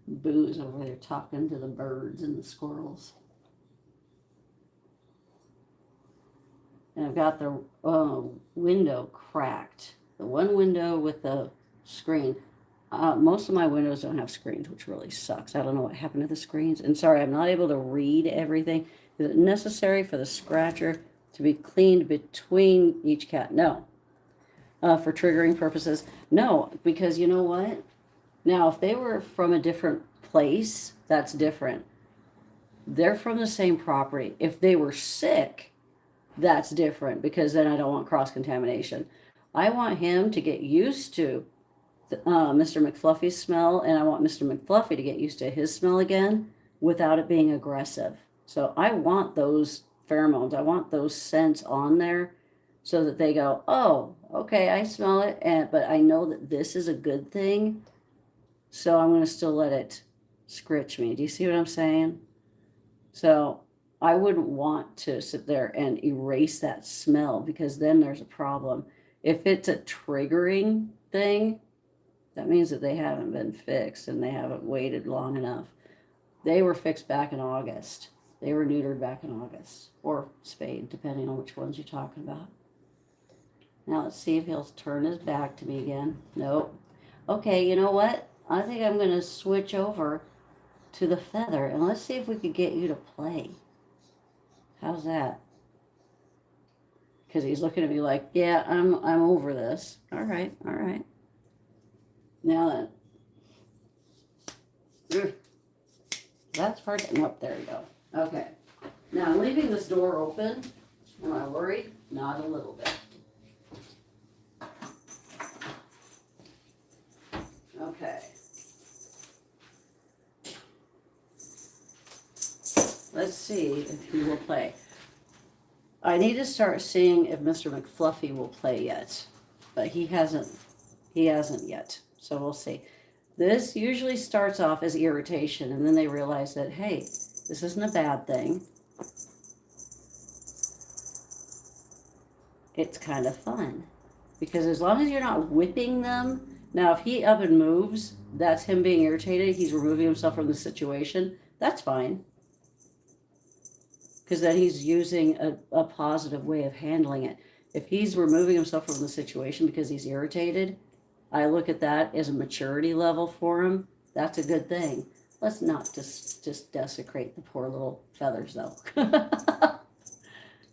C: Boo's over there talking to the birds and the squirrels. And I've got the window cracked. The one window with the screen. Most of my windows don't have screens, which really sucks. I don't know what happened to the screens. And sorry, I'm not able to read everything. Is it necessary for the scratcher to be cleaned between each cat? No. For triggering purposes? No, because you know what? Now, if they were from a different place, that's different. They're from the same property. If they were sick, that's different, because then I don't want cross-contamination. I want him to get used to Mr. McFluffy's smell, and I want Mr. McFluffy to get used to his smell again without it being aggressive. So I want those pheromones, I want those scents on there so that they go, oh, okay, I smell it, but I know that this is a good thing, so I'm going to still let it scritch me. Do you see what I'm saying? So I wouldn't want to sit there and erase that smell, because then there's a problem. If it's a triggering thing, that means that they haven't been fixed and they haven't waited long enough. They were fixed back in August. They were neutered back in August, or spayed, depending on which ones you're talking about. Now let's see if he'll turn his back to me again. Nope. Okay, you know what? I think I'm going to switch over to the feather, and let's see if we could get you to play. How's that? Because he's looking at me like, yeah, I'm over this. All right. Now then, that's part. Nope, there you go. Okay. Now I'm leaving this door open. Am I worried? Not a little bit. Okay. Let's see if he will play. I need to start seeing if Mr. McFluffy will play yet, but he hasn't yet. So we'll see. This usually starts off as irritation, and then they realize that, hey, this isn't a bad thing. It's kind of fun. Because as long as you're not whipping them, now if he up and moves, that's him being irritated, he's removing himself from the situation, that's fine. Because then he's using a positive way of handling it. If he's removing himself from the situation because he's irritated, I look at that as a maturity level for him. That's a good thing. Let's not just desecrate the poor little feathers, though.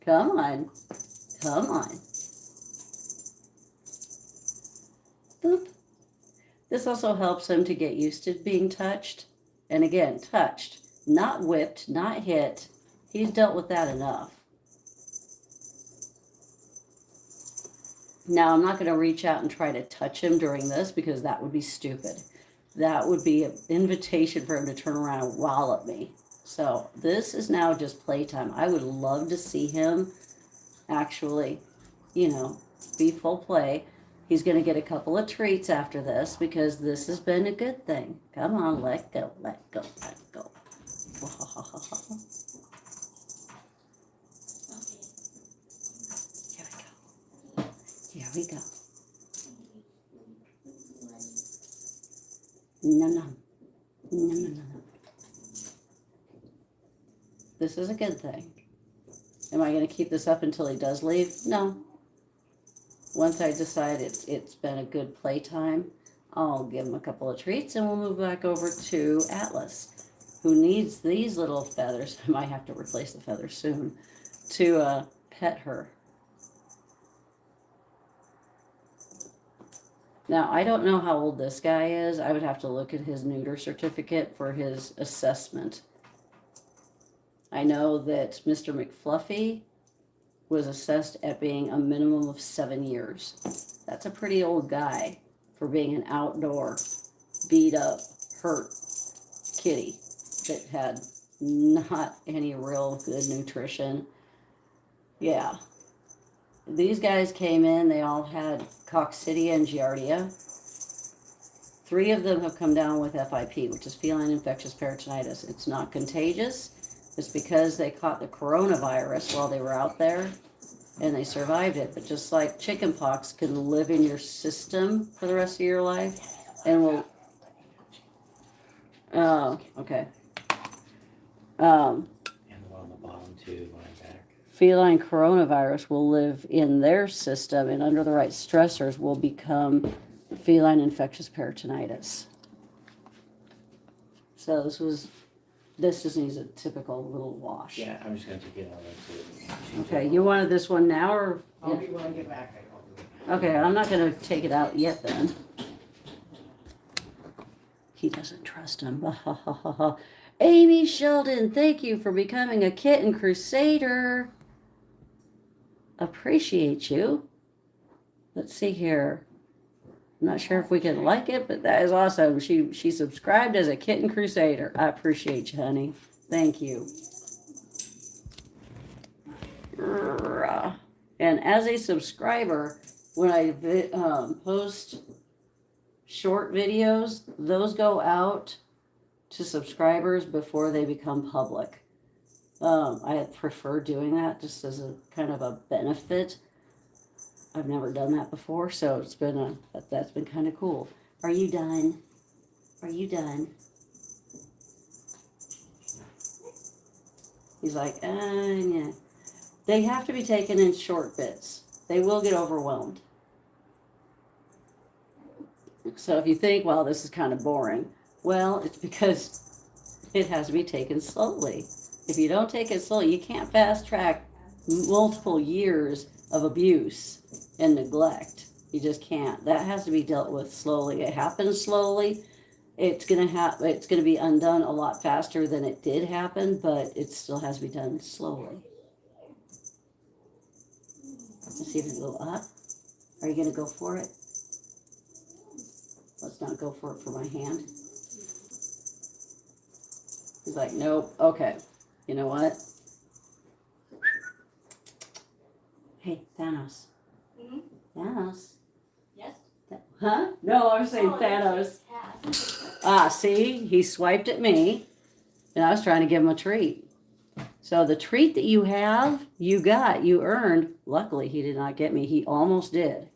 C: Come on. Boop. This also helps him to get used to being touched. And again, touched, not whipped, not hit. He's dealt with that enough. Now, I'm not going to reach out and try to touch him during this, because that would be stupid. That would be an invitation for him to turn around and wallop me. So this is now just playtime. I would love to see him actually, be full play. He's going to get a couple of treats after this, because this has been a good thing. Come on, let go. we go. No, no. No, no, no, no. This is a good thing. Am I going to keep this up until he does leave? No. Once I decide it's been a good playtime, I'll give him a couple of treats and we'll move back over to Atlas, who needs these little feathers. I might have to replace the feathers soon to pet her. Now, I don't know how old this guy is. I would have to look at his neuter certificate for his assessment. I know that Mr. McFluffy was assessed at being a minimum of 7 years. That's a pretty old guy for being an outdoor, beat up, hurt kitty that had not any real good nutrition. Yeah. These guys came in, they all had coccidia and giardia. 3 of them have come down with FIP, which is feline infectious peritonitis. It's not contagious. It's because they caught the coronavirus while they were out there and they survived it. But just like chickenpox can live in your system for the rest of your life and will. Oh, okay.
B: And the one on the bottom too, going back.
C: Feline coronavirus will live in their system and under the right stressors will become feline infectious peritonitis. So this just needs a typical little wash.
B: Yeah, I'm just gonna take it out of it.
C: Okay, you wanted this one now or?
B: I'll be when I get back. I'll do it.
C: Okay, I'm not gonna take it out yet then. He doesn't trust him. Amy Sheldon, thank you for becoming a kitten crusader. Appreciate you. Let's see here. I'm not sure if we can like it, but that is awesome. She subscribed as a kitten crusader. I appreciate you, honey. Thank you. And as a subscriber, when I post short videos, those go out to subscribers before they become public. I prefer doing that just as a kind of a benefit. I've never done that before, so that's been kind of cool. Are you done? Are you done? He's like, yeah. They have to be taken in short bits. They will get overwhelmed. So if you think, well, this is kind of boring, well, it's because it has to be taken slowly. If you don't take it slowly, you can't fast track multiple years of abuse and neglect. You just can't. That has to be dealt with slowly. It happens slowly. It's gonna be undone a lot faster than it did happen, but it still has to be done slowly. Let's see if we can go up. Are you gonna go for it? Let's not go for it for my hand. He's like, nope. Okay. You know what? Hey, Thanos.
D: Mm-hmm.
C: Thanos.
D: Yes?
C: Huh? No, I was saying Thanos. Ah, see? He swiped at me, and I was trying to give him a treat. So the treat that you have, you got, you earned. Luckily, he did not get me. He almost did.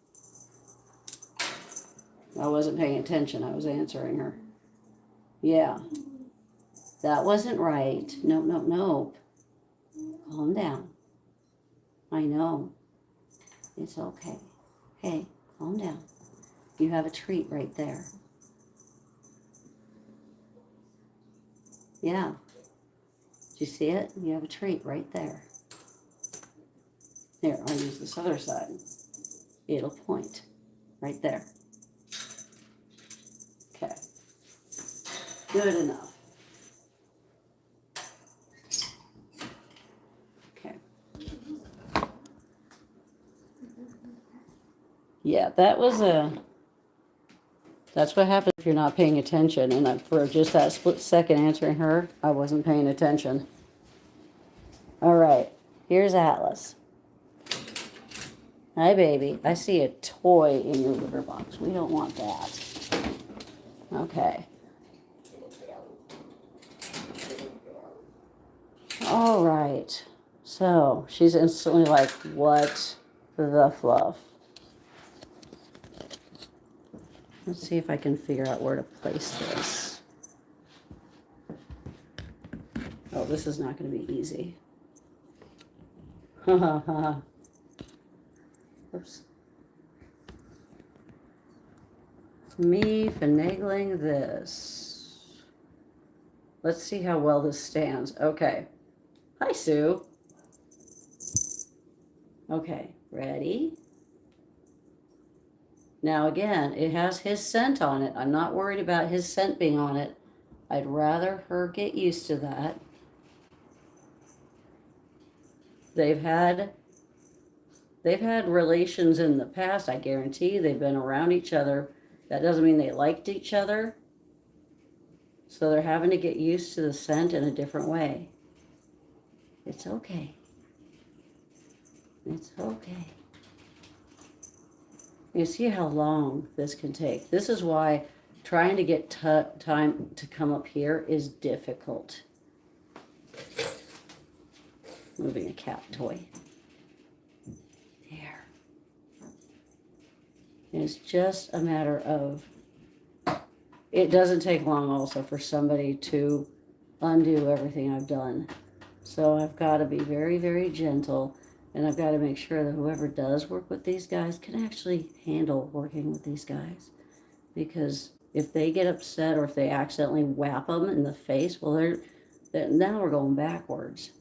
C: I wasn't paying attention. I was answering her. Yeah. That wasn't right. No, no, no. Calm down. I know. It's okay. Hey, calm down. You have a treat right there. Yeah. Did you see it? You have a treat right there. There, I'll use this other side. It'll point right there. Okay. Good enough. Okay. Yeah, that's what happens if you're not paying attention. And for just that split second answering her, I wasn't paying attention. All right, here's Atlas. Hi, baby. I see a toy in your litter box. We don't want that. Okay. All right. So she's instantly like, what the fluff? Let's see if I can figure out where to place this. Oh, this is not going to be easy. Ha ha ha. Oops. Me finagling this. Let's see how well this stands. Okay. Hi, Sue. Okay, ready? Now again, it has his scent on it. I'm not worried about his scent being on it. I'd rather her get used to that. They've had relations in the past, I guarantee. They've been around each other. That doesn't mean they liked each other. So they're having to get used to the scent in a different way. It's okay. It's okay. You see how long this can take. This is why trying to get time to come up here is difficult. Moving a cat toy. There. And it's just a matter of, it doesn't take long also for somebody to undo everything I've done. So I've got to be very, very gentle, and I've got to make sure that whoever does work with these guys can actually handle working with these guys. Because if they get upset or if they accidentally whap them in the face, well, now we're going backwards.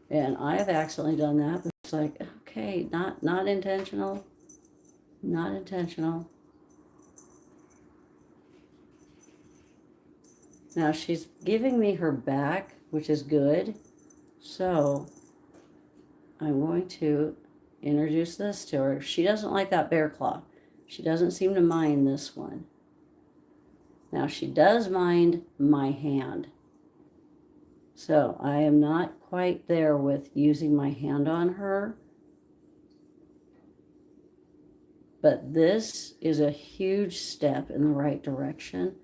C: And I've accidentally done that, but it's like, okay, not intentional, not intentional. Now she's giving me her back, which is good. So I'm going to introduce this to her. She doesn't like that bear claw. She doesn't seem to mind this one. Now she does mind my hand. So I am not quite there with using my hand on her. But this is a huge step in the right direction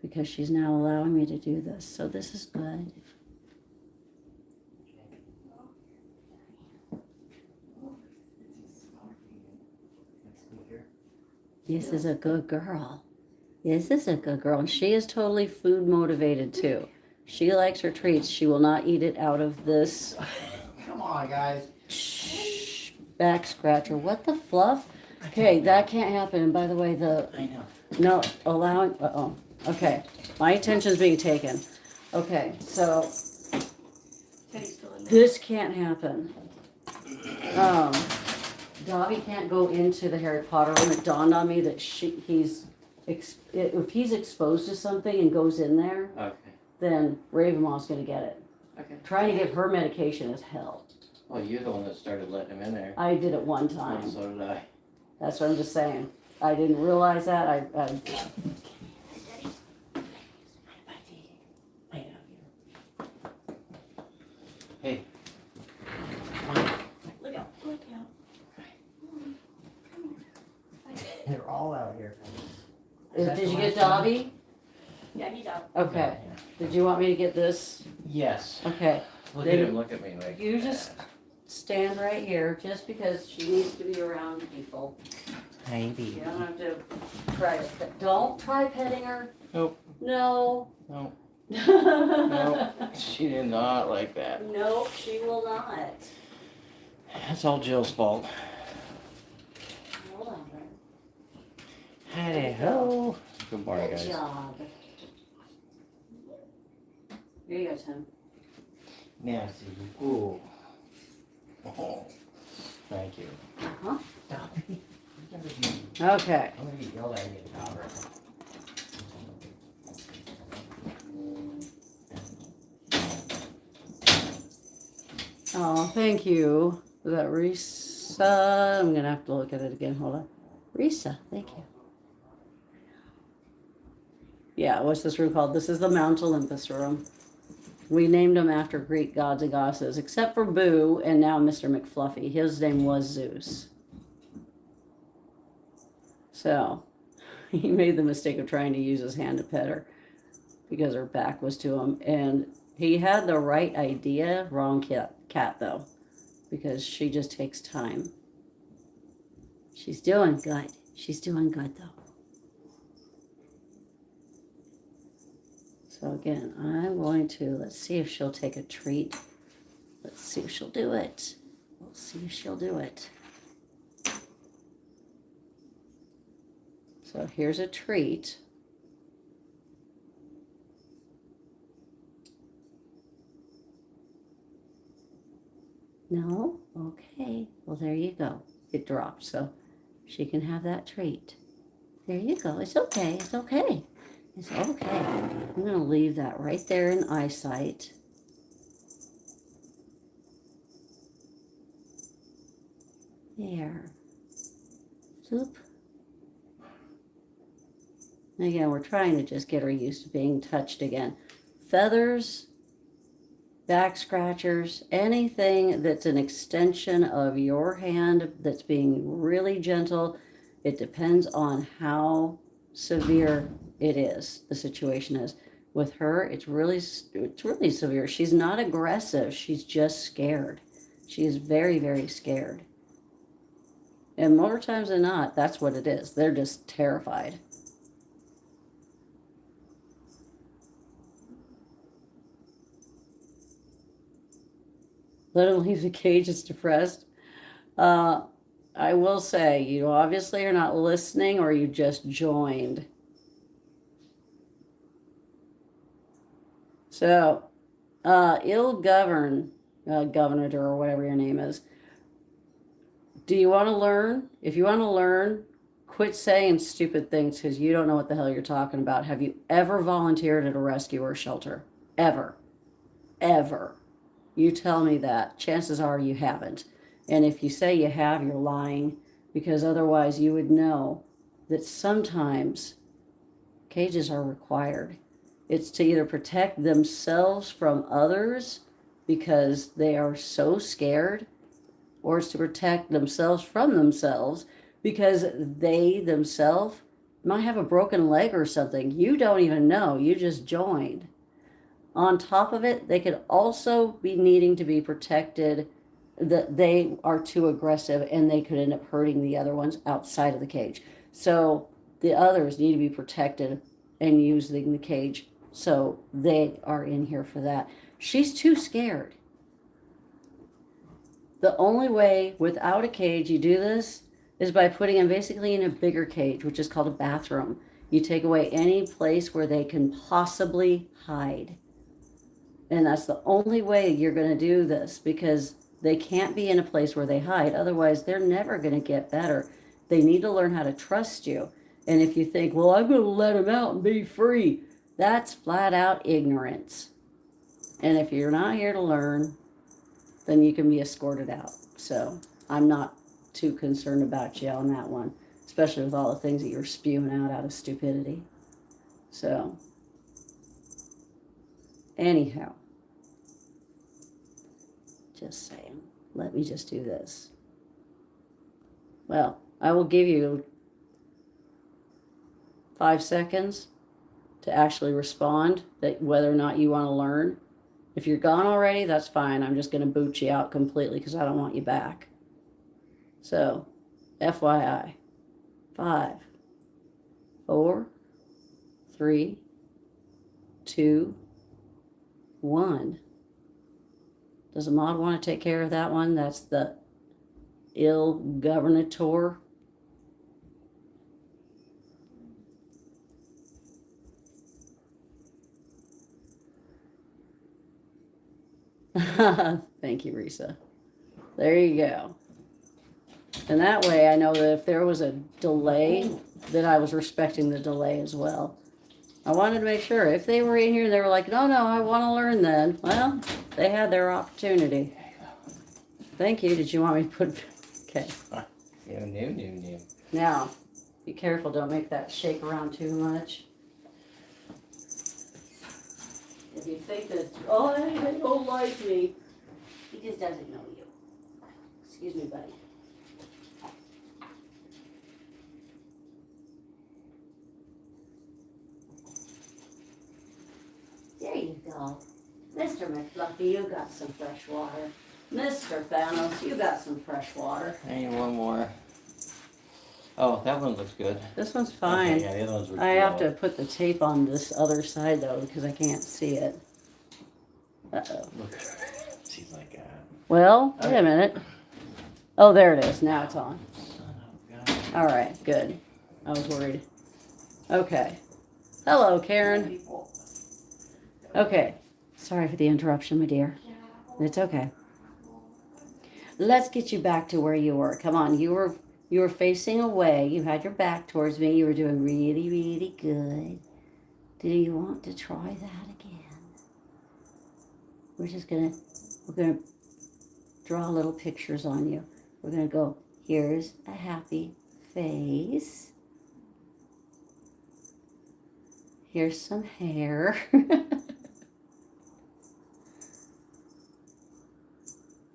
C: because she's now allowing me to do this. So this is good. This is a good girl. This is a good girl. And she is totally food motivated too. She likes her treats. She will not eat it out of this.
B: Come on, guys.
C: Shh, back scratcher. What the fluff? Okay, that can't happen. And by the way,
B: I know.
C: no, allowing, okay. My attention is being taken. Okay, so this can't happen. Dobby can't go into the Harry Potter room. It dawned on me that if he's exposed to something and goes in there,
B: Okay.
C: then Ravenmaw's gonna get it.
B: Okay.
C: Trying to give her medication is hell.
B: Well, you're the one that started letting him in there.
C: I did it one time.
B: Oh, so did I.
C: That's what I'm just saying. I didn't realize that. I
B: Hey.
D: Look out, look out.
B: They're all out here.
C: Did you get Dobby?
D: Yeah, he's out.
C: Okay. Did you want me to get this?
B: Yes.
C: Okay.
B: Look at him, look at me like.
C: You just stand right here, just because she needs to be around people.
B: Maybe.
C: You don't have to try to. Don't try petting her.
B: Nope.
C: No.
B: No.
C: No.
B: No. She did not like that.
C: Nope, she will not.
B: That's all Jill's fault.
C: Hold on.
B: Howdy ho. Good morning,
C: Good
B: guys.
C: job. Here you go, Tim.
B: Merci beaucoup. Oh, thank you.
C: Uh-huh.
B: Dobby.
C: Okay.
B: I'm gonna get yelled at and get a cover.
C: Oh, thank you. Was that Risa? I'm gonna have to look at it again. Hold on. Risa, thank you. Yeah, what's this room called? This is the Mount Olympus room. We named them after Greek gods and goddesses, except for Boo and now Mr. McFluffy. His name was Zeus. So he made the mistake of trying to use his hand to pet her because her back was to him. And he had the right idea, wrong cat though, because she just takes time. She's doing good. She's doing good though. So again, I'm going to, let's see if she'll take a treat. Let's see if she'll do it. We'll see if she'll do it. So here's a treat. No? Okay. Well, there you go. It dropped, so she can have that treat. There you go. It's okay. It's okay. It's okay. I'm going to leave that right there in eyesight. There. Floop. Again, we're trying to just get her used to being touched again. Feathers, back scratchers, anything that's an extension of your hand that's being really gentle. It depends on how severe it is, the situation is. With her, it's really severe. She's not aggressive. She's just scared. She is very, very scared. And more times than not, that's what it is. They're just terrified. Let him leave the cage, it's depressed. I will say, you obviously are not listening or you just joined. So, governor or whatever your name is. Do you want to learn? If you want to learn, quit saying stupid things because you don't know what the hell you're talking about. Have you ever volunteered at a rescue or shelter? Ever. Ever. You tell me that. Chances are you haven't. And if you say you have, you're lying, because otherwise you would know that sometimes cages are required. It's to either protect themselves from others because they are so scared, or it's to protect themselves from themselves because they themselves might have a broken leg or something. You don't even know. You just joined. On top of it, they could also be needing to be protected, that they are too aggressive and they could end up hurting the other ones outside of the cage. So the others need to be protected and using the cage. So they are in here for that. She's too scared. The only way without a cage you do this is by putting them basically in a bigger cage, which is called a bathroom. You take away any place where they can possibly hide. And that's the only way you're going to do this, because they can't be in a place where they hide. Otherwise, they're never going to get better. They need to learn how to trust you. And if you think, well, I'm going to let them out and be free, that's flat out ignorance. And if you're not here to learn, then you can be escorted out. So I'm not too concerned about you on that one, especially with all the things that you're spewing out of stupidity. So anyhow, just saying, let me just do this. Well, I will give you 5 seconds to actually respond, that whether or not you want to learn. If you're gone already, that's fine. I'm just going to boot you out completely because I don't want you back. So, FYI, 5, 4, 3, 2, 1. Does the mod want to take care of that one? That's the governator. Thank you, Risa. There you go. And that way I know that if there was a delay, that I was respecting the delay as well. I wanted to make sure if they were in here and they were like, no, I want to learn then. Well, they had their opportunity. Thank you. Did you want me to put... Okay.
B: No.
C: Now, be careful. Don't make that shake around too much. If you think that, oh, they don't like me, he just doesn't know you. Excuse me, buddy. There you go. Mr. McFluffy, you got some fresh water. Mr. Thanos, you got some fresh water.
B: I need one more. Oh, that one looks good.
C: This one's
B: Okay,
C: fine.
B: yeah, the other ones were
C: I have
B: yellow.
C: to put the tape on this other side though because I can't see it. Uh-oh.
B: Look. She's like,
C: Well, wait a minute. Oh, there it is. Now it's on.
B: son of a gun.
C: All right, good. I was worried. Okay. Hello, Karen. Okay. Sorry for the interruption, my dear. It's okay. Let's get you back to where you were. Come on. You were facing away. You had your back towards me. You were doing really, really good. Do you want to try that again? We're gonna draw little pictures on you. We're gonna go, here's a happy face. Here's some hair.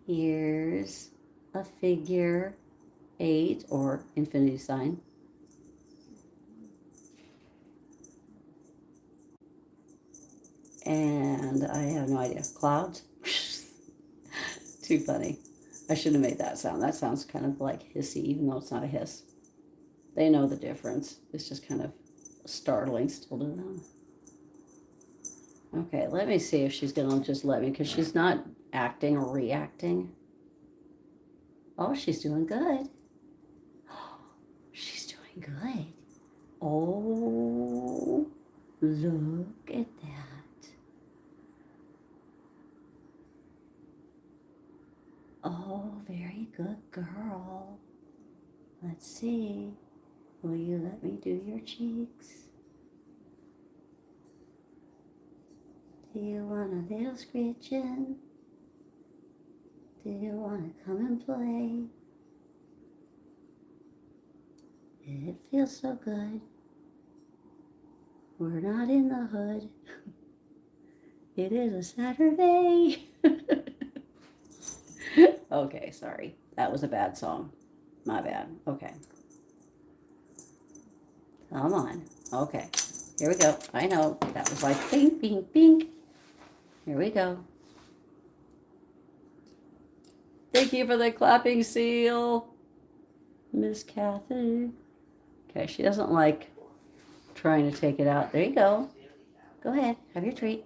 C: Here's a figure 8 or infinity sign. And I have no idea. Clouds? Too funny. I shouldn't have made that sound. That sounds kind of like hissy, even though it's not a hiss. They know the difference. It's just kind of startling still to them. Okay, let me see if she's going to just let me, because she's not acting or reacting. Oh, she's doing good. She's doing good. Oh, look at that. Oh, very good girl. Let's see. Will you let me do your cheeks? Do you want a little scratching? Do you want to come and play? It feels so good. We're not in the hood. It is a Saturday. Okay, sorry. That was a bad song. My bad. Okay. Come on. Okay. Here we go. I know. That was like pink, pink, pink. Here we go. Thank you for the clapping seal, Miss Kathy. Okay, she doesn't like trying to take it out. There you go. Go ahead. Have your treat.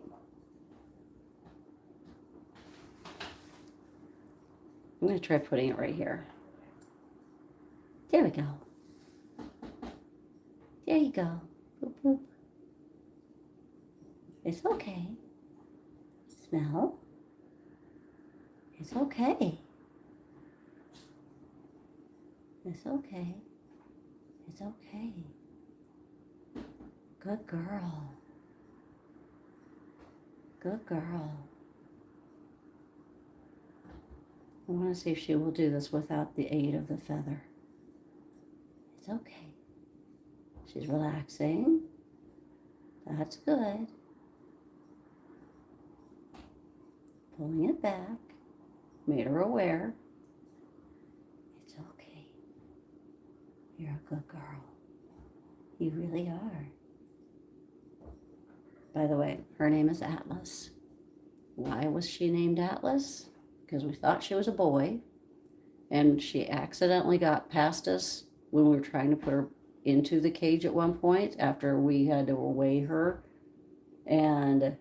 C: I'm going to try putting it right here. There we go. There you go. Boop, boop. It's okay. Smell. It's okay. It's okay. It's okay. Good girl. Good girl. I want to see if she will do this without the aid of the feather. It's okay. She's relaxing. That's good. Pulling it back. Made her aware. It's okay. You're a good girl. You really are. By the way, her name is Atlas. Why was she named Atlas? Because we thought she was a boy, and she accidentally got past us when we were trying to put her into the cage at one point after we had to weigh her, and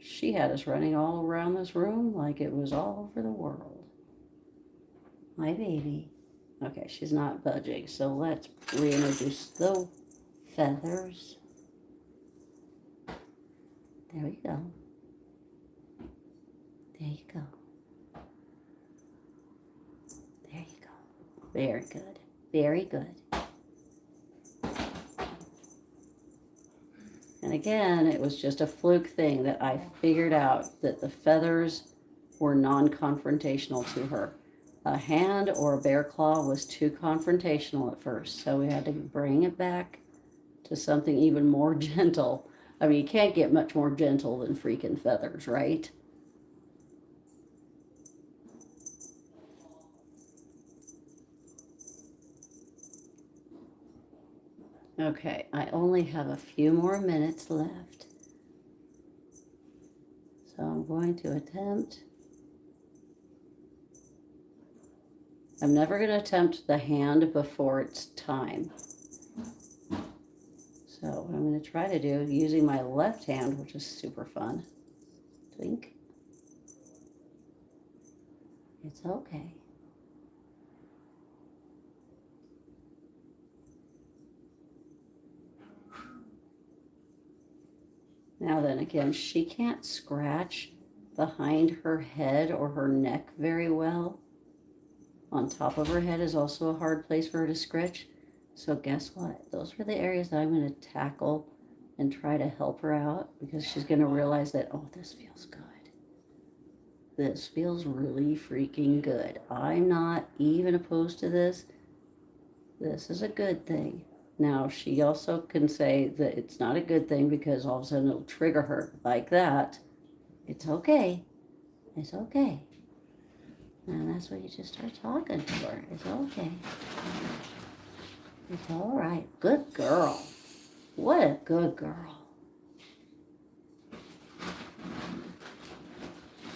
C: she had us running all around this room like it was all over the world. My baby. Okay, she's not budging, so let's reintroduce the feathers. There we go. There you go. There you go. Very good. Very good. And again, it was just a fluke thing that I figured out that the feathers were non-confrontational to her. A hand or a bear claw was too confrontational at first, so we had to bring it back to something even more gentle. I mean, you can't get much more gentle than freaking feathers, right? Okay, I only have a few more minutes left. So I'm going to attempt I'm never going to attempt the hand before it's time. So what I'm going to try to do, using my left hand, which is super fun. Twink. It's okay. Now then again, she can't scratch behind her head or her neck very well. On top of her head is also a hard place for her to scratch. So guess what? Those are the areas that I'm going to tackle and try to help her out, because she's going to realize that, oh, this feels good. This feels really freaking good. I'm not even opposed to this. This is a good thing. Now, she also can say that it's not a good thing because all of a sudden it'll trigger her like that. It's okay. It's okay. And that's what you just start talking to her. It's okay. It's all right. Good girl. What a good girl.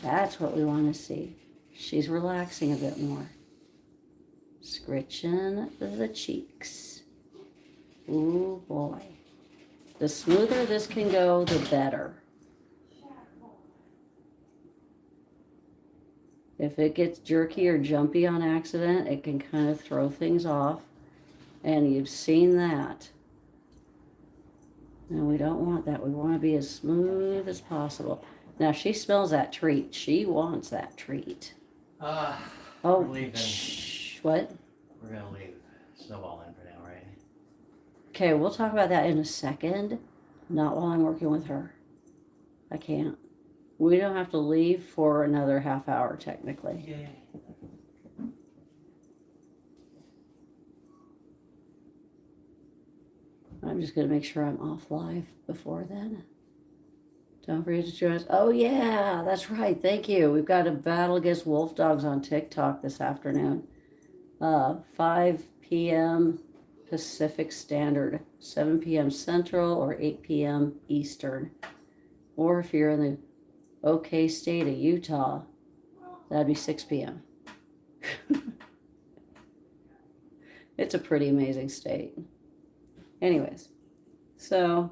C: That's what we want to see. She's relaxing a bit more. Scritching the cheeks. Ooh, boy. The smoother this can go, the better. If it gets jerky or jumpy on accident, it can kind of throw things off. And you've seen that. And we don't want that. We want to be as smooth as possible. Now, she smells that treat. She wants that treat.
B: We're leaving.
C: What?
B: We're going to leave Snowball in for now, right?
C: Okay, we'll talk about that in a second. Not while I'm working with her. I can't. We don't have to leave for another half hour, technically.
B: Yay.
C: I'm just going to make sure I'm off live before then. Don't forget to join us. Oh, yeah, that's right. Thank you. We've got a battle against wolf dogs on TikTok this afternoon. 5 p.m. Pacific Standard, 7 p.m. Central, or 8 p.m. Eastern. Or if you're in the OK state of Utah, that'd be 6 p.m. It's a pretty amazing state. Anyways, so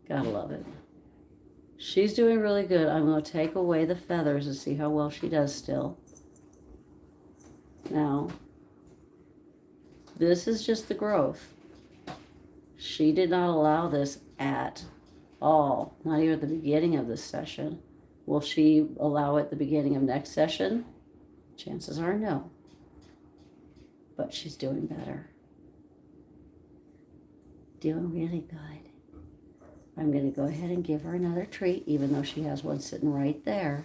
C: gotta love it. She's doing really good. I'm going to take away the feathers and see how well she does still. Now, this is just the growth. She did not allow this at all, not even at the beginning of this session. Will she allow it at the beginning of next session? Chances are no. But she's doing better. Doing really good. I'm going to go ahead and give her another treat, even though she has one sitting right there.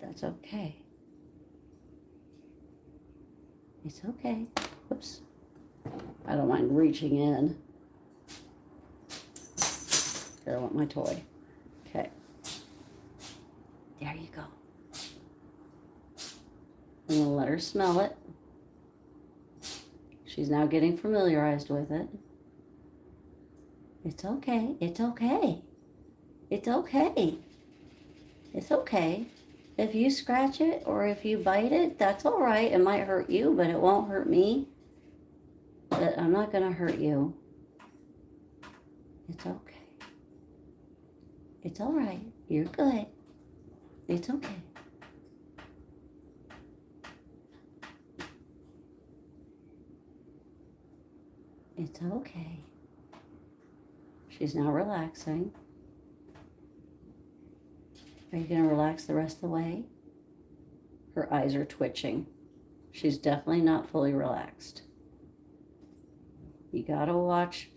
C: That's okay. It's okay. Whoops. I don't mind reaching in. Here, I want my toy. Okay. There you go. I'm going to let her smell it. She's now getting familiarized with it. It's okay. It's okay. It's okay. It's okay. If you scratch it or if you bite it, that's all right. It might hurt you, but it won't hurt me. But I'm not going to hurt you. It's okay. It's all right. You're good. It's okay. It's okay. She's now relaxing. Are you going to relax the rest of the way? Her eyes are twitching. She's definitely not fully relaxed. You got to watch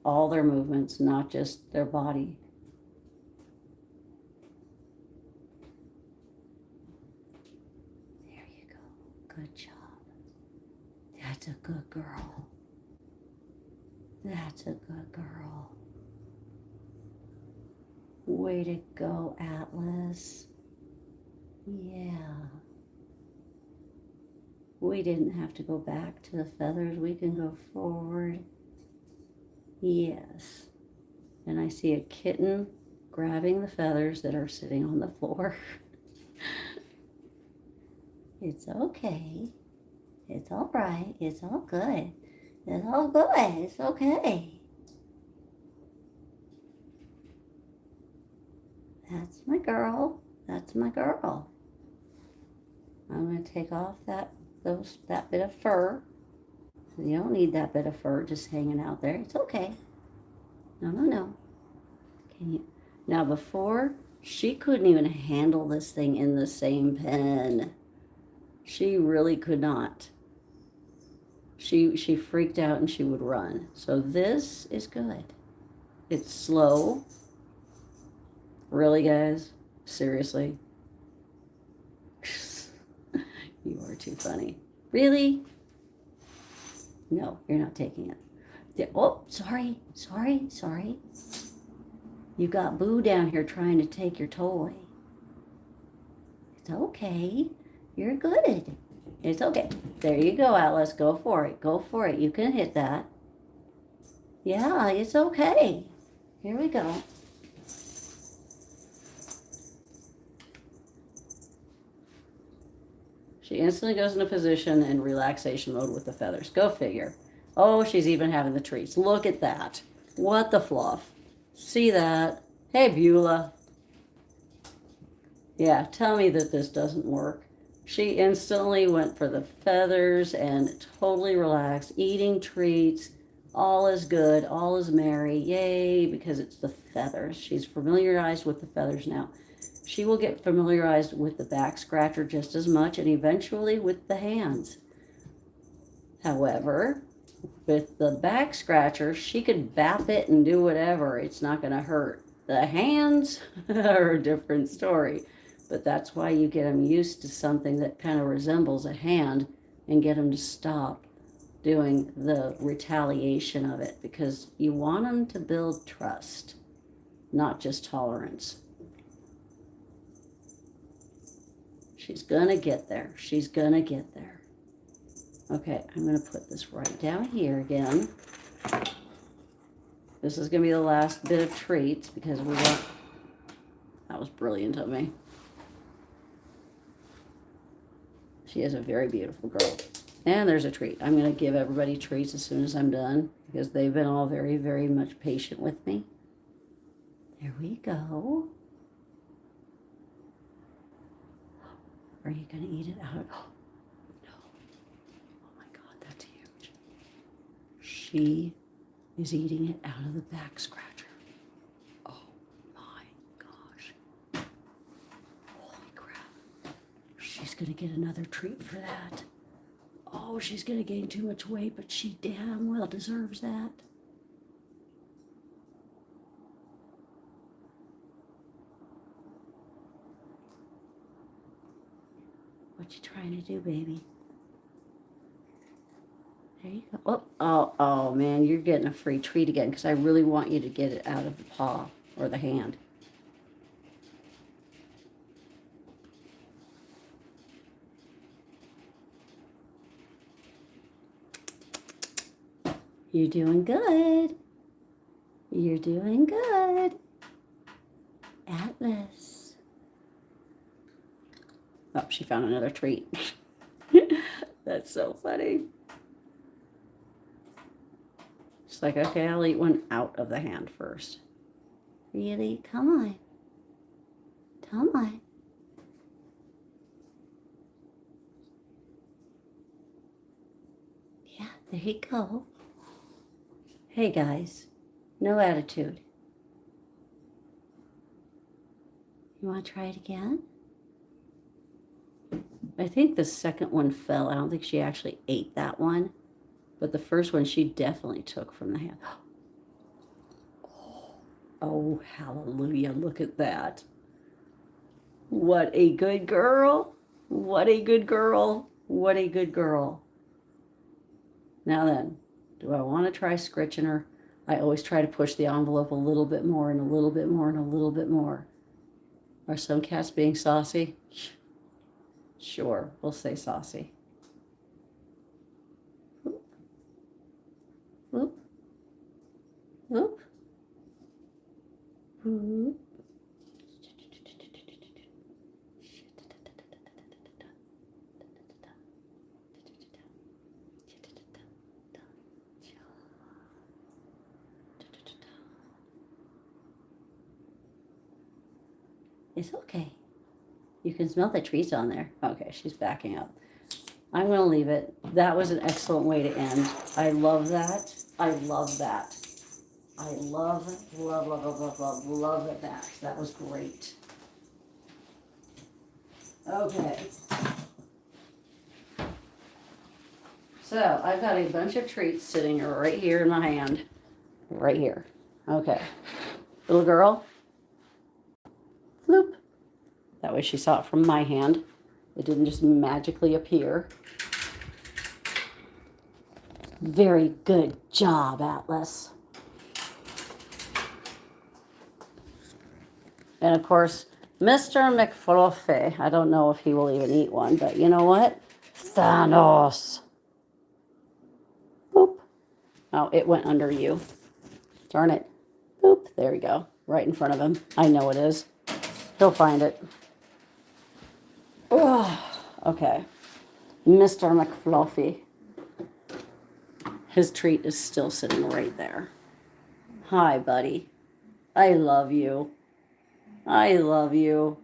C: all their movements, not just their body. There you go. Good job. That's a good girl. That's a good girl. Way to go, Atlas. Yeah. We didn't have to go back to the feathers. We can go forward. Yes. And I see a kitten grabbing the feathers that are sitting on the floor. It's okay. It's all right. It's all good. It's all good. It's okay. That's my girl. That's my girl. I'm going to take off that bit of fur. You don't need that bit of fur just hanging out there. It's okay. No. Can you? Now before, she couldn't even handle this thing in the same pen. She really could not. She freaked out and she would run. So this is good. It's slow. Really, guys? Seriously? You are too funny. Really? No, you're not taking it. Oh, sorry. You got Boo down here trying to take your toy. It's okay. You're good. It's okay. There you go, Atlas. Go for it. Go for it. You can hit that. Yeah, it's okay. Here we go. She instantly goes into position and relaxation mode with the feathers. Go figure. Oh, she's even having the treats. Look at that. What the fluff. See that? Hey, Beulah. Yeah, tell me that this doesn't work. She instantly went for the feathers and totally relaxed, eating treats. All is good. All is merry. Yay, because it's the feathers. She's familiarized with the feathers now. She will get familiarized with the back scratcher just as much and eventually with the hands. However, with the back scratcher, she could bap it and do whatever. It's not going to hurt. The hands are a different story. But that's why you get them used to something that kind of resembles a hand and get them to stop doing the retaliation of it, because you want them to build trust, not just tolerance. She's gonna get there. She's gonna get there. Okay, I'm gonna put this right down here again. This is gonna be the last bit of treats because we want. That was brilliant of me. She is a very beautiful girl. And there's a treat. I'm going to give everybody treats as soon as I'm done because they've been all very, very much patient with me. There we go. Are you going to eat it out? No. Oh my God, that's huge. She is eating it out of the back scratcher. Oh my gosh. Holy crap. She's going to get another treat for that. Oh, she's going to gain too much weight, but she damn well deserves that. What you trying to do, baby? There you go. Oh, man, you're getting a free treat again because I really want you to get it out of the paw or the hand. You're doing good. You're doing good. Atlas. Oh, she found another treat. That's so funny. She's like, okay, I'll eat one out of the hand first. Really? Come on. Come on. Yeah, there you go. Hey guys, no attitude. You want to try it again? I think the second one fell. I don't think she actually ate that one. But the first one she definitely took from the hand. Oh, hallelujah. Look at that. What a good girl. What a good girl. What a good girl. Now then. Do I want to try scritching her? I always try to push the envelope a little bit more and a little bit more and a little bit more. Are some cats being saucy? Sure, we'll say saucy. Whoop. Whoop. Whoop. Whoop. It's okay. You can smell the trees on there. Okay, she's backing up. I'm going to leave it. That was an excellent way to end. I love that. I love that. I love that. That was great. Okay. So I've got a bunch of treats sitting right here in my hand. Right here. Okay. Little girl. Floop. That way she saw it from my hand. It didn't just magically appear. Very good job, Atlas. And of course, Mr. McFluffy. I don't know if he will even eat one, but you know what? Thanos. Boop. Oh, it went under you. Darn it. Boop. There we go. Right in front of him. I know it is. He'll find it. Oh, okay. Mr. McFluffy. His treat is still sitting right there. Hi, buddy. I love you. I love you.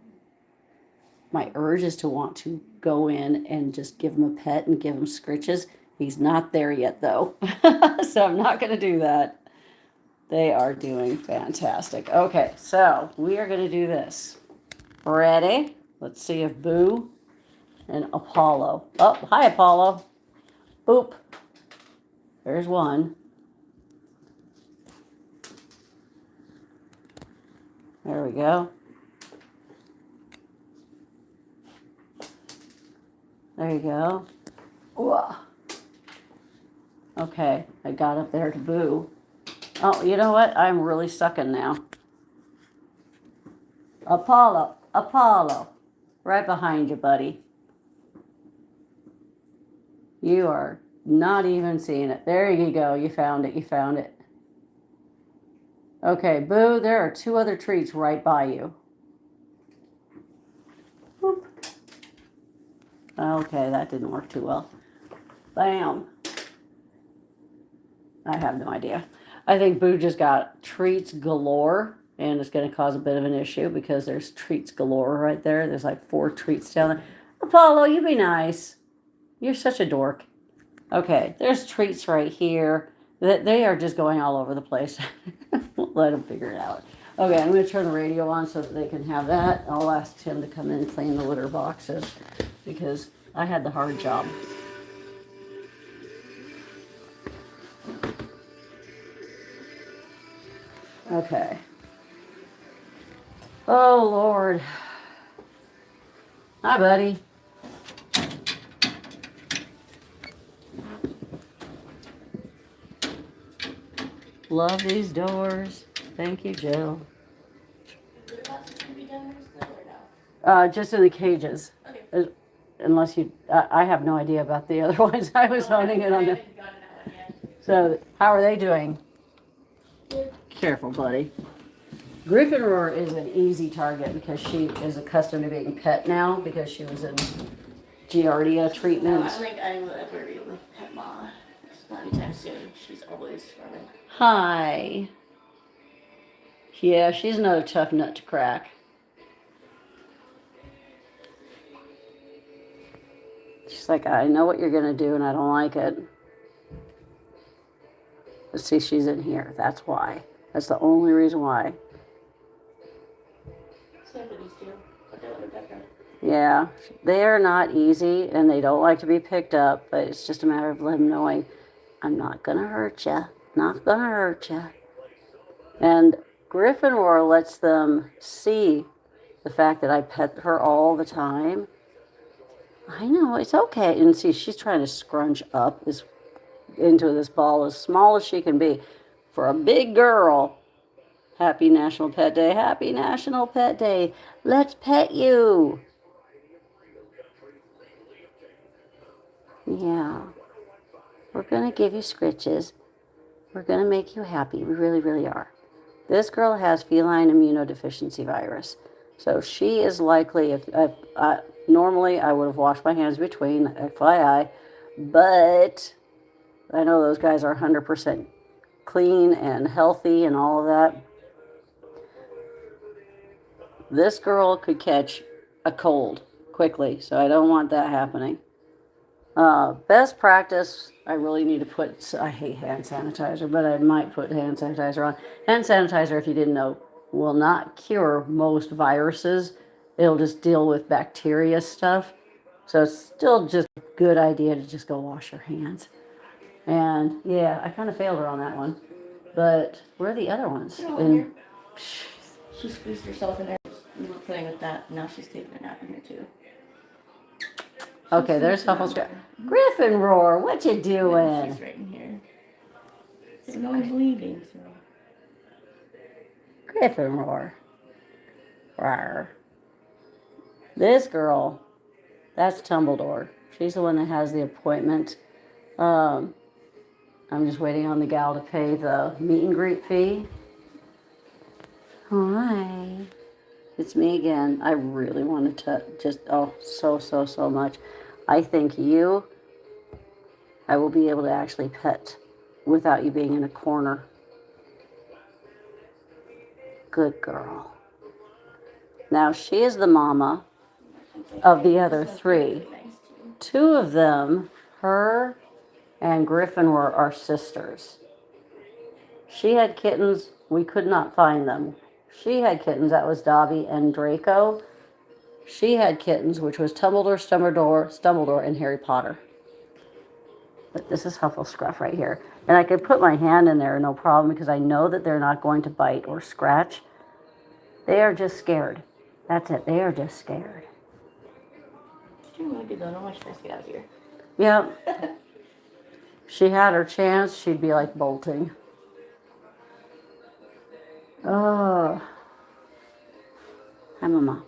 C: My urge is to want to go in and just give him a pet and give him scritches. He's not there yet, though. So I'm not going to do that. They are doing fantastic. Okay, so we are going to do this. Ready? Let's see if Boo and Apollo. Oh, hi, Apollo. Boop. There's one. There we go. There you go. Ooh. Okay, I got up there to Boo. Oh, you know what? I'm really sucking now. Apollo, Apollo. Right behind you, buddy. You are not even seeing it. There you go. You found it. You found it. Okay, Boo, there are two other treats right by you. Boop. Okay, that didn't work too well. Bam. I have no idea. I think Boo just got treats galore, and it's going to cause a bit of an issue because there's treats galore right there. There's like 4 treats down there. Apollo, you be nice. You're such a dork. Okay, there's treats right here. They are just going all over the place. We'll let them figure it out. Okay, I'm going to turn the radio on so that they can have that. I'll ask Tim to come in and clean the litter boxes because I had the hard job. Okay. Oh, Lord. Hi, buddy. Love these doors. Thank you, Jill. Just in the cages.
D: Okay.
C: Unless you, I have no idea about the other ones. I was honing it on them. So, how are they doing?
D: Good.
C: Careful, buddy. Griffin Roar is an easy target because she is accustomed to being pet now because she was in Giardia
D: I
C: treatments.
D: think I will ever be with pet mom. Not anytime soon. She's always running.
C: Hi. Yeah, she's another tough nut to crack. She's like, I know what you're going to do and I don't like it. But see, she's in here. That's why. That's the only reason why.
D: Same with these two. But they're under better.
C: Yeah, they are not easy and they don't like to be picked up, but it's just a matter of them knowing, I'm not going to hurt you. Not going to hurt you. And Griffin Roar lets them see the fact that I pet her all the time. I know, it's okay. And see, she's trying to scrunch up into this ball as small as she can be. For a big girl, happy National Pet Day. Happy National Pet Day. Let's pet you. Yeah. We're going to give you scritches. We're going to make you happy. We really, really are. This girl has feline immunodeficiency virus. So she is likely, normally I would have washed my hands between, FYI, but I know those guys are 100% clean and healthy and all of that. This girl could catch a cold quickly, so I don't want that happening. Best practice, I really need to put, I hate hand sanitizer, but I might put hand sanitizer on. Hand sanitizer, if you didn't know, will not cure most viruses. It'll just deal with bacteria stuff. So it's still just a good idea to just go wash your hands. And yeah, I kind of failed her on that one. But where are the other ones?
D: Get on here. She squeezed herself in there. We were playing with that. Now she's taking a nap in here too.
C: Okay, there's Huffle's. Griffin Roar, what you doing?
D: She's right in here. So no one's leaving, so.
C: Griffin Roar. Rawr. This girl, that's Tumbledore. She's the one that has the appointment. I'm just waiting on the gal to pay the meet and greet fee. Hi. It's me again. I really wanted to just, so much. I think I will be able to actually pet without you being in a corner. Good girl. Now, she is the mama of the other three. Two of them, her and Griffin, are sisters. She had kittens. We could not find them. She had kittens. That was Dobby and Draco. She had kittens, which was Stumbledore, and Harry Potter. But this is Huffle Scruff right here. And I could put my hand in there, no problem, because I know that they're not going to bite or scratch. They are just scared. That's it. They are just scared.
D: She's doing really good though. No one tries to get out of here.
C: Yep. She had her chance, she'd be like bolting. Oh. Hi, Mama.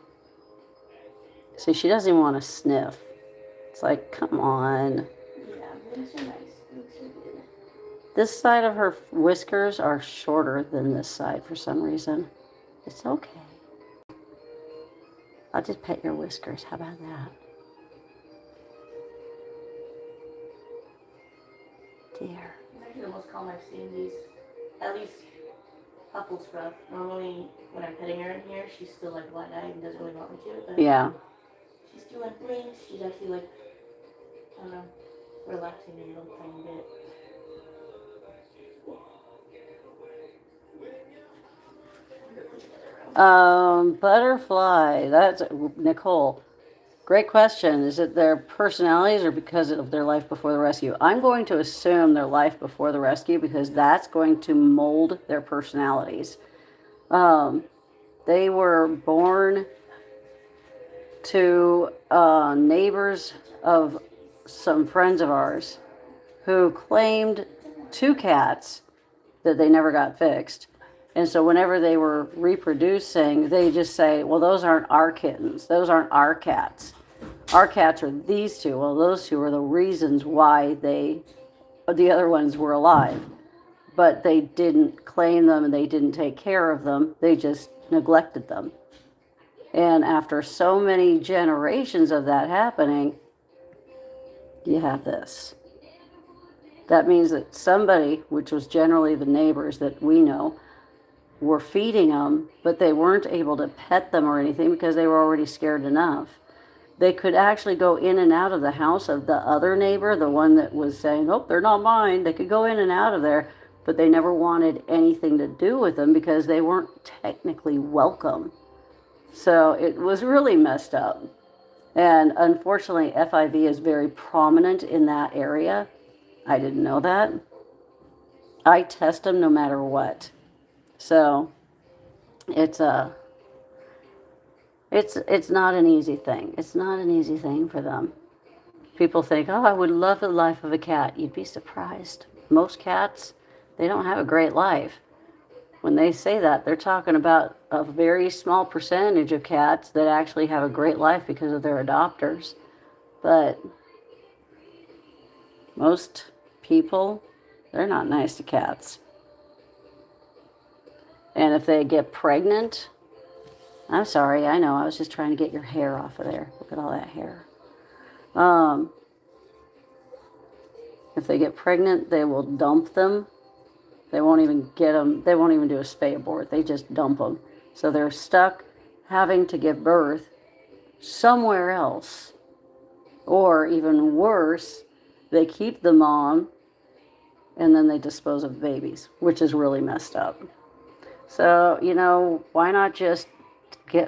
C: See, she doesn't even want to sniff. It's like, come on.
D: Yeah, these are nice. Looks so good.
C: This side of her whiskers are shorter than this side for some reason. It's okay. I'll just pet your whiskers. How about that? Dear.
D: It's actually the most calm I've seen these, at least Huffle Scruff. Normally, when I'm petting her in here, she's still like wide-eyed and doesn't really want me to. But
C: Yeah.
D: she's doing blinks. She's actually like, I don't know, relaxing a little tiny bit.
C: Butterfly. That's Nicole. Great question. Is it their personalities or because of their life before the rescue? I'm going to assume their life before the rescue because that's going to mold their personalities. They were born to neighbors of some friends of ours who claimed 2 cats that they never got fixed. And so whenever they were reproducing, they just say, well, those aren't our kittens. Those aren't our cats. Our cats are these 2. Well, those 2 are the reasons why the other ones were alive. But they didn't claim them and they didn't take care of them. They just neglected them. And after so many generations of that happening, you have this. That means that somebody, which was generally the neighbors that we know, were feeding them, but they weren't able to pet them or anything because they were already scared enough. They could actually go in and out of the house of the other neighbor, the one that was saying, oh, they're not mine. They could go in and out of there, but they never wanted anything to do with them because they weren't technically welcome. So it was really messed up. And unfortunately, FIV is very prominent in that area. I didn't know that. I test them no matter what. So it's not an easy thing. It's not an easy thing for them. People think, oh, I would love the life of a cat. You'd be surprised. Most cats, they don't have a great life. When they say that, they're talking about a very small percentage of cats that actually have a great life because of their adopters. But most people, they're not nice to cats. And if they get pregnant, I'm sorry, I know, I was just trying to get your hair off of there. Look at all that hair. If they get pregnant, they will dump them. They won't even get them, they won't even do a spay abort. They just dump them. So they're stuck having to give birth somewhere else. Or even worse, they keep the mom and then they dispose of babies, which is really messed up. So, why not just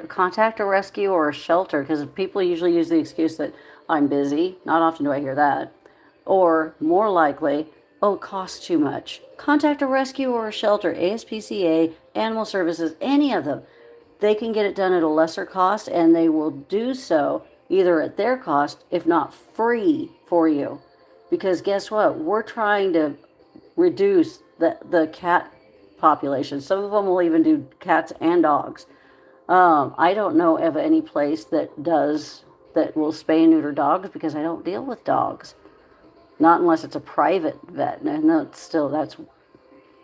C: contact a rescue or a shelter? Because people usually use the excuse that I'm busy. Not often do I hear that. Or more likely, oh, it costs too much. Contact a rescue or a shelter, ASPCA, Animal Services, any of them. They can get it done at a lesser cost, and they will do so either at their cost, if not free for you. Because guess what? We're trying to reduce the cat population. Some of them will even do cats and dogs. I don't know of any place that will spay and neuter dogs because I don't deal with dogs. Not unless it's a private vet, and that's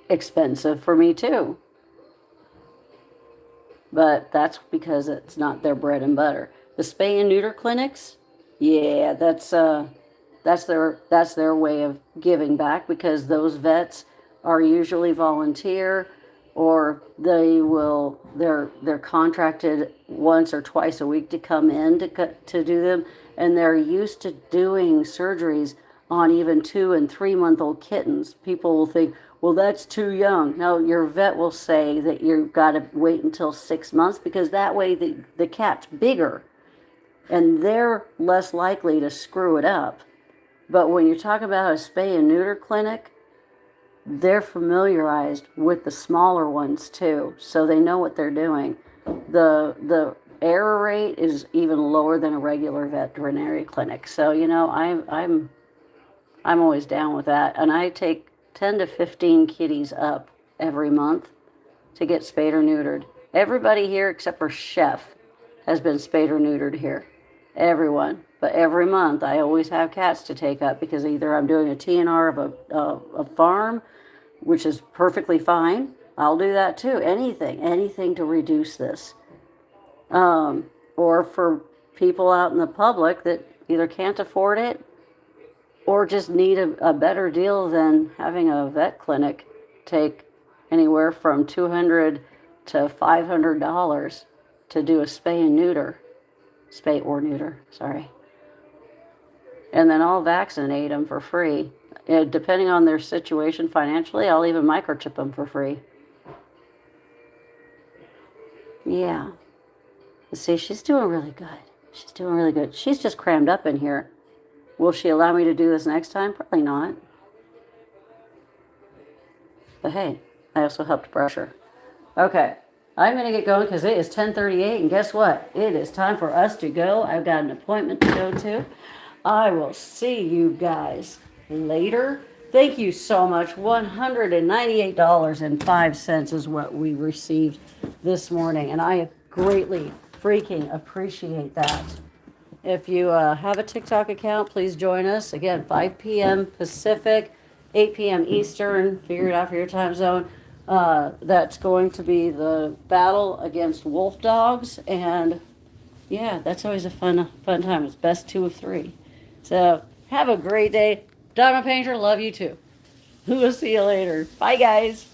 C: expensive for me too. But that's because it's not their bread and butter. The spay and neuter clinics, yeah, that's their way of giving back, because those vets are usually volunteer, or they're contracted once or twice a week to come in to do them, and they're used to doing surgeries on even 2 and 3 month old kittens. People will think, well, that's too young. No, your vet will say that you've got to wait until 6 months, because that way the cat's bigger and they're less likely to screw it up. But when you're talking about a spay and neuter clinic, they're familiarized with the smaller ones too, so they know what they're doing. The error rate is even lower than a regular veterinary clinic. So I'm always down with that, and I take 10 to 15 kitties up every month to get spayed or neutered. Everybody here except for Chef has been spayed or neutered here. Everyone. But every month I always have cats to take up, because either I'm doing a TNR of a farm, which is perfectly fine. I'll do that too. Anything to reduce this. Or for people out in the public that either can't afford it or just need a better deal than having a vet clinic take anywhere from $200 to $500 to do a spay or neuter, sorry. And then I'll vaccinate them for free. Depending on their situation financially, I'll even microchip them for free. Yeah. See, she's doing really good. She's just crammed up in here. Will she allow me to do this next time? Probably not. But hey, I also helped brush her. Okay, I'm going to get going because it is 10:38, and guess what? It is time for us to go. I've got an appointment to go to. I will see you guys later. Thank you so much. $198.05 is what we received this morning, and I greatly freaking appreciate that. If you have a TikTok account, please join us. Again, 5 p.m. Pacific, 8 p.m. Eastern. Figure it out for your time zone. That's going to be the battle against wolf dogs. And yeah, that's always a fun time. It's best 2 of 3. So have a great day. Dogma Painter, love you too. We'll see you later. Bye, guys.